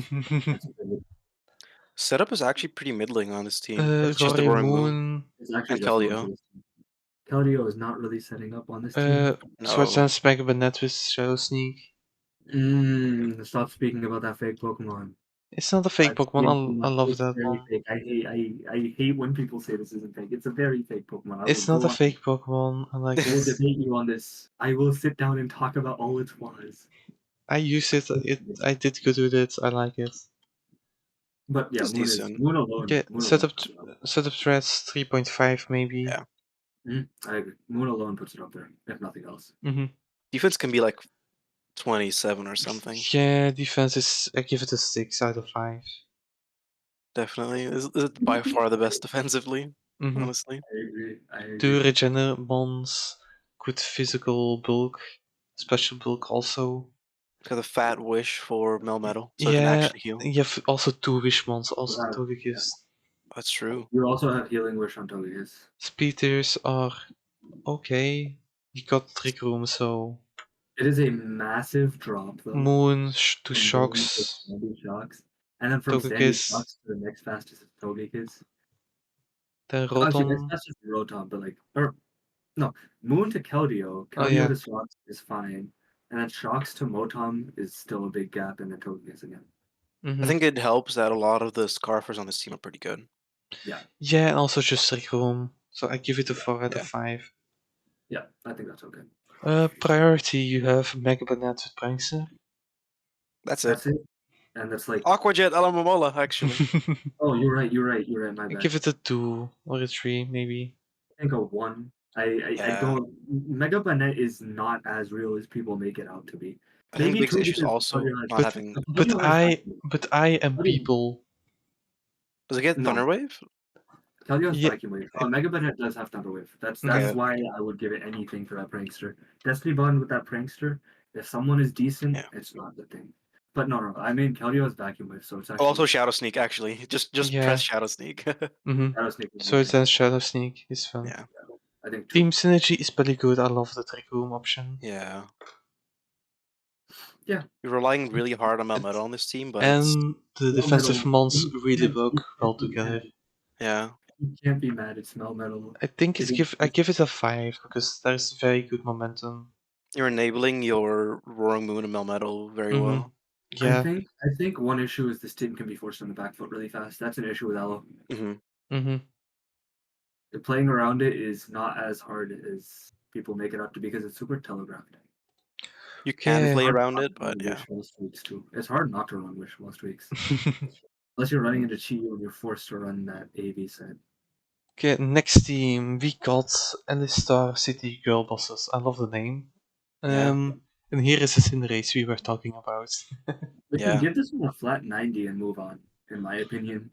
Setup is actually pretty middling on this team. It's just the Roaring Roaring Moon. Moon. It's actually And just one Keldeo. for this team. Keldeo is not really setting up on this team. Swords No. Dance Mega Banette with Shadow Sneak. Stop speaking about that fake Pokemon. It's not a fake That's fake Pokemon. I love It's that very one. fake. I hate when people say this isn't fake. It's a very fake Pokemon. I will It's not go a on. fake Pokemon. I like I will it. debate you on this. I will sit down and talk about all its flaws. I use it. I did good with it. I like it. But yeah, It's decent. Moon alone. Okay, Moon setup alone. threats 3.5 maybe. Yeah. I agree. Moon alone puts it up there, if nothing else. Mm-hmm. Defense can be like 27 or something. Yeah, defense is. I give it a 6 out of 5. Definitely. Is it by far the best defensively, Mm-hmm. honestly. I agree. 2 regenerate bonds, good physical bulk, special bulk also. It's got a fat wish for Melmetal, so it can Yeah, actually heal. you have also 2 wish bonds, also Wow. Togekiss. That's true. You also have Healing Wish on Togekiss. Speeders are okay. You got Trick Room, so It is a massive drop, though. Moon to From Moon to Shocks, Sandy Shocks. And then from Sandy Togekiss. Shocks to the next fastest is Togekiss. The Actually, Rotom. that's just Rotom, but like, or no, Moon to Keldeo. Oh Keldeo yeah. to Shocks is fine, and then Shocks to Motom is still a big gap, and then Togekiss again. I Hmm. think it helps that a lot of the Scarfers on this team are pretty good. Yeah, Yeah, and also just Trick Room. So I give it a 4 out of Yeah. 5. yeah, I think that's okay. Priority, you have Mega Banana with Prankster. That's it. That's it, and that's like, Aquajet Alamomola, actually. oh, you're right, my I bad. give it a 2 or a 3, maybe. I think a 1. I Yeah. don't. Mega Banette is not as real as people make it out to be. I think the Maybe biggest two issue is because also Keldeo has, not But having. but Keldeo has I vacuum. but I am Keldeo- people. Does it get No. Thunder Wave? Keldeo has Yeah, vacuum wave. Mega Banette does have Thunder Wave. That's Okay. why I would give it anything for that prankster. Destiny Bond with that prankster. If someone is decent, Yeah. it's not the thing. But no, I mean Keldeo has vacuum wave, so it's Oh, actually also Shadow Sneak, actually. Just yeah. press Shadow Sneak. Rattlesnake is So it's amazing. then Shadow Sneak is fun. Yeah. I think 2. Team Synergy is pretty good. I love the Trick Room option. Yeah. Yeah. You're relying really hard on And, Melmetal on this team, but it's and the Smell defensive Metal. mons really You work well can't be together. mad. yeah. You can't be mad at Smell Metal. I think It is- I give it a 5 because there's very good momentum. You're enabling your Roaring Moon and Melmetal very Mhm. well. Yeah. I think one issue is this team can be forced on the back foot really fast. That's an issue with Aloe. Hmm. Mhm. The playing around it is not as hard as people make it out to be because it's super telegraphed. You can Yeah. play Hard around not it, to but run yeah. Wish most weeks too. It's hard not to run Wish most weeks. Unless you're running into Chi and you're forced to run that AV set. Okay, next team we got Alistar City Girl Bosses. I love the name. Yeah. And here is the Cinderace we were talking about. We can Yeah. give this one a flat 90 and move on, in my opinion.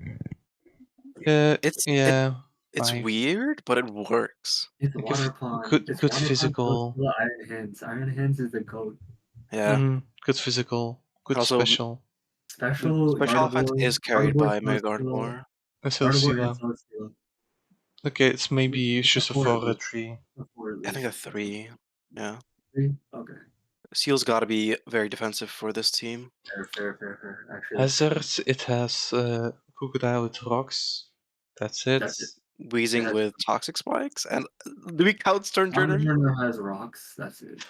It's Yeah, it's 5. weird, but it works. It's I Water give Pond. It's good Water Pond, physical. Philosopher, Iron Hands. Iron Hands is the GOAT. Yeah. Good physical, good Also, special. Special special effect Gardevoir. is carried by Mega Celesteela. Gardevoir. Gardevoir and Celesteela. Celesteela. Okay, it's maybe it's just a 4 or a 3. A 4 at I think a least. 3. Yeah. 3? Okay. Seal's got to be very defensive for this team. Fair. Actually, Hazard, it has Crocodile with rocks. That's it. that's it. Wheezing has- with Toxic Spikes. And do we count Stern Turner? Turner has rocks. That's it.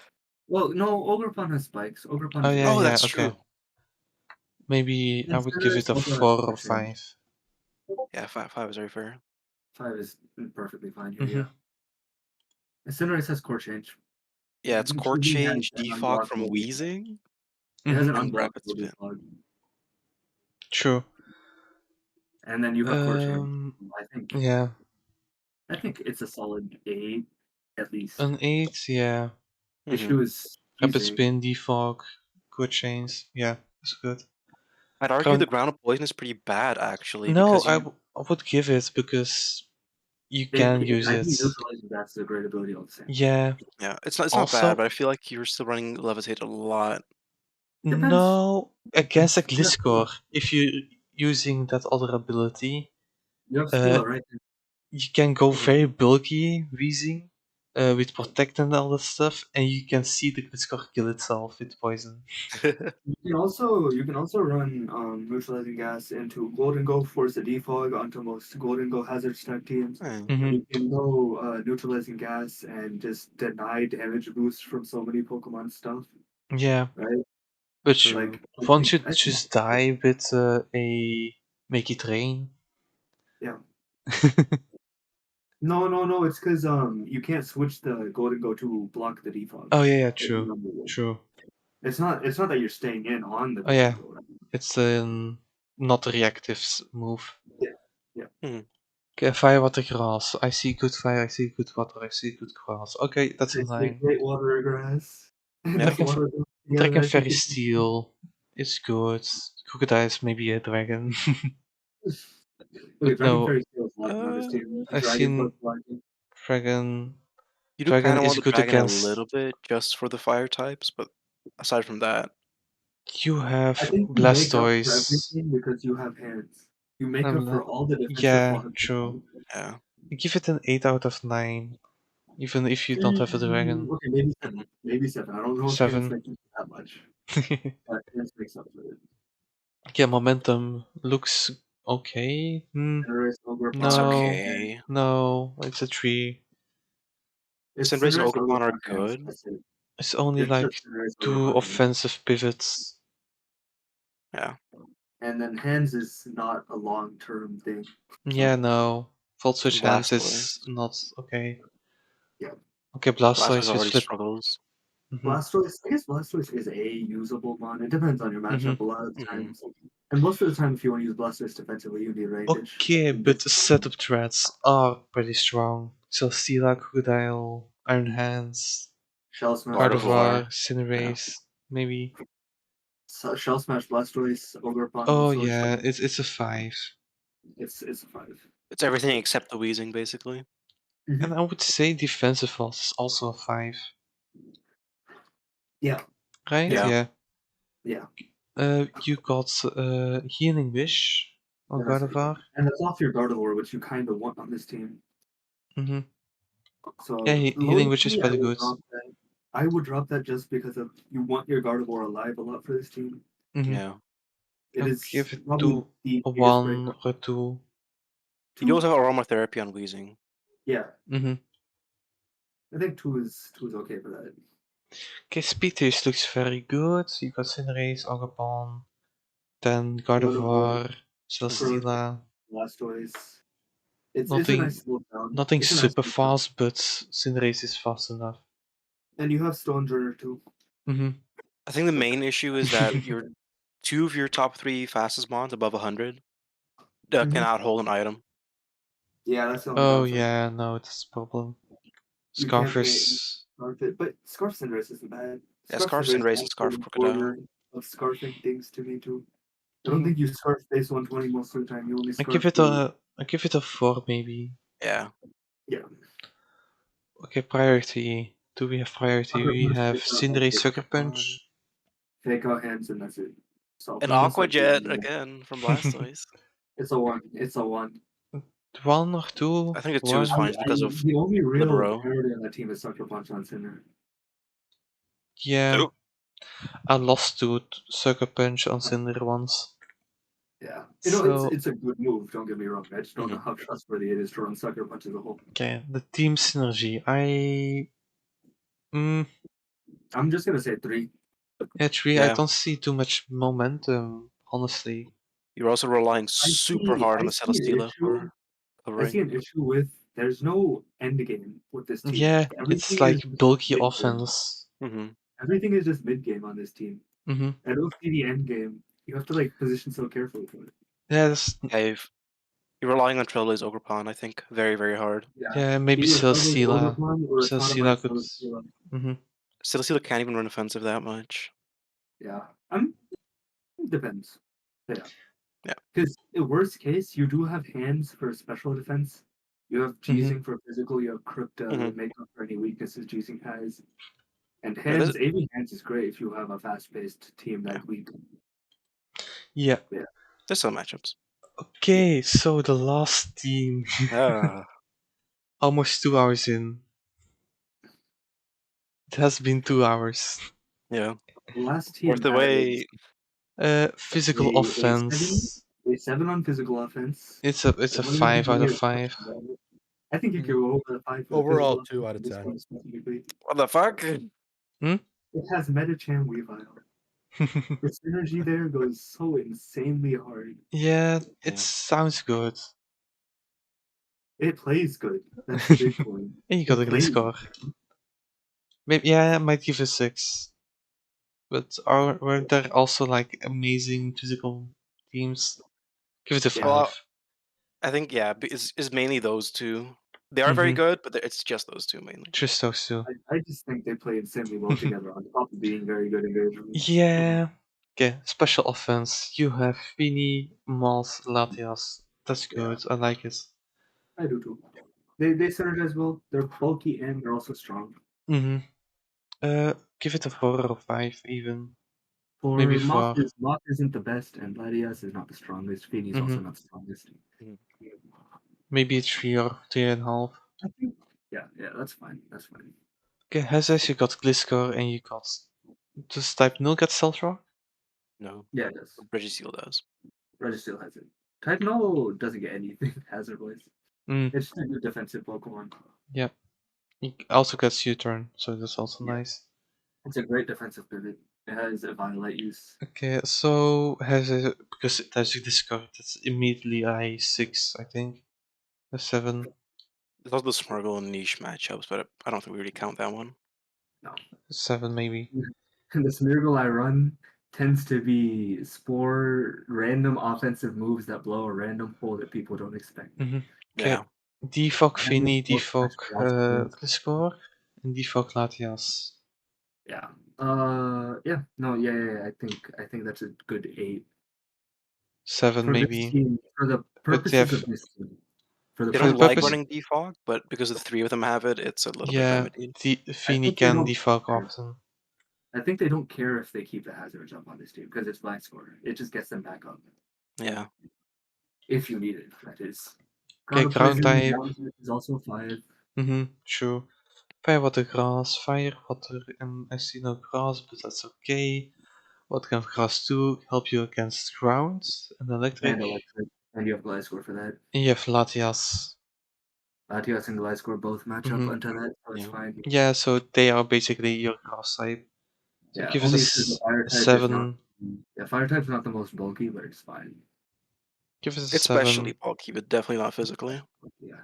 Well, no, Ogerpon has spikes. Ogerpon Oh is yeah, Oh, rocks. that's okay. true. Maybe I And would give it a Cinderace also has 4 or Core Change. 5. Yeah, 5 is very fair. 5 is perfectly fine here, Mhm. yeah. And Cinderace has Core Change. Yeah, it's Core Cheesy has Change, an Defog from unblockable defog. Wheezing, It has an and Rapid unblockable Spin. defog. True. And then you have Core Change. Yeah, I think it's a solid 8 at least. an 8. Yeah, Issue is rapid Wheezing. spin, defog, good chains. Yeah, that's good. I'd argue Ground- the Ground of Poison is pretty bad, actually. No, because I would give it because you I can use think it. neutralizing that's a great ability all the same. Yeah. Yeah, it's not Also- bad, but I feel like you're still running Levitate a lot. Depends. No, against a Yeah. Gliscor, if you're using that other ability, You have Steel, right? you can go Mhm. very bulky, wheezing, with protect and all that stuff, and you can see the Gliscor kill itself with poison. You can also run neutralizing gas into Golden Go, force a defog onto most Golden Go hazard stack teams. Mhm. You can go neutralizing gas and just deny damage boost from so many Pokemon stuff, Yeah, right? but True. Like one should just die with a make it rain. Yeah. No. It's because you can't switch the Golden Go to block the defog. Oh yeah, That's true, number one. true. It's not that you're staying in on the Oh yeah, Golden Go, right? it's not a reactive move. Yeah. Okay, fire, water, grass. I see good fire, I see good water, I see good grass. Okay, that's in It's line. great water grass. Yeah. That's water. Dragon Fairy Steel is good. Crocodile's maybe a dragon. Okay, Dragon no, Fairy Steel is not on this team. I've Dragon seen plus Lightning. dragon. You do Dragon kind of is want the good dragon a against. little bit just for the fire types, but aside from that, You have I think you make up for Blastoise. everything because you have hands. You make up for all the defensive Yeah, flaws. true. yeah. Give it an 8 out of 9, even if you don't have a dragon. Okay, maybe 7. Maybe 7. I don't know if 7. hands makes up for that much, but hands makes up for it. Yeah, momentum looks okay. Cinderace, Ogre It's No. Pond, okay. No, it's a 3. it's Cinderace and Cinderace, Ogre Ogerpon are Pond, hands. good. That's it. It's only It's like just Cinderace, Ogre 2 Pond, hands. offensive pivots. Yeah. And then hands is not a long-term thing. Yeah, no. Volt Switch Hands is Blastoise. not okay. Yeah. Okay, Blastoise Blastoise with already flip. struggles. Blastoise, I guess Blastoise is a usable mon. It depends on your matchup a lot of Mhm. times. And most of the time, if you want to use Blastoise defensively, you need range. Okay, but the setup threats are pretty strong. Celesteela, Crocodile, Iron Hands, Shell Smash, Gardevoir. Gardevoir, Cinderace, maybe. Shell Smash, Blastoise, Ogre Pond, Oh Sword yeah, Sword. it's a 5. It's a 5. It's everything except the wheezing, basically. And I would say defensive fault is also a 5. Yeah, Right? Yeah. Yeah. yeah. You got Healing Wish on And that's, Gardevoir. and that's off your Gardevoir, which you kind of want on this team. Mm-hmm. So Yeah, Healing low Wish is key, I pretty would good. drop that. I would drop that just because of you want your Gardevoir alive a lot for this team. Mm-hmm. Yeah. It I'll is give it probably to the a biggest 1 breakup. or a 2. You do also have aromatherapy on wheezing. Yeah, Mm-hmm. I think two is okay for that. Okay, Speed Taste looks very good. You got Cinderace, Agapon, then Gardevoir, Croak, Celesteela. Blastoise. It's a nice Nothing slow down. nothing It's a nice super slow down. fast, but Cinderace is fast enough. And you have Stone Journey too. Mm-hmm. I think the main issue is that your 2 of your top 3 fastest mons above 100 Mhm. cannot hold an item. Yeah, that's the only Oh downside. yeah, no, it's a problem. You can't pay Scarfers. Scarf it, but Scarf Cinderace isn't bad. Yeah, Scarf Scarf Cinderace Cinderace is and Scarf the Crocodile. order of scarfing things to me too. I don't Mhm. think you scarf base 120 most of the time. You only I scarf give it the I give it a 4 maybe. Yeah. yeah. Okay, priority. Do we have priority? Sucker We Punch, have Fake Out, and Cinderace Fake Sucker Fine. Punch. Fake Out hands, and that's it. So An just Mm-hmm. like Aqua Jet again from Blastoise. it's a one. It's a one. 1 or 2? I think a 2 is 1? fine just because of The only real Libero. priority on that team is Sucker Punch on Cinder. Yeah, Oh. I lost to Sucker Punch on Cinder once. Yeah, So, it's a good move. Don't get me wrong. I just don't know Mhm. how trustworthy it is to run Sucker Punch as a whole. okay, the team synergy. I'm just gonna say 3. Actually, I Yeah. don't see too much momentum, honestly. You're also relying I super see hard I on the see an Celesteela issue. for I see covering. an issue with there's no end game with this team. Yeah, it's Everything is like just bulky mid game. offense. Mm-hmm. Everything is just mid game on this team. Mm-hmm. I don't see the end game. You have to like position so carefully for it. Yeah, that's, Yeah, you're relying on Trailblaze Ogerpon, I think, very, very hard. Yeah. yeah, maybe Either Trailblaze Celesteela. Overcon or Celesteela Autonomite could. Celesteela. Mm-hmm. Celesteela can't even run offensive that much. Yeah. It depends. Yeah. Yeah. Because in worst case, you do have hands for special defense. You have Mm-hmm. cheesing for physical. You have Crook to Mhm. make up for any weaknesses cheesing has. And Yeah, hands, AV hands is great if you have a fast-paced team Yeah. that weak. Yeah. Yeah. there's some matchups. Okay, so the last team. Ah, Almost 2 hours in. It has been 2 hours. yeah. The last Worth team the that is wait. Physical a seven, offense. a 7 on physical offense. It's a One of them 5 can out be of a 5. touchdown. I think you Mm. could go over the 5 for the Overall, physical 2 offense out of for this 10. one specifically. What the fuck? It has Metachan Weavile. The synergy there goes so insanely hard. Yeah, it Yeah. sounds good. It plays good. That's the big point. And you got a It plays. Gliscor. Maybe, yeah, I might give a 6. But were there also like amazing physical teams? Give it a Yeah. 5. Well, I think, yeah, it's mainly those two. They are very Mm-hmm. good, but it's just those two mainly. Just those two. I just think they play insanely well together on top of being very good individually. Yeah. Okay, special offense. You have Fini, Mals, Latias. That's Yeah, good. I like it. I do too. They synergize well. They're bulky and they're also strong. Mm-hmm. Give it a 4 or 5 even. Maybe For 4. Moth isn't the best, and Latias is not the strongest. Feeney's Mm-hmm. also not the strongest. Mhm. Maybe a 3 or 3.5. I think, yeah, that's fine. That's fine. Okay, Hazes, you got Gliscor and you got. Does type 0 get Stealth Rock? No, Yeah, it does. Registeel does. Registeel has it. Type No doesn't get anything hazard wise. Mm, It's just a good defensive Pokemon. yeah. It also gets U-turn, so that's also Yeah. nice. It's a great defensive pivot. It has a Violet use. Okay, so has a because it has this card, it's immediately a 6, I think. A 7. There's also the Smurgle and niche matchups, but I don't think we really count that one. No. 7 maybe. The Smeargle I run tends to be spore random offensive moves that blow a random hole that people don't expect. Mm-hmm. Yeah. Okay. Defog And then Fini, both Defog match Gliscor. Gliscor, and Defog Latias. Yeah. Yeah. No. Yeah. I think that's a good 8 7 for this maybe. team. For the But they purposes have, of this team. For the They for the don't purposes like purpose, of running defog, but because the three of them have it, it's a little bit yeah, remedied. I Fini think they can don't defog care. often. I think they don't care if they keep the hazard jump on this team because it's black score. It just gets them back up. Yeah. If you need it, that is. Okay, Ground ground poison type. ground type is also 5. Mm-hmm, true. Fire, water, grass, fire, water, and I see no grass, but that's okay. What can grass do? Help you against ground and electric. And electric. And you have Gliscor for that. And you have Latias. Latias and Gliscor both match up Mm-hmm. onto that, so it's Yeah. fine. Yeah, so they are basically your grass type. So Yeah, give us only issue is the fire a type is not. 7. Yeah, fire type's not the most bulky, but it's fine. Give us a It's specially 7. bulky, but definitely not physically. Yeah,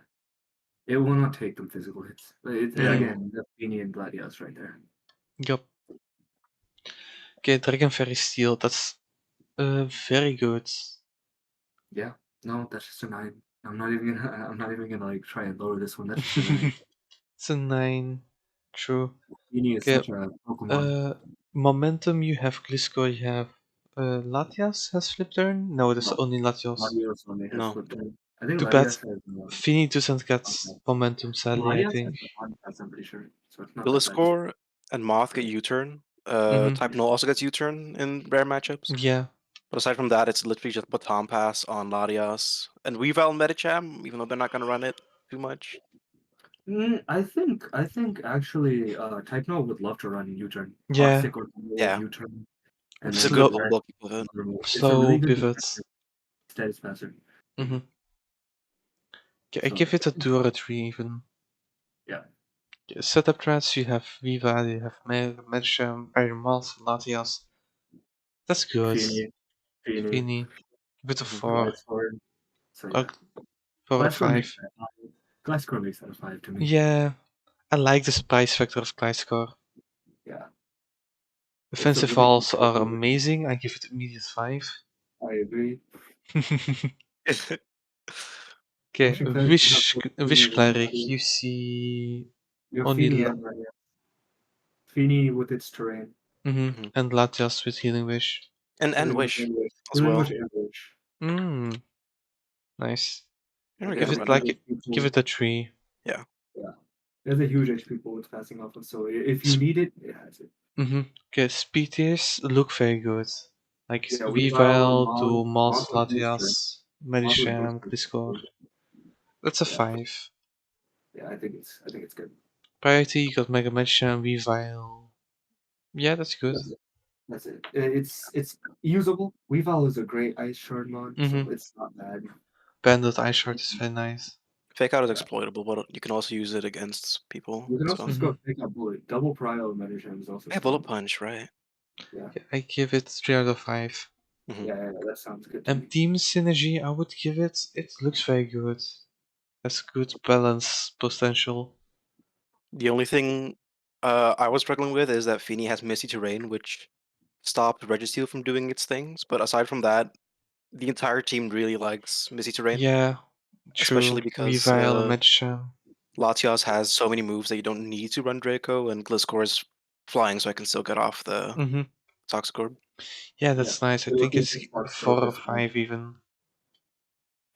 it will not take them physical hits. But it's Mm-hmm. again the Fini and Gladius right there. Yup. Okay, Dragon Fairy Steel. That's very good. Yeah, no, that's just a 9. I'm not even gonna. I'm not even gonna like try and lower this one. That's just a 9. It's a 9. True. Fini is Okay. such a Pokemon. Momentum. You have Gliscor. You have Latias has flip turn. No, there's No, only Latios. Gladius only has No. flip turn. I think Too bad. Gladius has. Fini doesn't get Okay. momentum. Sadly, I Gladius has think. the podcast, I'm pretty sure, so it's not that bad. Gliscor and Moth get U-turn. Mm-hmm. Type Null also gets U-turn in rare matchups. Yeah. But aside from that, it's literally just Baton Pass on Latias and Weavile Medicham, even though they're not going to run it too much. I think actually, Typno would love to run U-turn, Yeah. toxic or Yeah. U-turn, and It's a then good Slow. red bulky pivot. remove. It's a Slow really good pivots. status passer. Mm-hmm. Okay, I So give it a 2 or a 3 even. yeah, Okay, setup threats. You have Viva. You have Medicham, Iron Moth, Latias. That's good. Fini, Fini. Give it a Mhm. 4. Gliscor. So Or yeah, 4 or Gliscor makes 5. that 5. Gliscor makes that a 5 to me. Yeah. I like the spice factor of Gliscor. Yeah, it's a Defensive really good walls are Pokemon. amazing. I give it immediate 5. I agree. Okay, Potion Cleric, you have both Fini Wish and Cleric. Gladius. You see You have only Fini and Gladius. Fini with its terrain. Mhm. and Latias with Healing Wish. And Wish as Healing well. Wish and Wish. Mm, nice. There we It go. Give has a it huge like HP give pool. it a 3. Yeah. Yeah. It has a huge HP pool it's passing off of, so if you Sp- need it, it has it. Okay, speed tiers look very good. Like Yeah, Weavile, Weavile to Moss, Moth with booster. Latias, Moth with Medicham, booster. Gliscor. That's a Yeah, 5. yeah, I think it's good. Priority, you got Mega Medicham, Weavile. Yeah, that's good. That's it. That's it. It's usable. Weavile is a great ice shard mod, so it's not bad. Bandit Ice Shard is very nice. Fake out is Yeah. exploitable, but you can also use it against people. You can also So just go pick up bullet. Double prio Metagem is also yeah, Bullet strong. Punch, right? Yeah. Yeah, I give it 3 out of 5. Mhm. Yeah, that sounds good to And me. Team Synergy, I would give it. It looks very good. Has good balance potential. The only thing I was struggling with is that Fini has Misty Terrain, which stopped Registeel from doing its things. But aside from that, the entire team really likes Misty Terrain, Yeah, especially true. because Weavile, Medicham. Latias has so many moves that you don't need to run Draco, and Gliscor is flying, so I can still get off the Mm-hmm. Toxic Orb. Yeah, Yeah. that's nice. I You're think looking it's for Spark 4 Stroke or is fine. 5 even.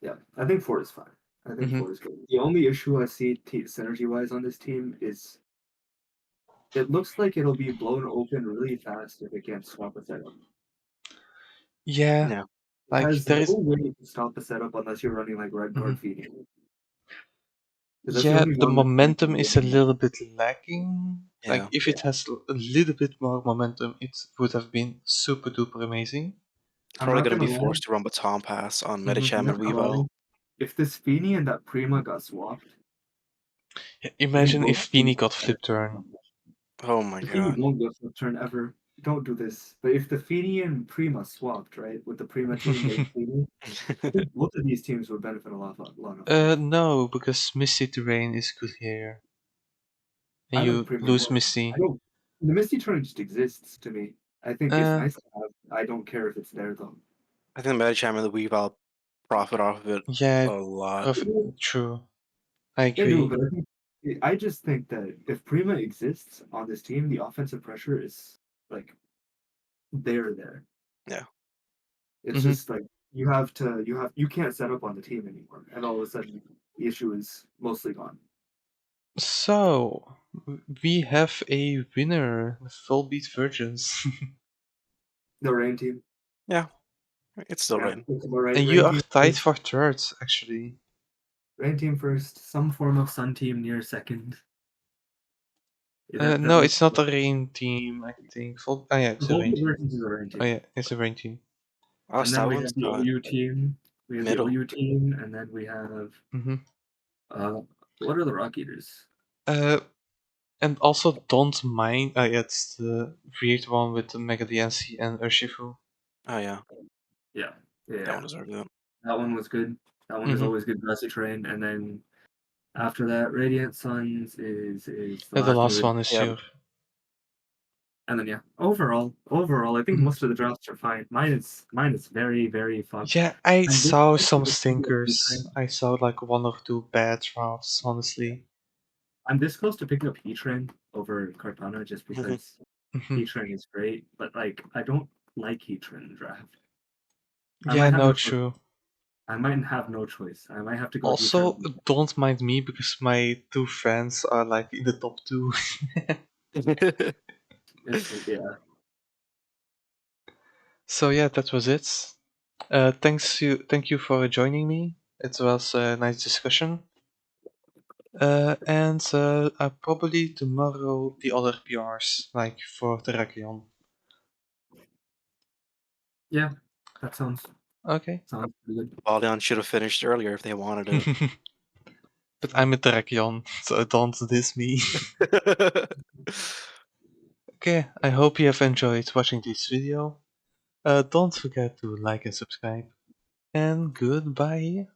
Yeah, I think 4 is fine. I think 4 is good. The only issue I see synergy wise on this team is it looks like it'll be blown open really fast if it can't swap a setup. Yeah, Yeah. It like has there no is. way to stop a setup unless you're running like red guard Mhm. feeding. Because that's the Yeah, only the one that momentum is a little bit lacking. Like Yeah. if it has a little bit more momentum, it would have been super duper amazing. I'm Probably not gonna gonna be lie. forced to run Baton Pass on Mhm. Medicham I'm and not gonna lie. Weavile. If this Feeney and that Prima got swapped, I think Imagine both if Fini teams got would flip benefit turn. from that. Oh my The Feeney god. won't go flip turn ever. Don't do this. But if the Feeney and Prima swapped, right, with the Prima team getting Feeney, I think both of these teams would benefit a lot of. No, because Misty Terrain is good here. And I like you Prima lose more. I Misty. don't. The Misty Turn just exists to me. I think it's Uh, nice to have. I don't care if it's there though. I think Medicham and the Weavile profit off of it yeah, a lot. true. I They do, agree. but I just think that if Prima exists on this team, the offensive pressure is like there. Yeah. It's Mhm. just like you can't set up on the team anymore, and all of a sudden the issue is mostly gone. So, we have a winner with full beat virgins. The rain team, Yeah. It's still yeah, rain. that's about right. And you are tied for third, actually. Rain team first, some form of sun team near second. No, it's not a rain team, I think. Oh yeah, it's a Full rain beat team. versions is a rain Oh team, yeah, it's a rain team. Oh, and then we have Southerland's the got OU team. We have middle. the OU team, and then we have Hmm what are the Rock Eaters? And also don't mind. Yeah, it's the weird one with the Mega DNC and Urshifu. Oh yeah. Yeah, That one yeah, deserves it. that one was good. That one is Hmm always good grassy terrain, and then after that, Radiant Suns is the And the last one. last one is Yeah. your. And then yeah, overall, I think Mhm. most of the drafts are fine. Mine is very fucked. Yeah, I I'm this saw close to some picking up stinkers. Heatran. I saw like one or two bad drafts, honestly. I'm this close to picking up Heatran over Cartana just Mhm. because Hmm Heatran is great, but like I don't like Heatran in the draft. I Yeah, might have no, no choice. true. I might have no choice. I might have to go Also, Heatran. don't mind me because my two friends are like in the top two. Yeah. So yeah, that was it. Thank you for joining me. It was a nice discussion. And probably tomorrow the other PRs, like for the Rakion. Yeah. That Okay. sounds pretty good. Valiant should have finished earlier if they wanted But I'm a Terrakion, so don't diss me. Okay, I hope you have enjoyed watching this video. Don't forget to like and subscribe. And goodbye.